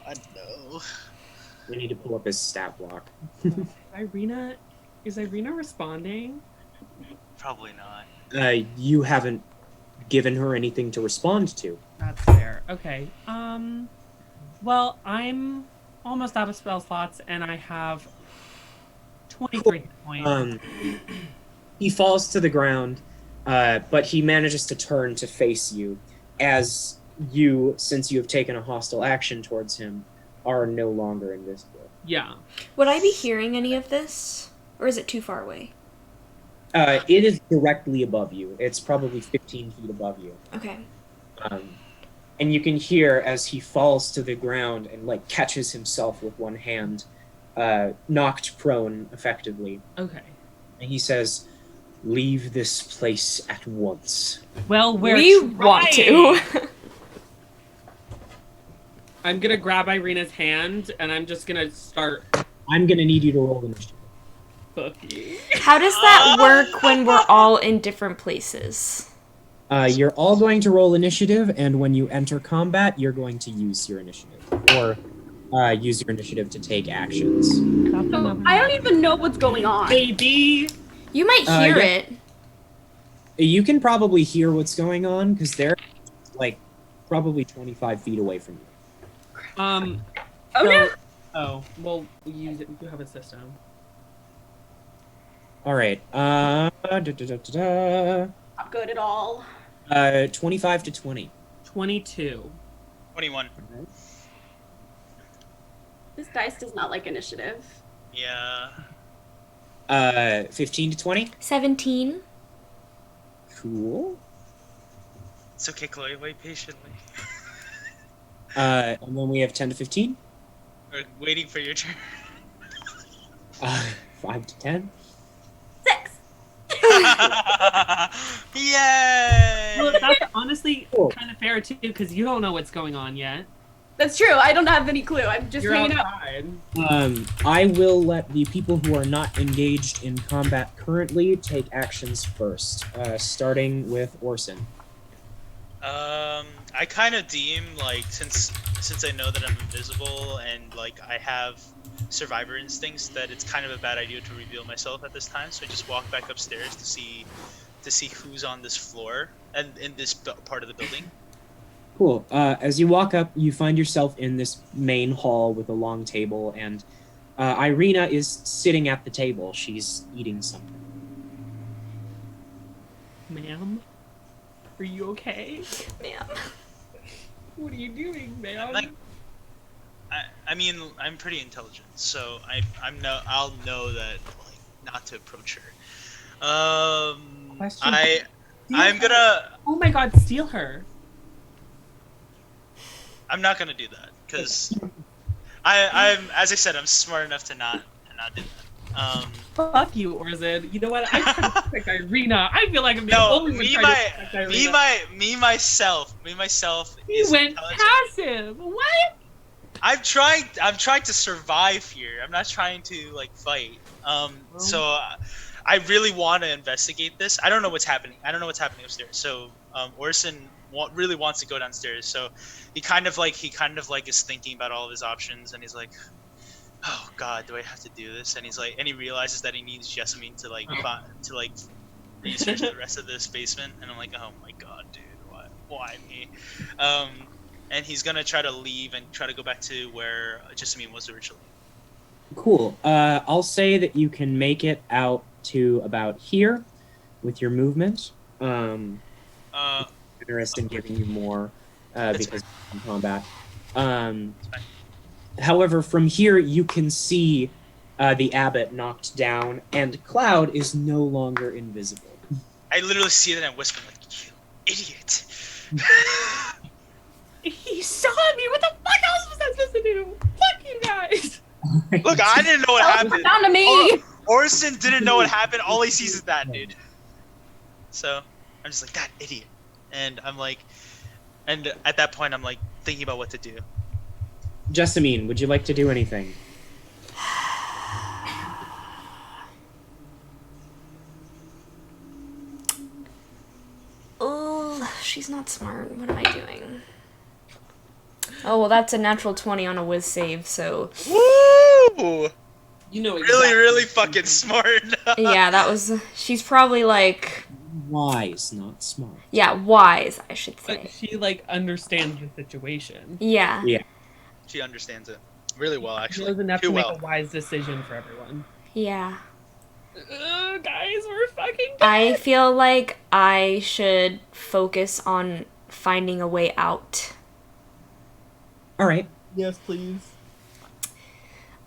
I know. We need to pull up his stat block. Is Irina responding? Probably not. You haven't given her anything to respond to. That's fair. Okay. Well, I'm almost out of spell slots, and I have 23 hit points. He falls to the ground, but he manages to turn to face you, as you, since you have taken a hostile action towards him, are no longer invisible. Yeah. Would I be hearing any of this? Or is it too far away? It is directly above you. It's probably 15 feet above you. Okay. And you can hear as he falls to the ground and like catches himself with one hand, knocked prone effectively. Okay. And he says, "Leave this place at once." Well, We want to. I'm gonna grab Irina's hand, and I'm just gonna start. I'm gonna need you to roll initiative. Cookie. How does that work when we're all in different places? You're all going to roll initiative, and when you enter combat, you're going to use your initiative. Or use your initiative to take actions. So I don't even know what's going on. Baby. You might hear yeah. it. You can probably hear what's going on, because they're, like, probably 25 feet away from you. Oh no! Oh, well, you have a system. Alright, Not good at all. 25 to 20. 22. 21. This dice does not like initiative. Yeah. 15 to 20. 17. Cool. It's okay, Chloe. Wait patiently. And then we have 10 to 15. We're waiting for your turn. 5 to 10. 6. Yay! Well, that's honestly Cool. kind of fair too, because you don't know what's going on yet. That's true. I don't have any clue. I'm just You're hanging out. outside. I will let the people who are not engaged in combat currently take actions first, starting with Orson. I kind of deem, like, since I know that I'm invisible and, like, I have survivor instincts, that it's kind of a bad idea to reveal myself at this time, so I just walk back upstairs to see who's on this floor and in this part of the building. Cool. As you walk up, you find yourself in this main hall with a long table, and Irina is sitting at the table. She's eating something. Ma'am, are you okay? Ma'am. What are you doing, ma'am? Like, I mean, I'm pretty intelligent, so I'll know that like not to approach her. Question. I'm gonna. Oh my God, steal her. I'm not gonna do that because I'm as I said, I'm smart enough to not do that. Fuck you, Orson. You know what? I'm trying to protect Irina. I feel like I'm the No, only one trying to protect Irina. myself You is went intelligent. passive. What? I'm trying to survive here. I'm not trying to like fight. So I really want to investigate this. I don't know what's happening. I don't know what's happening upstairs. So Orson really wants to go downstairs. So he kind of like is thinking about all of his options, and he's like, oh God, do I have to do this? And he's like, and he realizes that he needs Jessamine to like research the rest of this basement. And I'm like, oh my God, dude, why me? And he's gonna try to leave and try to go back to where Jessamine was originally. Cool. I'll say that you can make it out to about here with your movement. Interest in giving you more because of combat. However, from here you can see the abbot knocked down, and Cloud is no longer invisible. I literally see it and whisper like, "You idiot!" He saw me. What the fuck else was I supposed to do? Fuck you guys. Look, I didn't know what happened. Down to me. Orson didn't know what happened. All he sees is that dude. So I'm just like, that idiot, and I'm like, and at that point I'm like thinking about what to do. Jessamine, would you like to do anything? Oh, she's not smart. What am I doing? Oh, well, that's a natural 20 on a whiz save, so... Woo! You know Really fucking smart. Yeah, that was... She's probably, like... Wise, not smart. Yeah, wise, I should But say. she like understands the situation. Yeah. Yeah. She understands it really well, She actually. knows enough Too to make well. a wise decision for everyone. Yeah. Guys, we're fucking dead. I feel like I should focus on finding a way out. All right. Yes, please.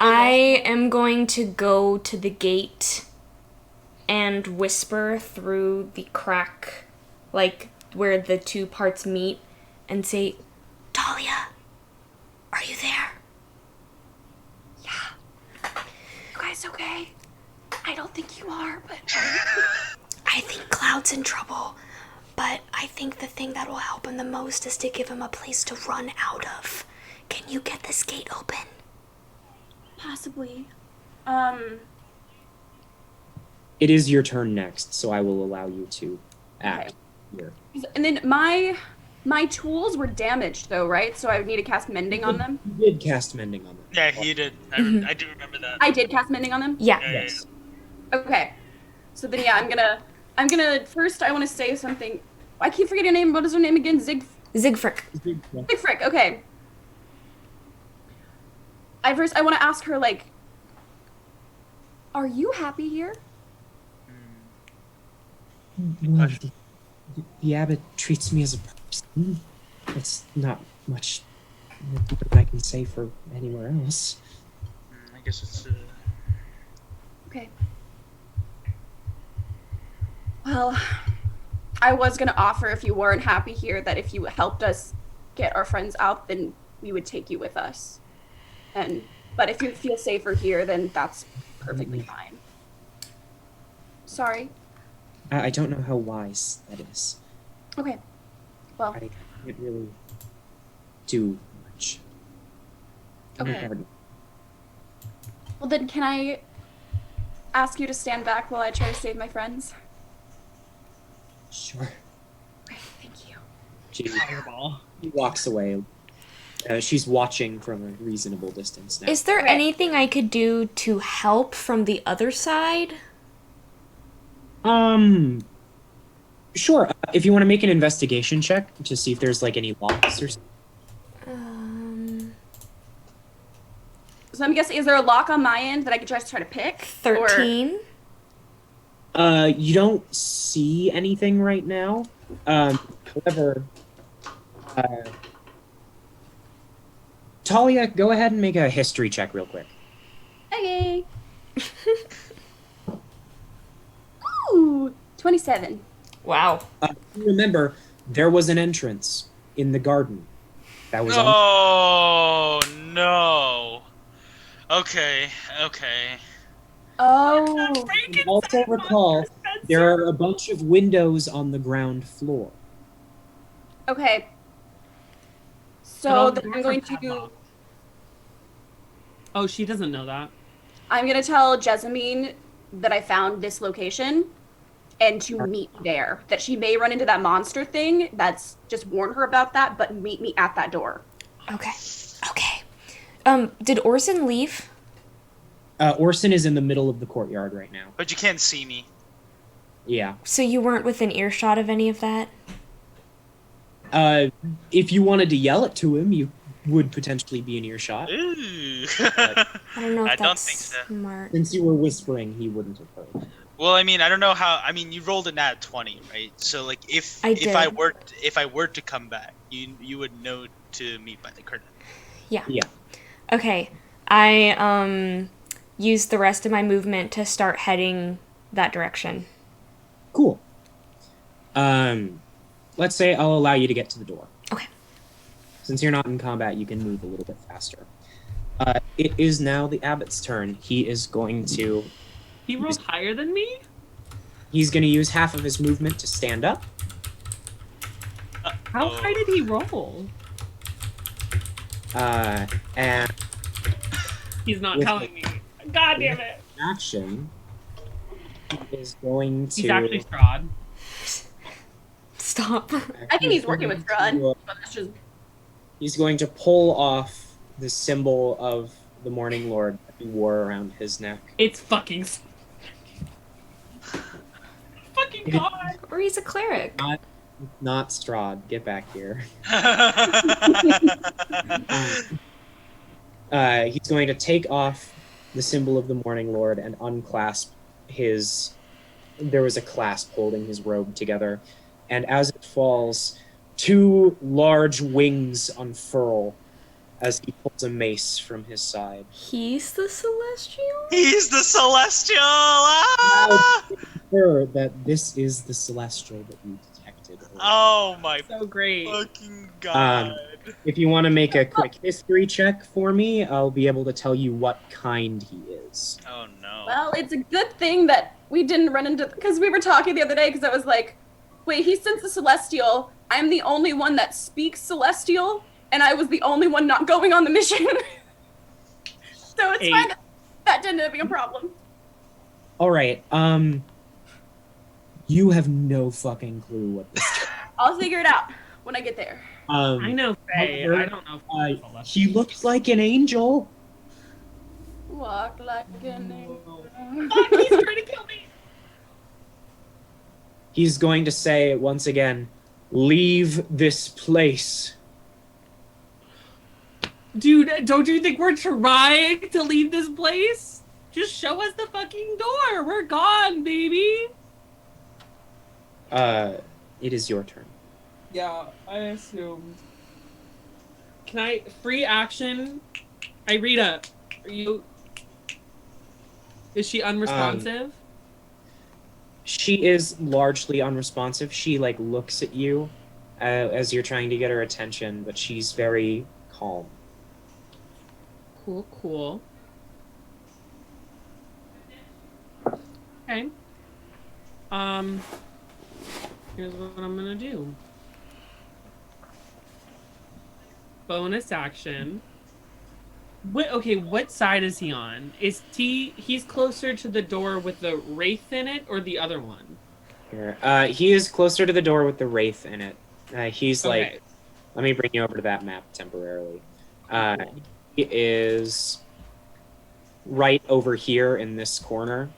I am going to go to the gate and whisper through the crack, like where the two parts meet, and say, Talia, are you there? Yeah. You guys okay? I don't think you are, but I think Cloud's in trouble, but I think the thing that will help him the most is to give him a place to run out of. Can you get this gate open? possibly. It is your turn next, so I will allow you to act here. And then my tools were damaged though, right? So I would need to cast mending on them. You did cast mending on them. Yeah, he did. I do remember that. I did cast mending on them? Yeah. Yes. Okay. So then yeah, I'm gonna first I wanna say something. I keep forgetting her name. What is her name again? Zigfrick. Frick, okay. I want to ask her, like, are you happy here? Well, the abbot treats me as a person. It's not much that I can say for anywhere else. I guess it's. Okay. Well, I was going to offer, if you weren't happy here, that if you helped us get our friends out, then we would take you with us. But if you feel safer here, then that's perfectly fine. Sorry. I don't know how wise that is. Okay. Well, I can't really do much. okay. Well, then can I ask you to stand back while I try to save my friends? Sure. Okay, thank you. She Fireball. walks away. She's watching from a reasonable distance now. Is there Okay. anything I could do to help from the other side? Sure. If you want to make an investigation check to see if there's like any locks or something. So I'm guessing, is there a lock on my end that I could just try to pick? 13. You don't see anything right now. However, Talia, go ahead and make a history check real quick. Okay. Ooh, 27. Wow. Remember, there was an entrance in the garden. That was Oh no. Okay. Oh. And also recall, there are a bunch of windows on the ground floor. Okay. But So all the then I'm doors going are to padlocked. Oh, she doesn't know that. I'm gonna tell Jessamine that I found this location and to meet me there. That she may run into that monster thing. That's just warn her about that, but meet me at that door. Okay. Did Orson leave? Orson is in the middle of the courtyard right now. But you can't see me. Yeah. So you weren't within earshot of any of that? If you wanted to yell it to him, you would potentially be in earshot. Ooh. I don't know if I that's don't think so. smart. Since you were whispering, he wouldn't have heard. Well, I mean, I don't know how. I mean, you rolled a nat 20, right? So, like, if I if I did. were to come back, you would know to meet by the curtain. Yeah. Yeah. Okay. I used the rest of my movement to start heading that direction. Cool. Let's say I'll allow you to get to the door. Okay. Since you're not in combat, you can move a little bit faster. It is now the abbot's turn. He is going to... He rolled higher than me? He's going to use half of his movement to stand up. How high did he roll? And He's not With telling me. God damn it. action, he is going to... He's actually Strahd. Stop. I think he's working with Strahd, but that's just He's going to pull off the symbol of the Morning Lord that he wore around his neck. It's fucking... fucking God. Or he's a cleric. Not Strahd. Get back here. He's going to take off the symbol of the Morning Lord and unclasp his... There was a clasp holding his robe together. And as it falls, two large wings unfurl as he pulls a mace from his side. He's the celestial? He's the celestial. Ah! Sure that this is the celestial that you detected. Oh my So great. fucking god. If you want to make a quick history check for me, I'll be able to tell you what kind he is. Oh no. well, it's a good thing that we didn't run into because we were talking the other day because I was like, wait, he sends the celestial. I'm the only one that speaks celestial, and I was the only one not going on the mission. So it's fine. That didn't be a problem. All right. You have no fucking clue what this. I'll figure it out when I get there. I know Faye. however, I don't know if it's he looks like an angel. Walk like an angel. Fuck, he's trying to kill me. He's going to say once again, "Leave this place." Dude, don't you think we're trying to leave this place? Just show us the fucking door. We're gone, baby. It is your turn. Yeah, I assumed. Can I free action? Irita, are you? Is she unresponsive? She is largely unresponsive. She like looks at you as you're trying to get her attention, but she's very calm. Cool. Okay. Here's what I'm gonna do. Bonus action. What side is he on? He's closer to the door with the wraith in it, or the other one? Here, he is closer to the door with the wraith in it. He's Okay. like, let me bring you over to that map temporarily. Cool. He is right over here in this corner.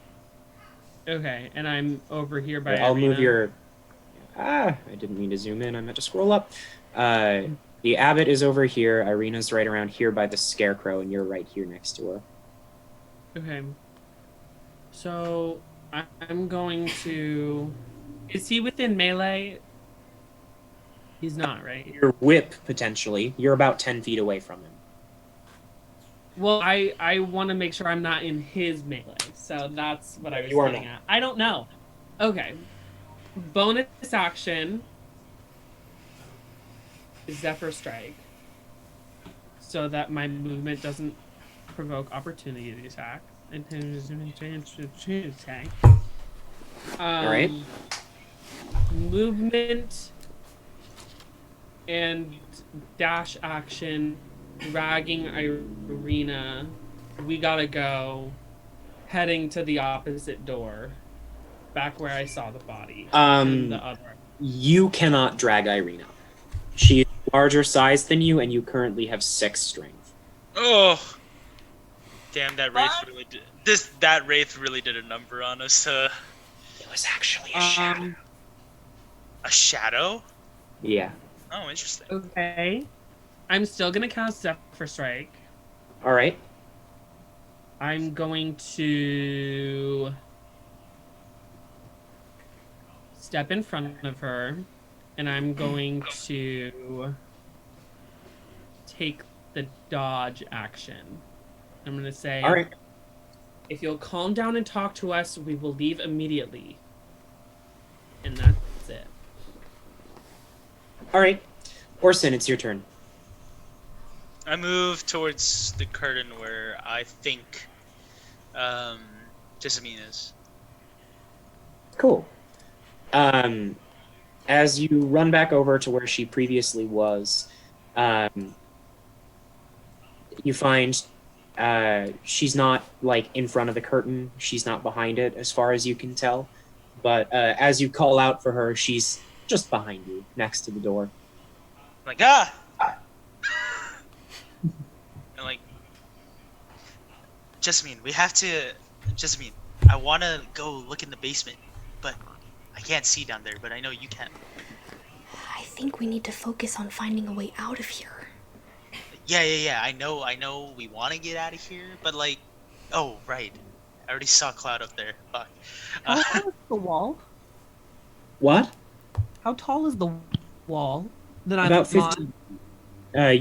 Okay, and I'm over here by I'll move Irina. your. I didn't mean to zoom in. I meant to scroll up. The abbot is over here. Irina's right around here by the scarecrow, and you're right here next to her. Okay. So I'm going to. Is he within melee? He's not, right? Your whip, potentially. You're about 10 feet away from him. Well, I want to make sure I'm not in his melee, so that's what I was getting at. I don't know. Okay. Bonus action. Zephyr Strike. So that my movement doesn't provoke opportunity attack. Alright. Movement and dash action, dragging Irina. We gotta go. Heading to the opposite door. Back where I saw the body. And the other. You cannot drag Irina. She is larger size than you, and you currently have 6 strength. Oh, damn! That wraith really did. That wraith really did a number on us. It was actually a shadow. A shadow? Yeah. Oh, interesting. Okay. I'm still gonna cast Zephyr Strike. Alright. I'm going to step in front of her, and I'm going to take the dodge action. I'm going to say, All right. If you'll calm down and talk to us, we will leave immediately. And that's it. All right. Orson, it's your turn. I move towards the curtain where I think Jessamine is. Cool. As you run back over to where she previously was, you find she's not like in front of the curtain. She's not behind it, as far as you can tell. But as you call out for her, she's just behind you, next to the door. Like, ah! And like, Jessamine, we have to. Jessamine, I want to go look in the basement, but I can't see down there. But I know you can. I think we need to focus on finding a way out of here. Yeah. I know. We want to get out of here, but like, oh right, I already saw Cloud up there. Fuck. How tall is the wall? What? How tall is the wall? That About 15.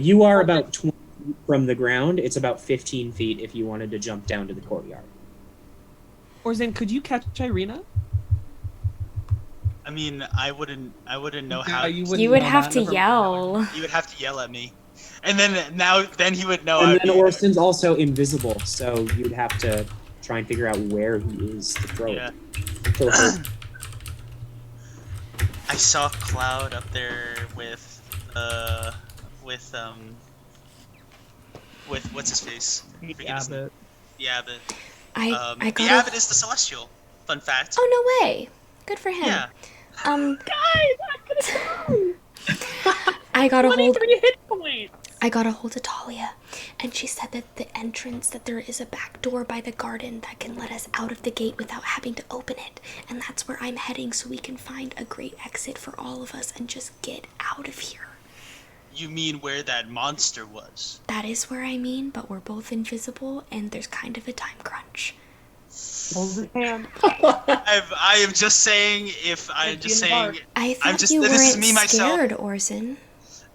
You are about 20 feet from the ground. It's about 15 feet if you wanted to jump down to the courtyard. Orzin, could you catch Irina? I mean, I wouldn't know how. You would have to yell. You would have to yell at me, and then he would know. And then Orson's also invisible, so you'd have to try and figure out where he is to throw it. Throw her. I saw Cloud up there with what's his face? The Abbot. The Abbot. I got the Abbot is the Celestial. Fun fact. Oh no way! Good for him. Yeah. Guys, I'm gonna I got a hold. 23 hit points. I got a hold of Talia, and she said that the entrance, that there is a back door by the garden that can let us out of the gate without having to open it, and that's where I'm heading, so we can find a great exit for all of us and just get out of here. You mean where that monster was? That is where I mean, but we're both invisible, and there's kind of a time crunch. Hold his hand. I am just saying. I'm just saying. I thought I'm just. you This weren't is me myself. scared, Orson.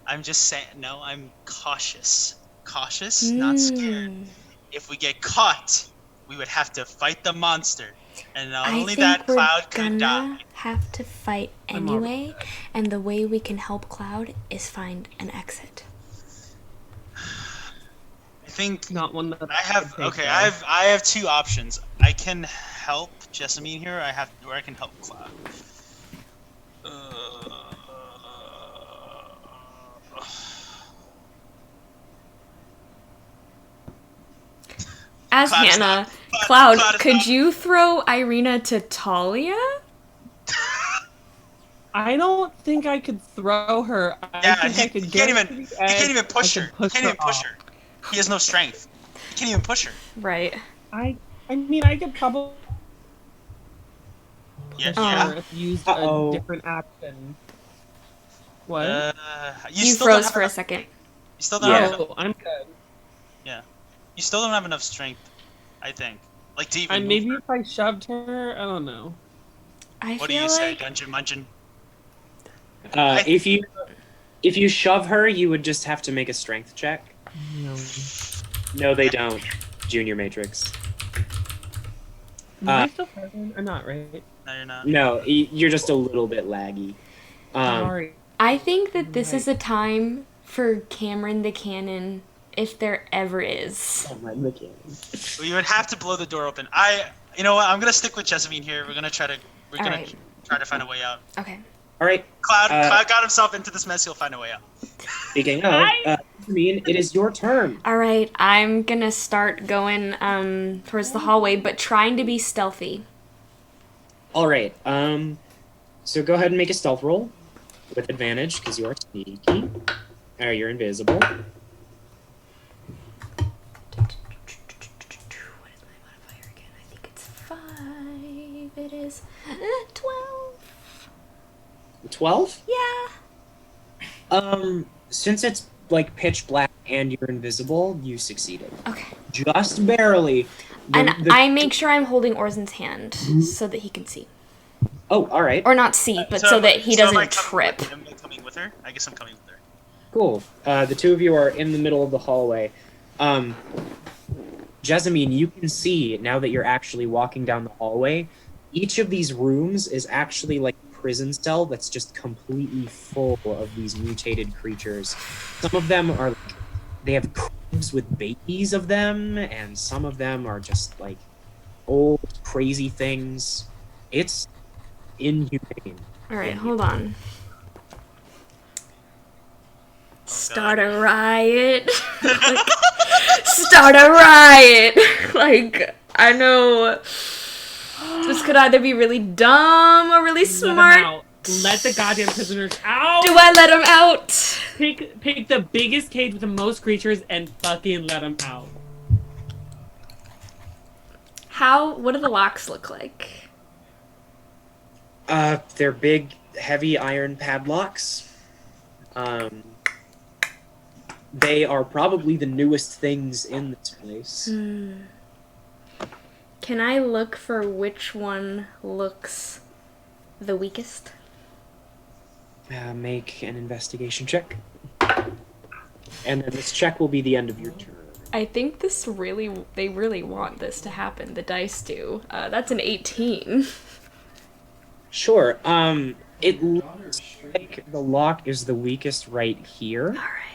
I'm just saying. No, I'm cautious. Cautious, not scared. If we get caught, we would have to fight the monster, and not only that, Cloud could die. I think we're gonna have to fight anyway, and the way we can help Cloud is find an exit. I think not one that I have. Okay, I have two options. I can help Jessamine here. Or I can help Cloud. As Cloud is Hannah, not- Cloud, Cloud is could not- you throw Irina to Talia? I don't think I could throw her. He can't even push her. He can't even push her. He has no strength. He can't even push her. Right. I mean, I could probably. Yeah, Oh. yeah. Or used Uh-oh. a different action. What? You You still don't froze have for a enough. second. You still don't have Yeah. enough. Oh, I'm good. You still don't have enough strength. I think. Like to even move. Maybe if I shoved her, I don't know. I What do feel you say, like Dungeon Munchin? I- If you shove her, you would just have to make a strength check. No. No, they don't. Junior Matrix. Am I still frozen? I'm not, right? No, you're not. No, you're just a little bit laggy. Sorry. I think that this is a time for Cameron the Cannon, if there ever is. We would have to blow the door open. You know what? I'm gonna stick with Jessamine here. We're gonna try to Alright. try to find a way out. Okay. All right. Cloud got himself into this mess. He'll find a way out. Speaking of, Jasmine, it is your turn. All right, I'm gonna start going towards the hallway, but trying to be stealthy. All right. So go ahead and make a stealth roll with advantage because you are sneaky. You're invisible. What is my modifier again? I think it's 5. It is 12. 12? Yeah. Since it's like pitch black and you're invisible, you succeeded. Okay. Just barely. And I make sure I'm holding Orzen's hand so that he can see. Oh, all right. Or not see, but so that he am I doesn't coming trip. Am I coming with her? I guess I'm coming with her. Cool. The two of you are in the middle of the hallway. Jessamine, you can see now that you're actually walking down the hallway, each of these rooms is actually like a prison cell that's just completely full of these mutated creatures. Some of them are like, they have cribs with babies of them, and some of them are just like old crazy things. It's inhumane. All right, hold on. Start a riot. Like, start a riot. Like, I know this could either be really dumb or really smart. Let the goddamn prisoners out. Do I let him out? Pick the biggest cage with the most creatures and fucking let them out. What do the locks look like? They're big, heavy iron padlocks. They are probably the newest things in this place. Can I look for which one looks the weakest? Make an investigation check. And then this check will be the end of your turn. I think they really want this to happen. The dice do. That's an 18. Sure. It looks like the lock is the weakest right here. All right.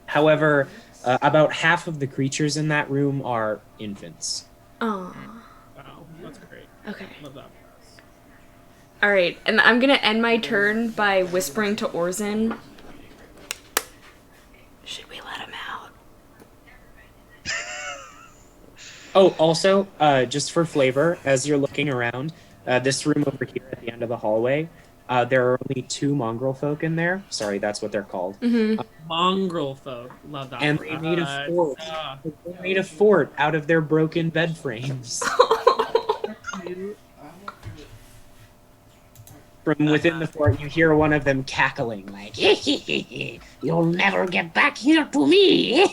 However, about half of the creatures in that room are infants. Oh. Wow, that's great. Okay. Love that. All right, and I'm gonna end my turn by whispering to Orzen. Should we let him out? Oh, also, just for flavor, as you're looking around, this room over here at the end of the hallway, there are only 2 mongrel folk in there. Sorry, that's what they're called. Mm-hmm. Mongrel folk. Love that. And they made a fort. They made a fort out of their broken bed frames. From within the fort, you hear one of them cackling, like, "You'll never get back here to me."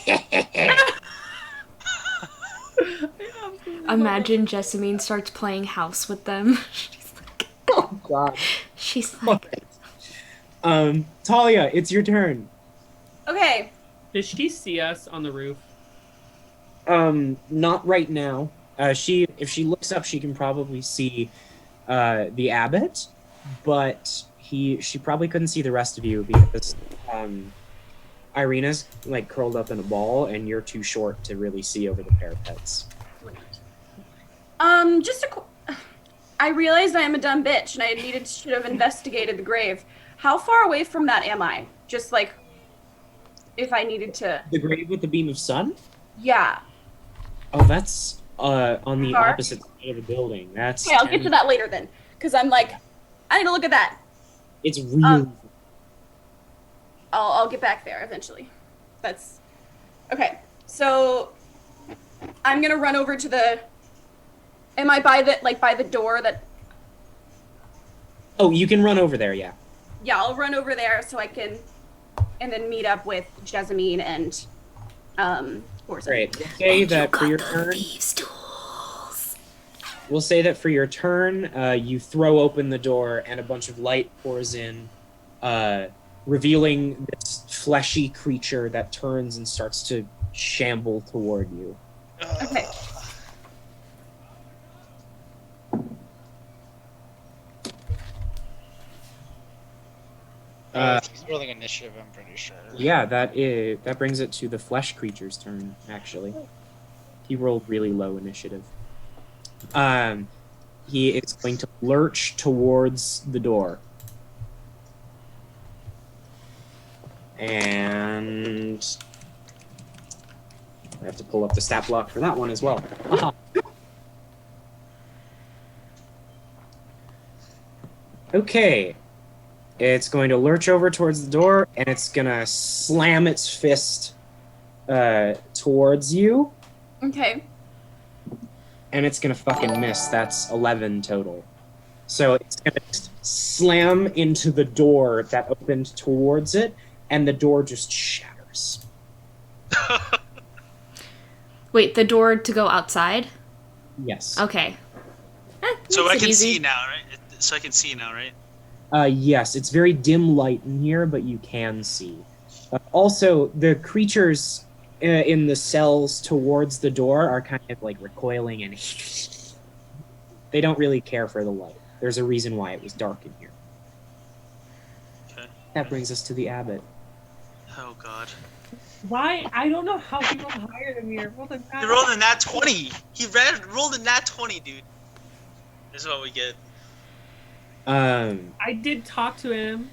Imagine Jessamine starts playing house with them. She's like, Oh, God. she's like, Talia, it's your turn. Okay. Did she see us on the roof? Not right now. If she looks up, she can probably see the abbot, but she probably couldn't see the rest of you because Irina's like curled up in a ball, and you're too short to really see over the parapets. I realized I am a dumb bitch and I should have investigated the grave. How far away from that am I? Just like, if I needed to. The grave with the beam of sun? Yeah. Oh, that's on the Far? opposite side of the building. That's. Okay, I'll get to that later then, because I'm like, I need to look at that. It's really. I'll get back there eventually. That's okay. So I'm gonna run over to the. Am I by the door that Oh, you can run over there, yeah. Yeah, I'll run over there so I can, and then meet up with Jessamine and Orson. Great. We'll say that for your turn. We'll say that for your turn, you throw open the door and a bunch of light pours in, revealing this fleshy creature that turns and starts to shamble toward you. Okay. He's rolling initiative, I'm pretty sure. Yeah, that brings it to the flesh creature's turn, actually. He rolled really low initiative. He is going to lurch towards the door. And I have to pull up the stat block for that one as well. Aha. Okay. It's going to lurch over towards the door, and it's going to slam its fist towards you, Okay. and it's going to fucking miss. That's 11 total. So it's going to slam into the door that opened towards it, and the door just shatters. Wait, the door to go outside? Yes. Okay. So Makes I it can easy. see now, right? So I can see now, right? Yes, it's very dim light in here, but you can see. Also, the creatures in the cells towards the door are kind of like recoiling and they don't really care for the light. There's a reason why it was dark in here. Okay. That brings us to the abbot. Oh god. Why? I don't know how he rolled higher than me. I rolled a He rolled a nat 20! Rolled a nat 20, dude. This is what we get. I did talk to him.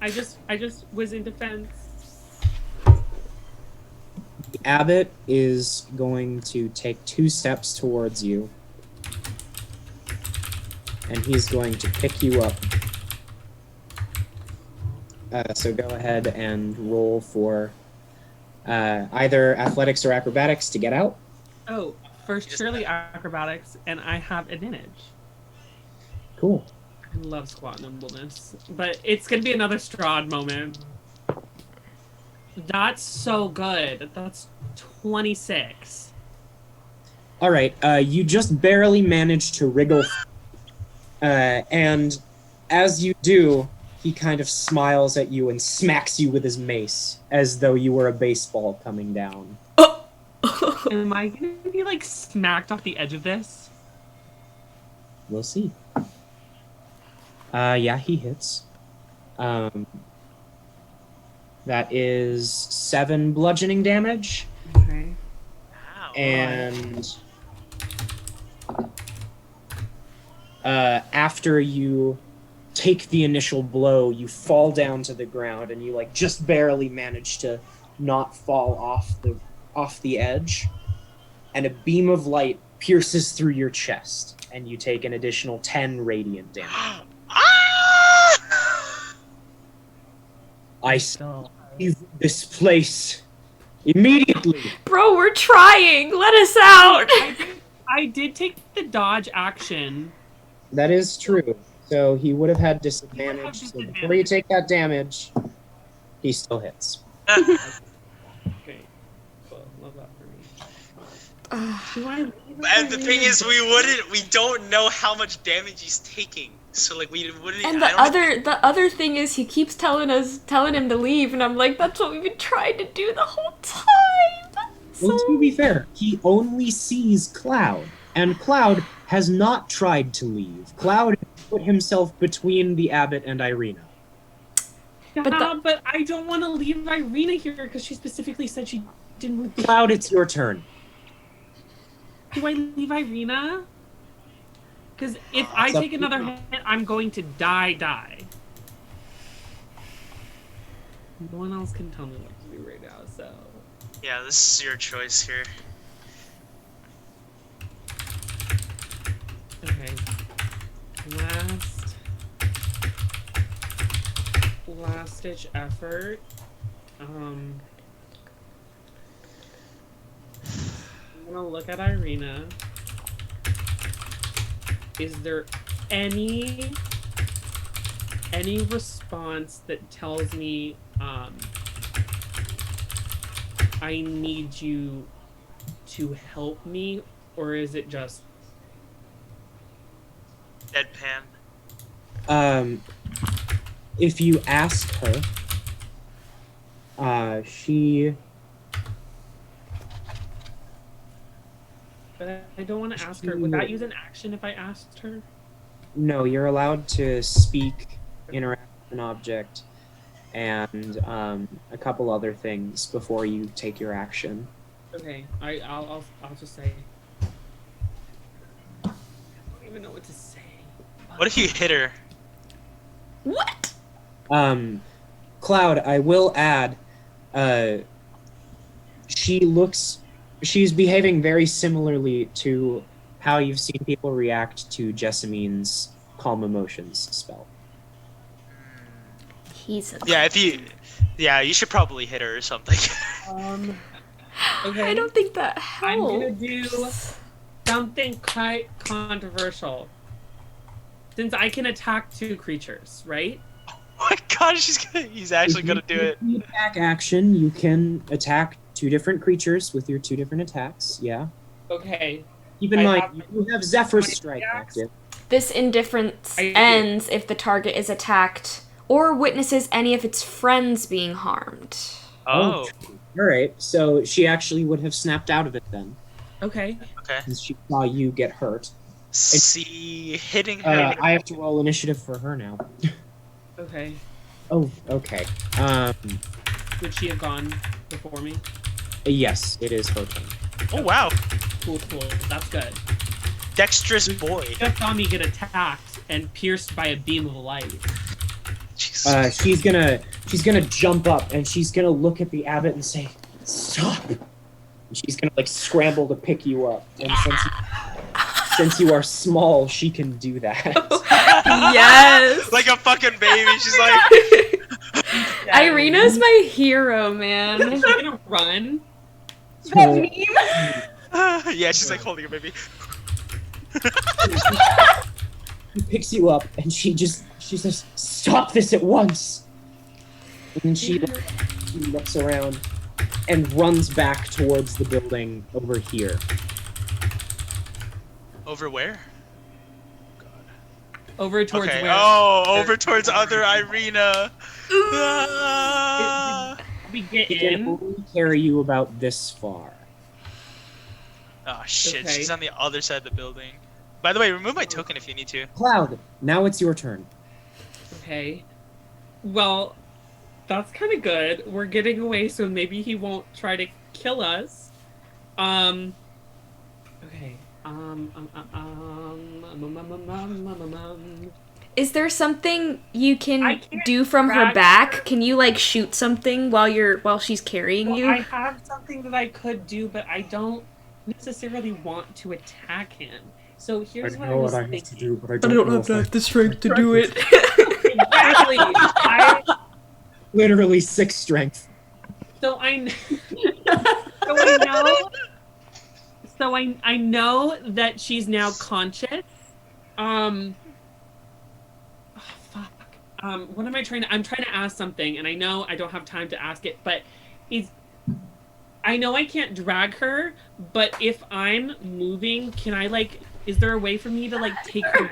I just was in defense. The abbot is going to take 2 steps towards you, and he's going to pick you up. So go ahead and roll for either athletics or acrobatics to get out. Oh, first surely acrobatics, and I have advantage. Cool. I love squat nimbleness, but it's gonna be another Strahd moment. That's so good. That's 26. All right, you just barely managed to wriggle, and as you do, he kind of smiles at you and smacks you with his mace, as though you were a baseball coming down. Am I gonna be like smacked off the edge of this? We'll see. Yeah, he hits. That is 7 bludgeoning damage, Okay. Ow. and after you take the initial blow, you fall down to the ground, and you like just barely manage to not fall off the edge, and a beam of light pierces through your chest, and you take an additional 10 radiant damage. I leave this place immediately. Bro, we're trying. Let us out. I did take the dodge action. That is true. So he would have had disadvantage. So before you take that damage, he still hits. Okay. Cool. Love that for me. And the thing is, we don't know how much damage he's taking. So like we wouldn't. And I don't the other thing is he keeps telling him to leave, and I'm like, that's what we've been trying to do the whole time. Well, to be fair, he only sees Cloud, and Cloud has not tried to leave. Cloud put himself between the abbot and Irina. But I don't want to leave Irina here because she specifically said she didn't want to. Cloud, it's your turn. Do I leave Irina? Because if I take another hit, I'm going to die. No one else can tell me what to do right now, so. Yeah, this is your choice here. Okay. Last ditch effort. I'm gonna look at Irina. Is there any any response that tells me I need you to help me, or is it just Deadpan. If you ask her, she. But I don't want to ask her. Would that use an action if I asked her? No, you're allowed to speak, interact with an object, and a couple other things before you take your action. Okay, I'll just say. I don't even know what to say. What if you hit her? What? Cloud, I will add, she's behaving very similarly to how you've seen people react to Jessamine's Calm Emotions spell. He's a Yeah, you should probably hit her or something. Okay. I don't think that helps. I'm gonna do something quite controversial. Since I can attack 2 creatures, right? Oh my gosh, he's actually gonna do it. The attack action, you can attack 2 different creatures with your 2 different attacks, yeah. Okay. Keep in mind, you have Zephyr's Strike active. This indifference ends if the target is attacked or witnesses any of its friends being harmed. Oh. Alright, so she actually would have snapped out of it then. Okay. Okay. Since she saw you get hurt. See, hitting her. I have to roll initiative for her now. Okay. Oh, okay. Would she have gone before me? Yes, it is her turn. Oh wow. Cool. That's good. Dexterous boy. She just saw me get attacked and pierced by a beam of light. Jesus. She's gonna jump up and she's gonna look at the abbot and say, "Stop!" And she's gonna like scramble to pick you up. And since you are small, she can do that. Yes. Like a fucking baby. She's like. Irina's my hero, man. Is she gonna run? That meme? Yeah, she's like holding a baby. She picks you up and she says, "Stop this at once!" And then she looks around and runs back towards the building over here. Over where? Over towards Okay. where? Over towards other Irina. We get She can in. only carry you about this far. Oh shit, Okay. she's on the other side of the building. By the way, remove my token if you need to. Cloud, now it's your turn. Okay. Well, that's kind of good. We're getting away, so maybe he won't try to kill us. Okay. Is there something you I can can't do from her drag back? her. Can you like shoot something while she's carrying Well, you? I have something that I could do, but I don't necessarily want to attack him. So here's what I was thinking. but I the strength to do it. Exactly. Literally 6 strength. So I know. So I know that she's now conscious. Oh, fuck. What am I trying to? I'm trying to ask something, and I know I don't have time to ask it, but I know I can't drag her, but if I'm moving, can I like? Is there a way for me to like take her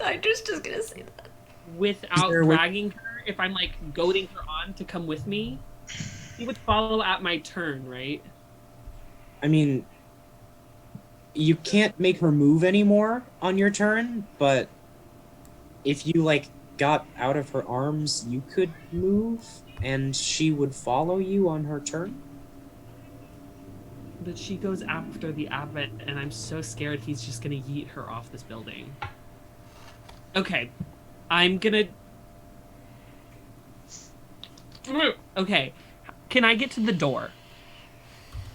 I'm just gonna say that. without there a way- dragging her? If I'm like goading her on to come with me, she would follow at my turn, right? I mean, you can't make her move anymore on your turn, but if you like got out of her arms, you could move and she would follow you on her turn. But she goes after the abbot, and I'm so scared he's just gonna yeet her off this building. Okay, I'm gonna. Okay, can I get to the door?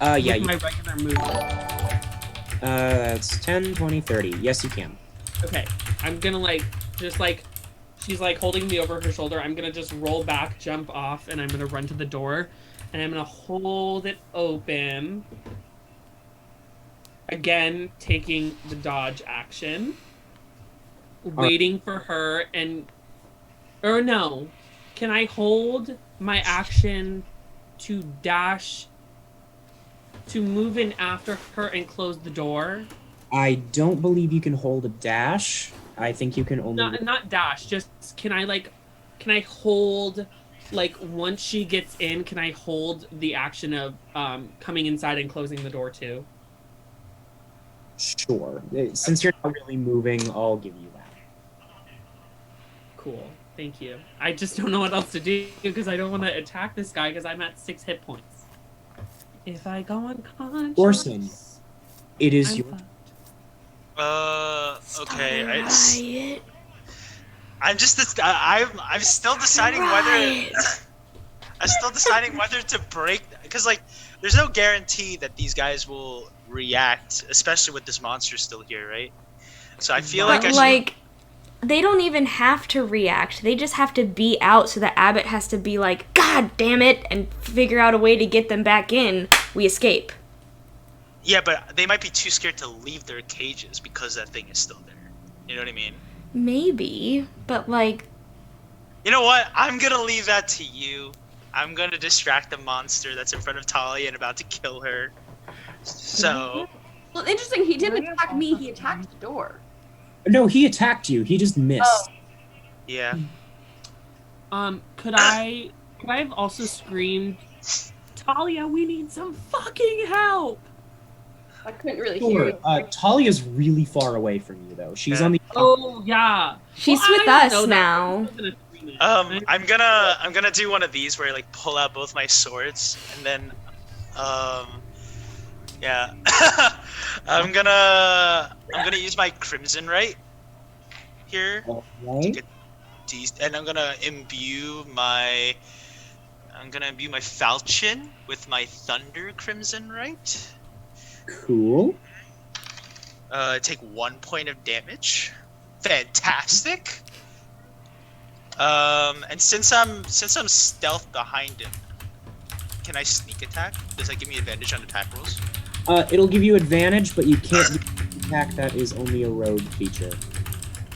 Yeah, With you, my regular movement. that's 10, 20, 30. Yes, you can. Okay, I'm gonna like just like she's like holding me over her shoulder. I'm gonna just roll back, jump off, and I'm gonna run to the door, and I'm gonna hold it open. Again, taking the dodge action, waiting for her, and Or no. Can I hold my action to dash to move in after her and close the door? I don't believe you can hold a dash. I think you can only. Not dash, just can I hold like once she gets in, can I hold the action of coming inside and closing the door too? Sure. Since you're not really moving, I'll give you that. Cool. Thank you. I just don't know what else to do because I don't want to attack this guy because I'm at 6 hit points. If I go unconscious, Orson, it is I'm your. fucked. Okay. Riot. I'm just. I'm still deciding whether. I'm still deciding whether to break, because like, there's no guarantee that these guys will react, especially with this monster still here, right? So I feel like I But should. like, they don't even have to react. They just have to be out, so the abbot has to be like, God damn it, and figure out a way to get them back in. We escape. Yeah, but they might be too scared to leave their cages because that thing is still there. You know what I mean? Maybe, but like, You know what? I'm gonna leave that to you. I'm gonna distract the monster that's in front of Talia and about to kill her. So, Well, interesting. He didn't attack me. He attacked the door. No, he attacked you. He just missed. Oh. yeah. Could I have also screamed, Talia, we need some fucking help? I couldn't really hear Sure. you. Talia's really far away from you, though. She's on the. Oh yeah. she's Well, with I know us that. now. I'm gonna do one of these where I like pull out both my swords and then, yeah. I'm gonna use my Crimson Right here. Right? And I'm gonna imbue my falchion with my Thunder Crimson Right. Cool. Take 1 point of damage. Fantastic. And since I'm stealth behind him, can I sneak attack? Does that give me advantage on attack rolls? It'll give you advantage, but you can't do an attack that is only a rogue feature.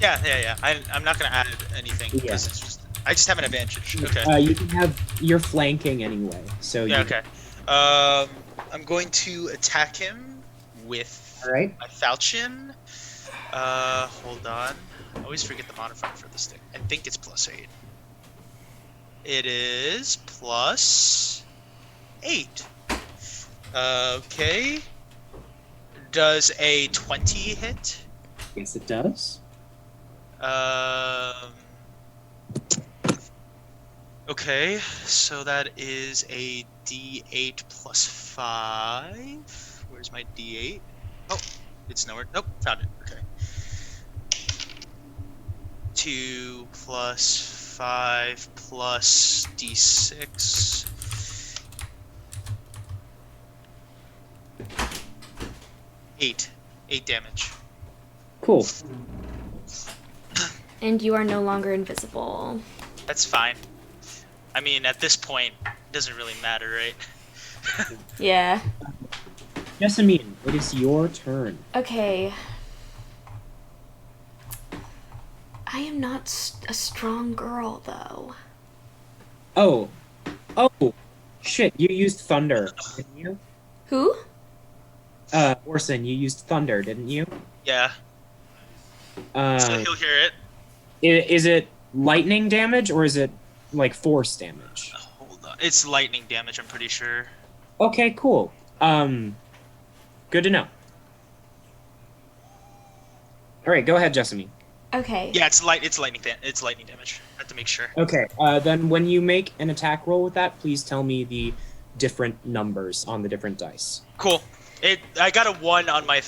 Yeah. I'm not gonna add anything because Yeah. it's just I just have an advantage. Okay. You can have. You're flanking anyway, so. Yeah. You, Okay. I'm going to attack him with All right. my falchion. Hold on. I always forget the modifier for this thing. I think it's +8. It is +8. Okay. Does a 20 hit? Yes, it does. Okay, so that is a D8 +5. Where's my D8? Oh, it's nowhere. Nope, found it. Okay. 2 + 5 + D6. Eight damage. Cool. And you are no longer invisible. That's fine. I mean, at this point, it doesn't really matter, right? Yeah. Jessamine, it is your turn. Okay. I am not a strong girl, though. Oh, shit! You used thunder, didn't you? Who? Orson, you used thunder, didn't you? Yeah. So he'll hear it. Is it lightning damage or is it like force damage? Hold on. It's lightning damage, I'm pretty sure. Okay, cool. Good to know. All right, go ahead, Jessamine. Okay. Yeah, it's lightning damage. I have to make sure. Okay, then when you make an attack roll with that, please tell me the different numbers on the different dice. Cool. I got a 1 on my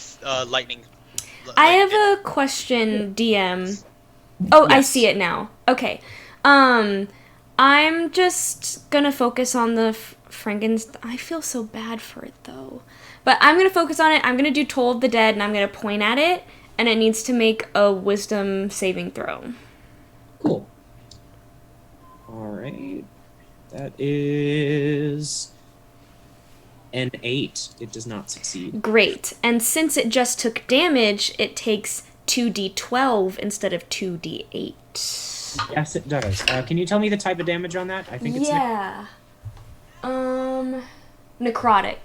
lightning. I have a question, DM. Oh, I Yes. see it now. Okay. I'm just gonna focus on the Frankenstein. I feel so bad for it, though. But I'm gonna focus on it. I'm gonna do Toll of the Dead, and I'm gonna point at it, and it needs to make a Wisdom saving throw. Cool. All right. That is an 8. It does not succeed. Great. And since it just took damage, it takes 2d12 instead of 2d8. Yes, it does. Can you tell me the type of damage on that? I think it's Yeah. Necrotic.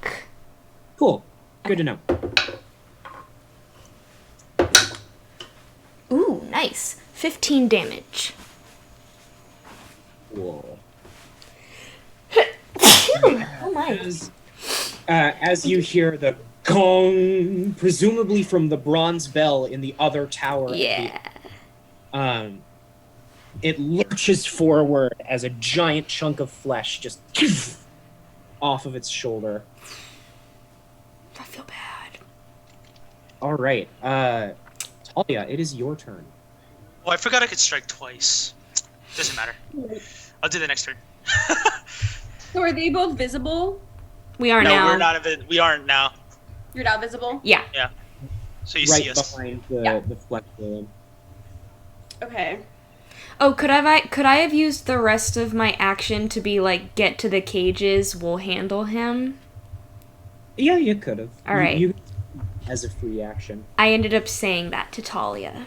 cool. Good to know. Ooh, nice. 15 damage. Cool. Oh my. As you hear the gong, presumably from the bronze bell in the other tower. Yeah. It lurches forward as a giant chunk of flesh just off of its shoulder. I feel bad. All right, Talia, it is your turn. Oh, I forgot I could strike twice. Doesn't matter. I'll do the next turn. So are they both visible? We are No, now. we're not. We aren't now. You're not visible? Yeah. So you Right see us. behind Yeah. the flesh villain. Okay. Oh, could I have used the rest of my action to be like, get to the cages, we'll handle him? Yeah, you could have. All right. You as a free action. I ended up saying that to Talia.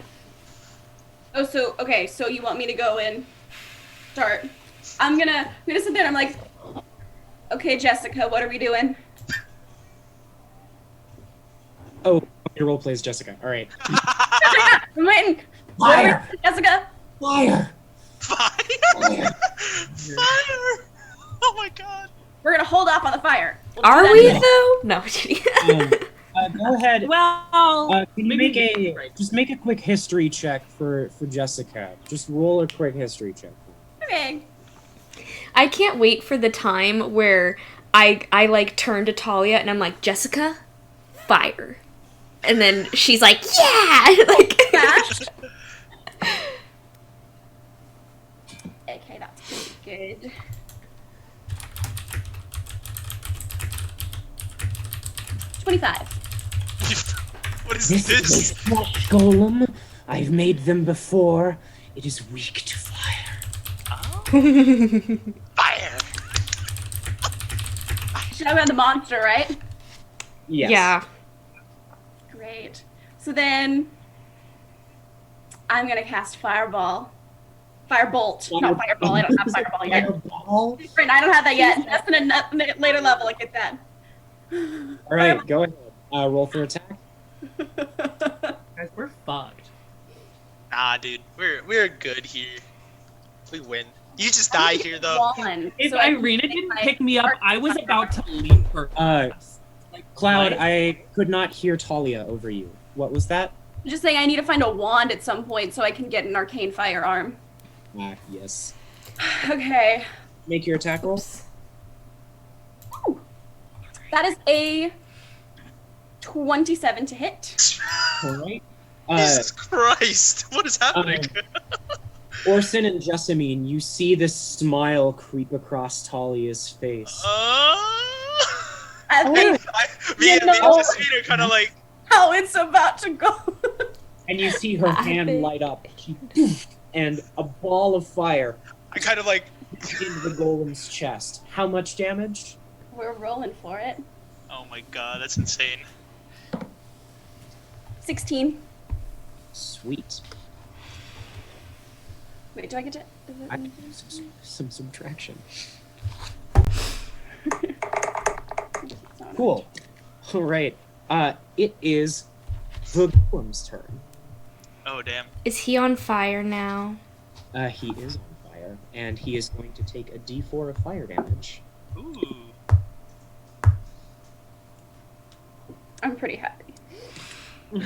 Oh, so okay, so you want me to go and start? I'm gonna sit there and I'm like, okay, Jessica, what are we doing? Oh, your role plays Jessica. All right. I'm waiting. Fire! Jessica. Fire! Fire! Fire! Fire! Oh my god! We're gonna hold off on the fire. We'll do Are that we later. though? No. I'm kidding. Go ahead. Well, Can you maybe- make a quick history check for Jessica? Just roll a quick history check. Okay. I can't wait for the time where I like turn to Talia and I'm like, Jessica, fire. And then she's like, yeah! Like, Smash. Okay, that's pretty good. $25. What is This this? is a flesh golem. I've made them before. It is weak to fire. Fire! Should I have the monster, right? Yes. yeah. Great. So then I'm gonna cast Fireball. Firebolt, not Fireball. I don't have Fireball yet. Fireball. Right, I don't have that yet. That's in a later level. I get that. All right, go ahead. Roll for attack. guys, we're fucked. Nah, dude, we're good here. We win. You just die here though. One. If So I can Irina take didn't my pick me up, arc I was fire. about to leave her. Like, Cloud, what? I could not hear Talia over you. What was that? I'm just saying I need to find a wand at some point so I can get an arcane firearm. Yes. Okay. Make your attack roll. Ooh. That is a 27 to hit. All right. Jesus Christ! What is happening? Orson and Jessamine, you see this smile creep across Talia's face. I think Me and know- Josephine are kind of like, how it's about to go. And you see her hand light up. And a ball of fire I kind of like, into the golem's chest. How much damage? We're rolling for it. oh my god, that's insane. 16. Sweet. Wait, do I get to? Some subtraction. Cool. All right. It is the golem's turn. Oh damn. Is he on fire now? He is on fire, and he is going to take a D4 of fire damage. Ooh. I'm pretty happy. He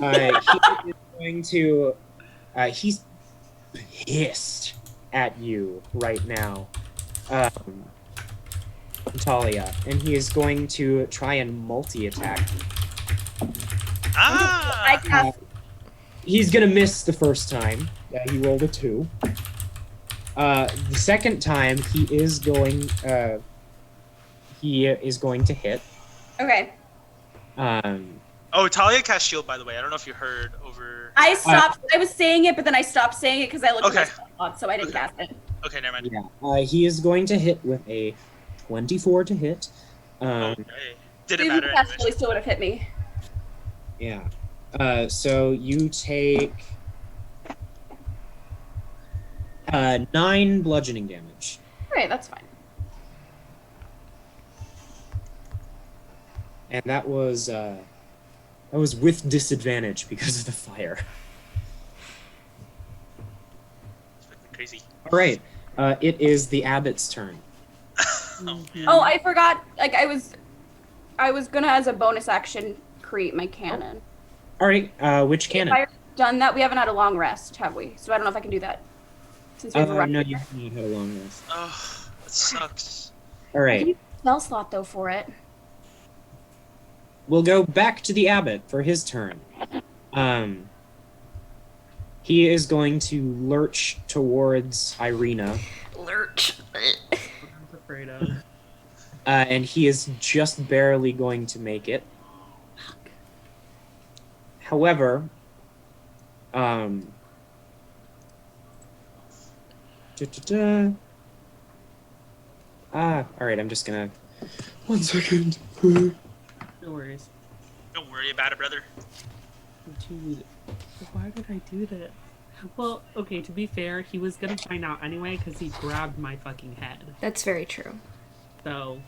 is going to. He's pissed at you right now, Talia, and he is going to try and multi-attack. I Ah! cast. He's gonna miss the first time. He rolled a 2. The second time, he is going to hit. Okay. Oh, Talia cast shield, by the way. I don't know if you heard over. I stopped. I was saying it, but then I stopped saying it because I looked Okay. at my spell log, so I didn't cast it. Okay, never mind. Yeah. He is going to hit with a 24 to hit. Okay. Didn't Even matter. cast anyways. really still would have hit me. Yeah. So you take 9 bludgeoning damage. Right, that's fine. And that was with disadvantage because of the fire. It's fucking crazy. All right. It is the abbot's turn. Oh, I forgot. Like I was gonna, as a bonus action, create my cannon. All right. Which If cannon? I've done that, we haven't had a long rest, have we? So I don't know if I can do that. Since we have a rest. No, you haven't had a long rest. Oh, that sucks. All I can right. use a spell slot though for it. We'll go back to the abbot for his turn. He is going to lurch towards Irina, Lurch. I'm afraid of. and he is just barely going to make it. However, all right. I'm just gonna. 1 second. No worries. Don't worry about it, brother. Dude, why did I do that? Well, okay, to be fair, he was gonna find out anyway because he grabbed my fucking head. That's very true. So,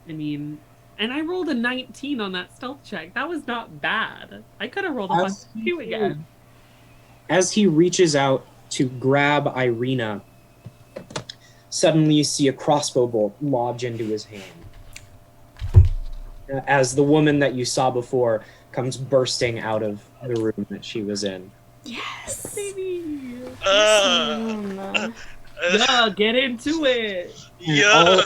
I mean, and I rolled a 19 on that stealth check. That was not bad. I could have rolled a As 2 again. As he reaches out to grab Irina, suddenly you see a crossbow bolt lodge into his hand. As the woman that you saw before comes bursting out of the room that she was in. Yes. Baby. Oh, no. Yeah, get into it. Yeah.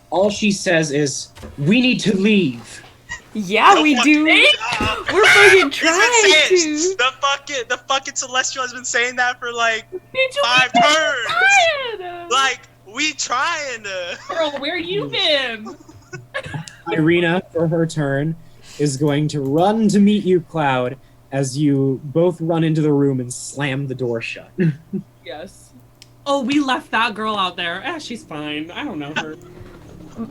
All she says is, "We need to leave." Yeah, we do. We're fucking trying to. The fucking Celestial has been saying that for like Bitch, 5 turns. trying. Like, we trying to. Girl, where you been? Irina, for her turn, is going to run to meet you, Cloud, as you both run into the room and slam the door shut. Yes. Oh, we left that girl out there. Ah, she's fine. I don't know her. Oh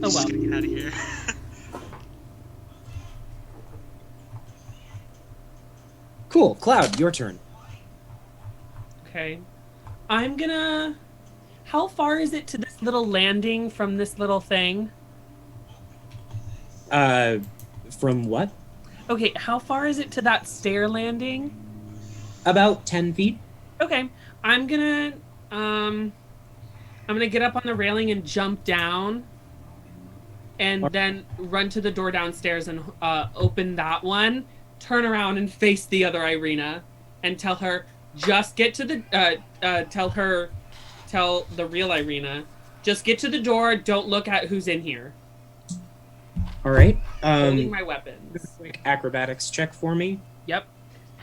Just well. gonna get out of here. Cool. Cloud, your turn. Okay. I'm gonna... How far is it to this little landing from this little thing? From what? Okay, how far is it to that stair landing? About 10 feet. Okay, I'm gonna get up on the railing and jump down, and then run to the door downstairs and open that one. Turn around and face the other Irina, and tell her just get to the tell the real Irina, just get to the door. Don't look at who's in here. All right. Holding my weapons. Quick acrobatics check for me. Yep.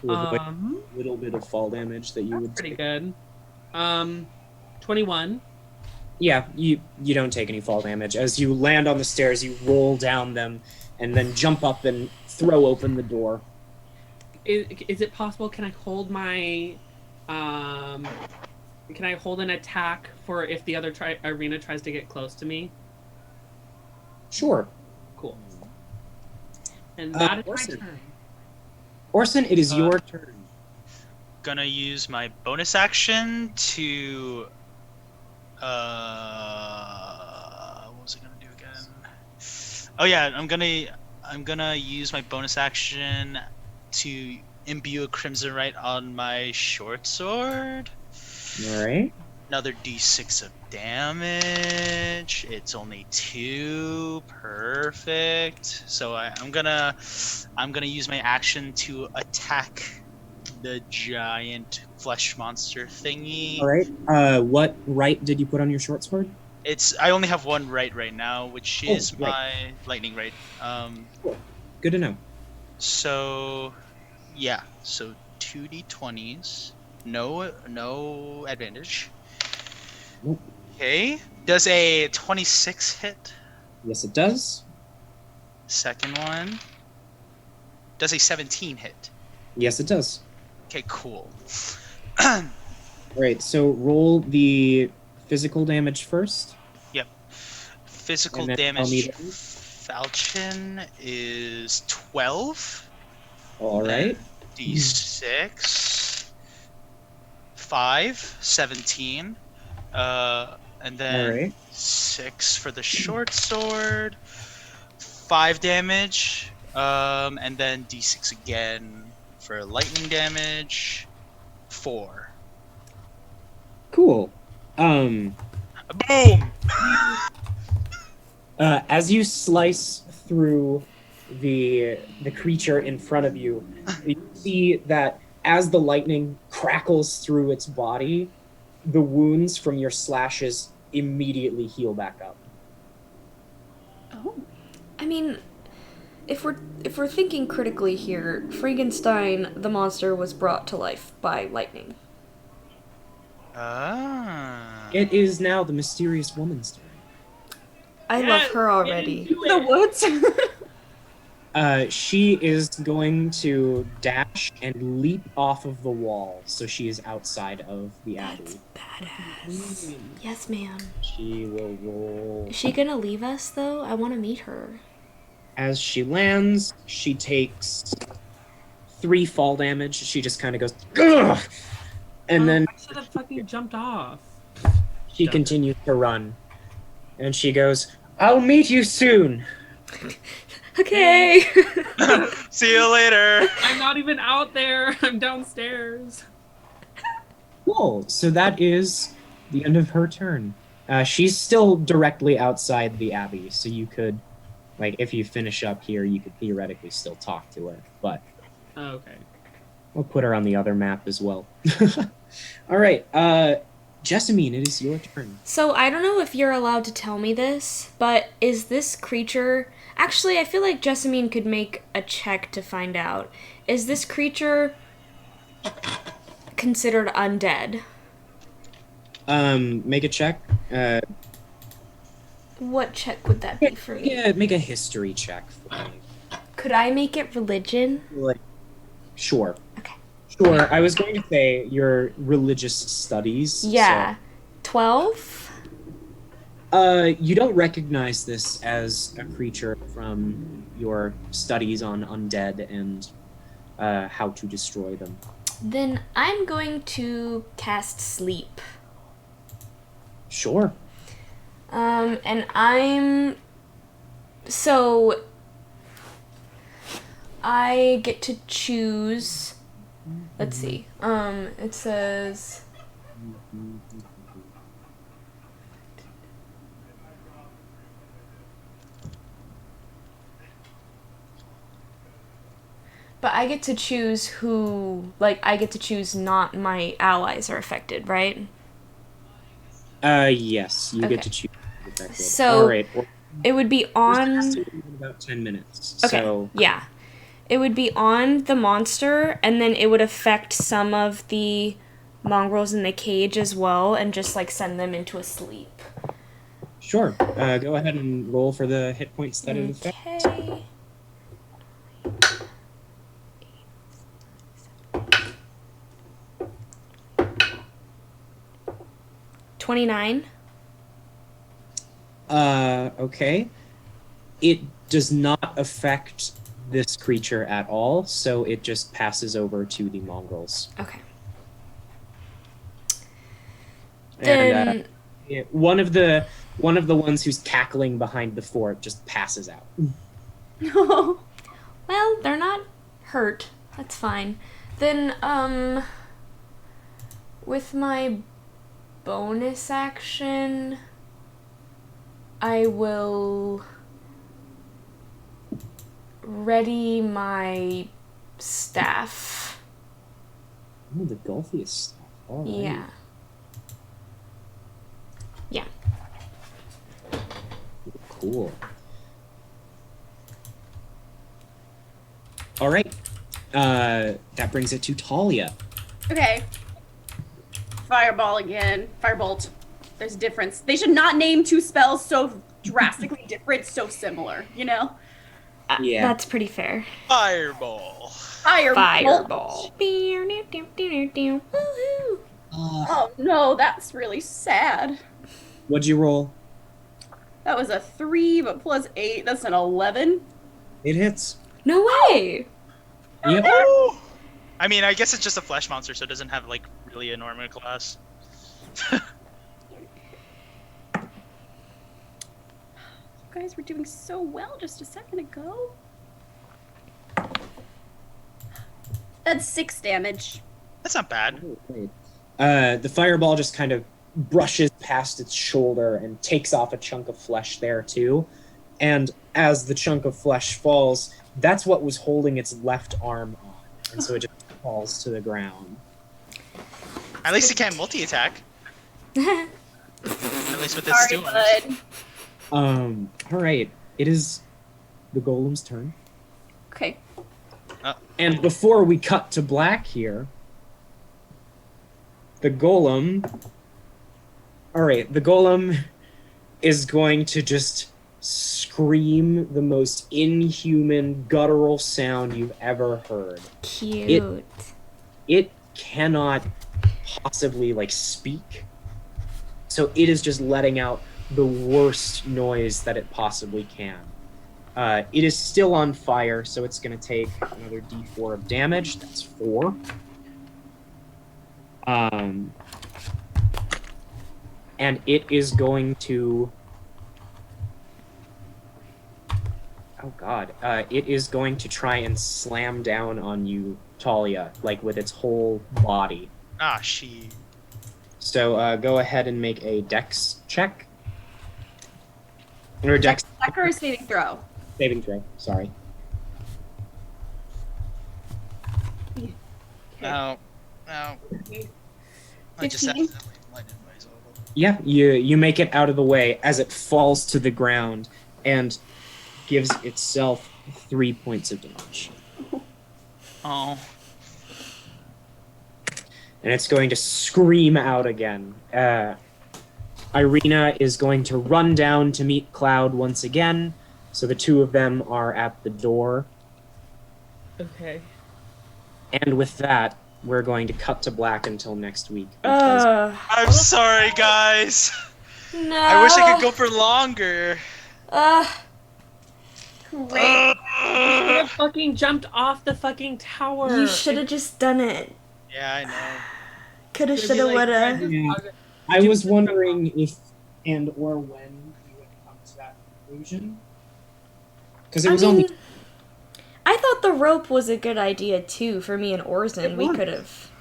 To avoid a little bit of fall damage that you That's would pretty take. good. 21. Yeah, you don't take any fall damage. As you land on the stairs, you roll down them and then jump up and throw open the door. Is it possible? Can I hold my can I hold an attack for if the other Irina tries to get close to me? Sure. Cool. And that is Orson. my turn. Orson, it is your turn. Gonna use my bonus action to what was I gonna do again? Oh yeah, I'm gonna use my bonus action to imbue a crimson right on my short sword. All right. Another d6 of damage. It's only 2. Perfect. So I'm gonna use my action to attack the giant flesh monster thingy. All right. What right did you put on your short sword? I only have one right now, which is right. my lightning right. Good to know. So yeah. So 2d20s. No advantage. Nope. Okay. Does a 26 hit? Yes, it does. Second one. Does a 17 hit? Yes, it does. Okay, cool. All right. So roll the physical damage first. Yep. Physical And then tell me damage the- falchion is 12. All right. D6. 5, 17. And then All right. 6 for the short sword. 5 damage. And then D6 again for lightning damage. 4. Cool. Boom! As you slice through the creature in front of you, you see that as the lightning crackles through its body, the wounds from your slashes immediately heal back up. Oh. I mean, if we're thinking critically here, Frankenstein, the monster, was brought to life by lightning. Ah. It is now the mysterious woman's turn. I love her already. The woods. She is going to dash and leap off of the wall, so she is outside of the That's abbey. badass. Yes, ma'am. She will roll. Is she gonna leave us though? I want to meet her. As she lands, she takes 3 fall damage. She just kind of goes, ugh! And then I should have fucking jumped off. she continues to run. And she goes, I'll meet you soon. Okay. See you later. I'm not even out there. I'm downstairs. Cool. So that is the end of her turn. She's still directly outside the abbey, so you could, like, if you finish up here, you could theoretically still talk to her. But Okay. I'll put her on the other map as well. All right. Jessamine, it is your turn. So I don't know if you're allowed to tell me this, but is this creature... Actually, I feel like Jessamine could make a check to find out. Is this creature considered undead? Make a check. What check would that be for me? Yeah, make a history check for me. Could I make it religion? Like, sure. Okay. Sure. I was going to say your religious studies. Yeah. 12? So, you don't recognize this as a creature from your studies on undead and how to destroy them. Then I'm going to cast sleep. Sure. And I'm... So... I get to choose... Let's see. It says... But I get to choose who... Like, I get to choose not my allies are affected, right? Yes, you Okay. get to choose. So, all right. Well, it would be on... in about 10 minutes. Okay, So, yeah. It would be on the monster, and then it would affect some of the mongrels in the cage as well, and just, like, send them into a sleep. sure. Go ahead and roll for the hit points that it affects. Okay. $29. Okay. It does not affect this creature at all, so it just passes over to the mongrels. Okay. And one of the ones who's cackling behind the fort just passes out. No. Well, they're not hurt. That's fine. Then, with my bonus action, I will ready my staff. Oh, the Golthius stuff. All right. Yeah. Cool. All right. That brings it to Talia. Okay. Fireball again. Firebolt. There's a difference. They should not name two spells so drastically different, so similar, you know? Yeah. That's pretty fair. Fireball. Fireball. Woohoo. Oh no, that's really sad. What'd you roll? That was a 3, but plus 8, that's an 11. It hits. No way. Yep. Oh! I mean, I guess it's just a flesh monster, so it doesn't have like really an armor class. You guys were doing so well just a second ago. That's 6 damage. That's not bad. The fireball just kind of brushes past its shoulder and takes off a chunk of flesh there too. And as the chunk of flesh falls, that's what was holding its left arm on. And so it just falls to the ground. At least it can't multi-attack. At least with its Sorry, two bud. arms. Alright. It is the golem's turn. Okay. And before we cut to black here, the golem... Alright, the golem is going to just scream the most inhuman, guttural sound you've ever heard. Cute. It cannot possibly, like, speak. So it is just letting out the worst noise that it possibly can. It is still on fire, so it's going to take another d4 of damage. That's 4. And it is going to... Oh god. It is going to try and slam down on you, Talia, like with its whole body. Ah, she. So go ahead and make a dex check. Or dex Check or a saving throw? saving throw, sorry. No. No. I just 15? accidentally lighted myself up. Yeah, you make it out of the way as it falls to the ground and gives itself 3 points of damage. Oh. And it's going to scream out again. Irina is going to run down to meet Cloud once again, so the two of them are at the door. Okay. And with that, we're going to cut to black until next week. because- I'm sorry, guys. No. I wish I could go for longer. Great. You should have fucking jumped off the fucking tower. You should have just done it. Yeah, I know. Coulda, It's gonna shoulda, be like, woulda. Yeah. I was wondering if and or when you would come to that conclusion. Because it was only... I thought the rope was a good idea too for me and Orzen. We could have.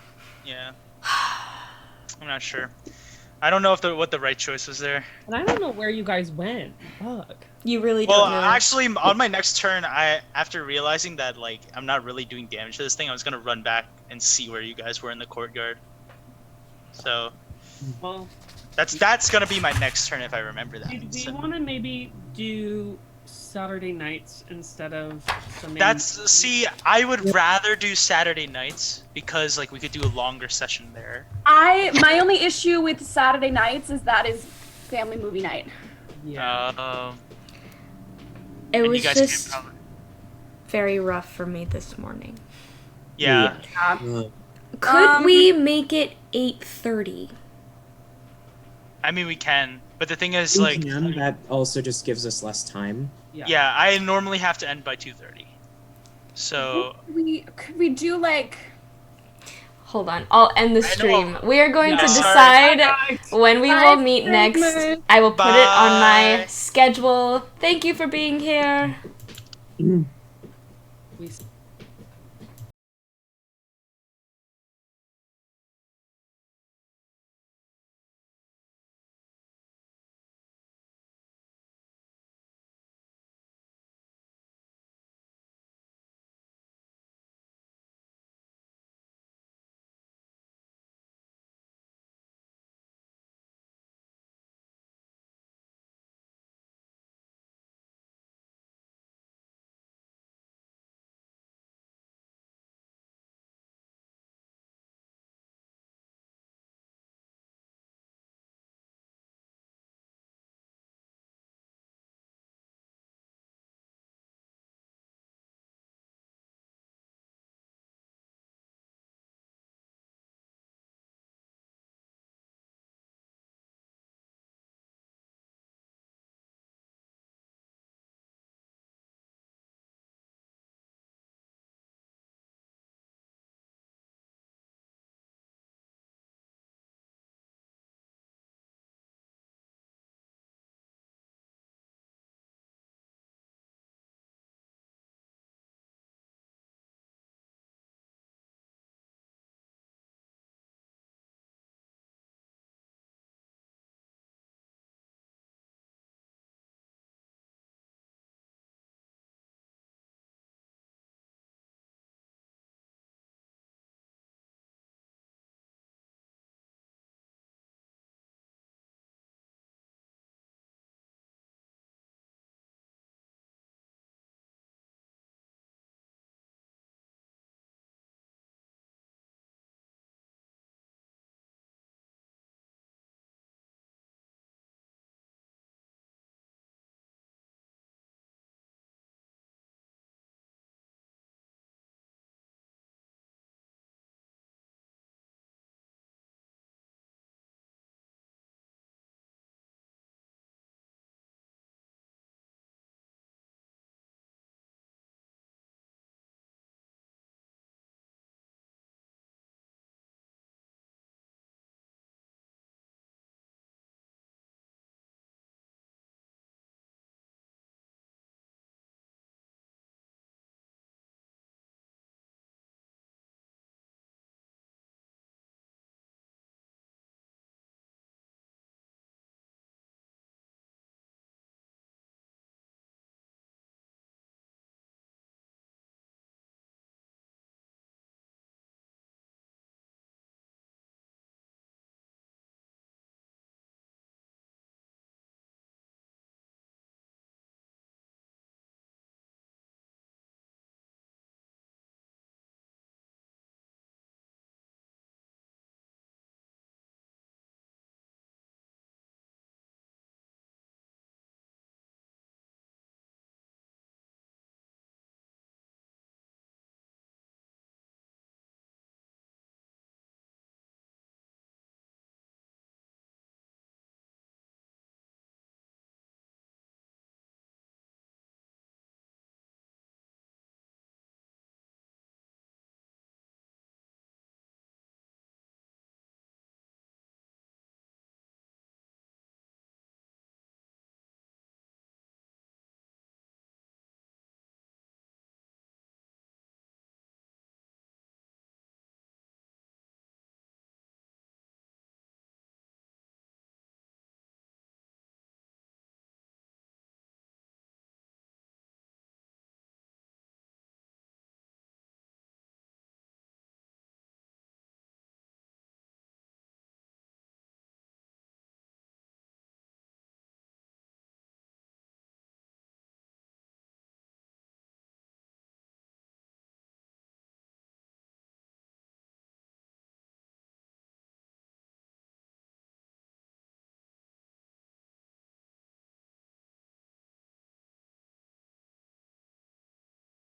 Yeah. I'm not sure. I don't know if what the right choice was there. And I don't know where you guys went. Fuck. You really Well, don't know. actually, on my next turn, after realizing that like I'm not really doing damage to this thing, I was gonna run back and see where you guys were in the courtyard. So Well, that's gonna be my next turn if I remember that. do you want to maybe do Saturday nights instead of Sunday? See, I would rather do Saturday nights because like we could do a longer session there. My only issue with Saturday nights is that is family movie night. Yeah. It and was you guys just can't probably... very rough for me this morning. Yeah. Could we make it 8:30? I mean we can, but the thing is We like can, that also just gives us less time. yeah, I normally have to end by 2:30. So Could we do like Hold on, I'll end the I know. stream. We are going to Yeah. decide when we will meet next. Christmas. I will put it on my Bye. schedule. Thank you for being here.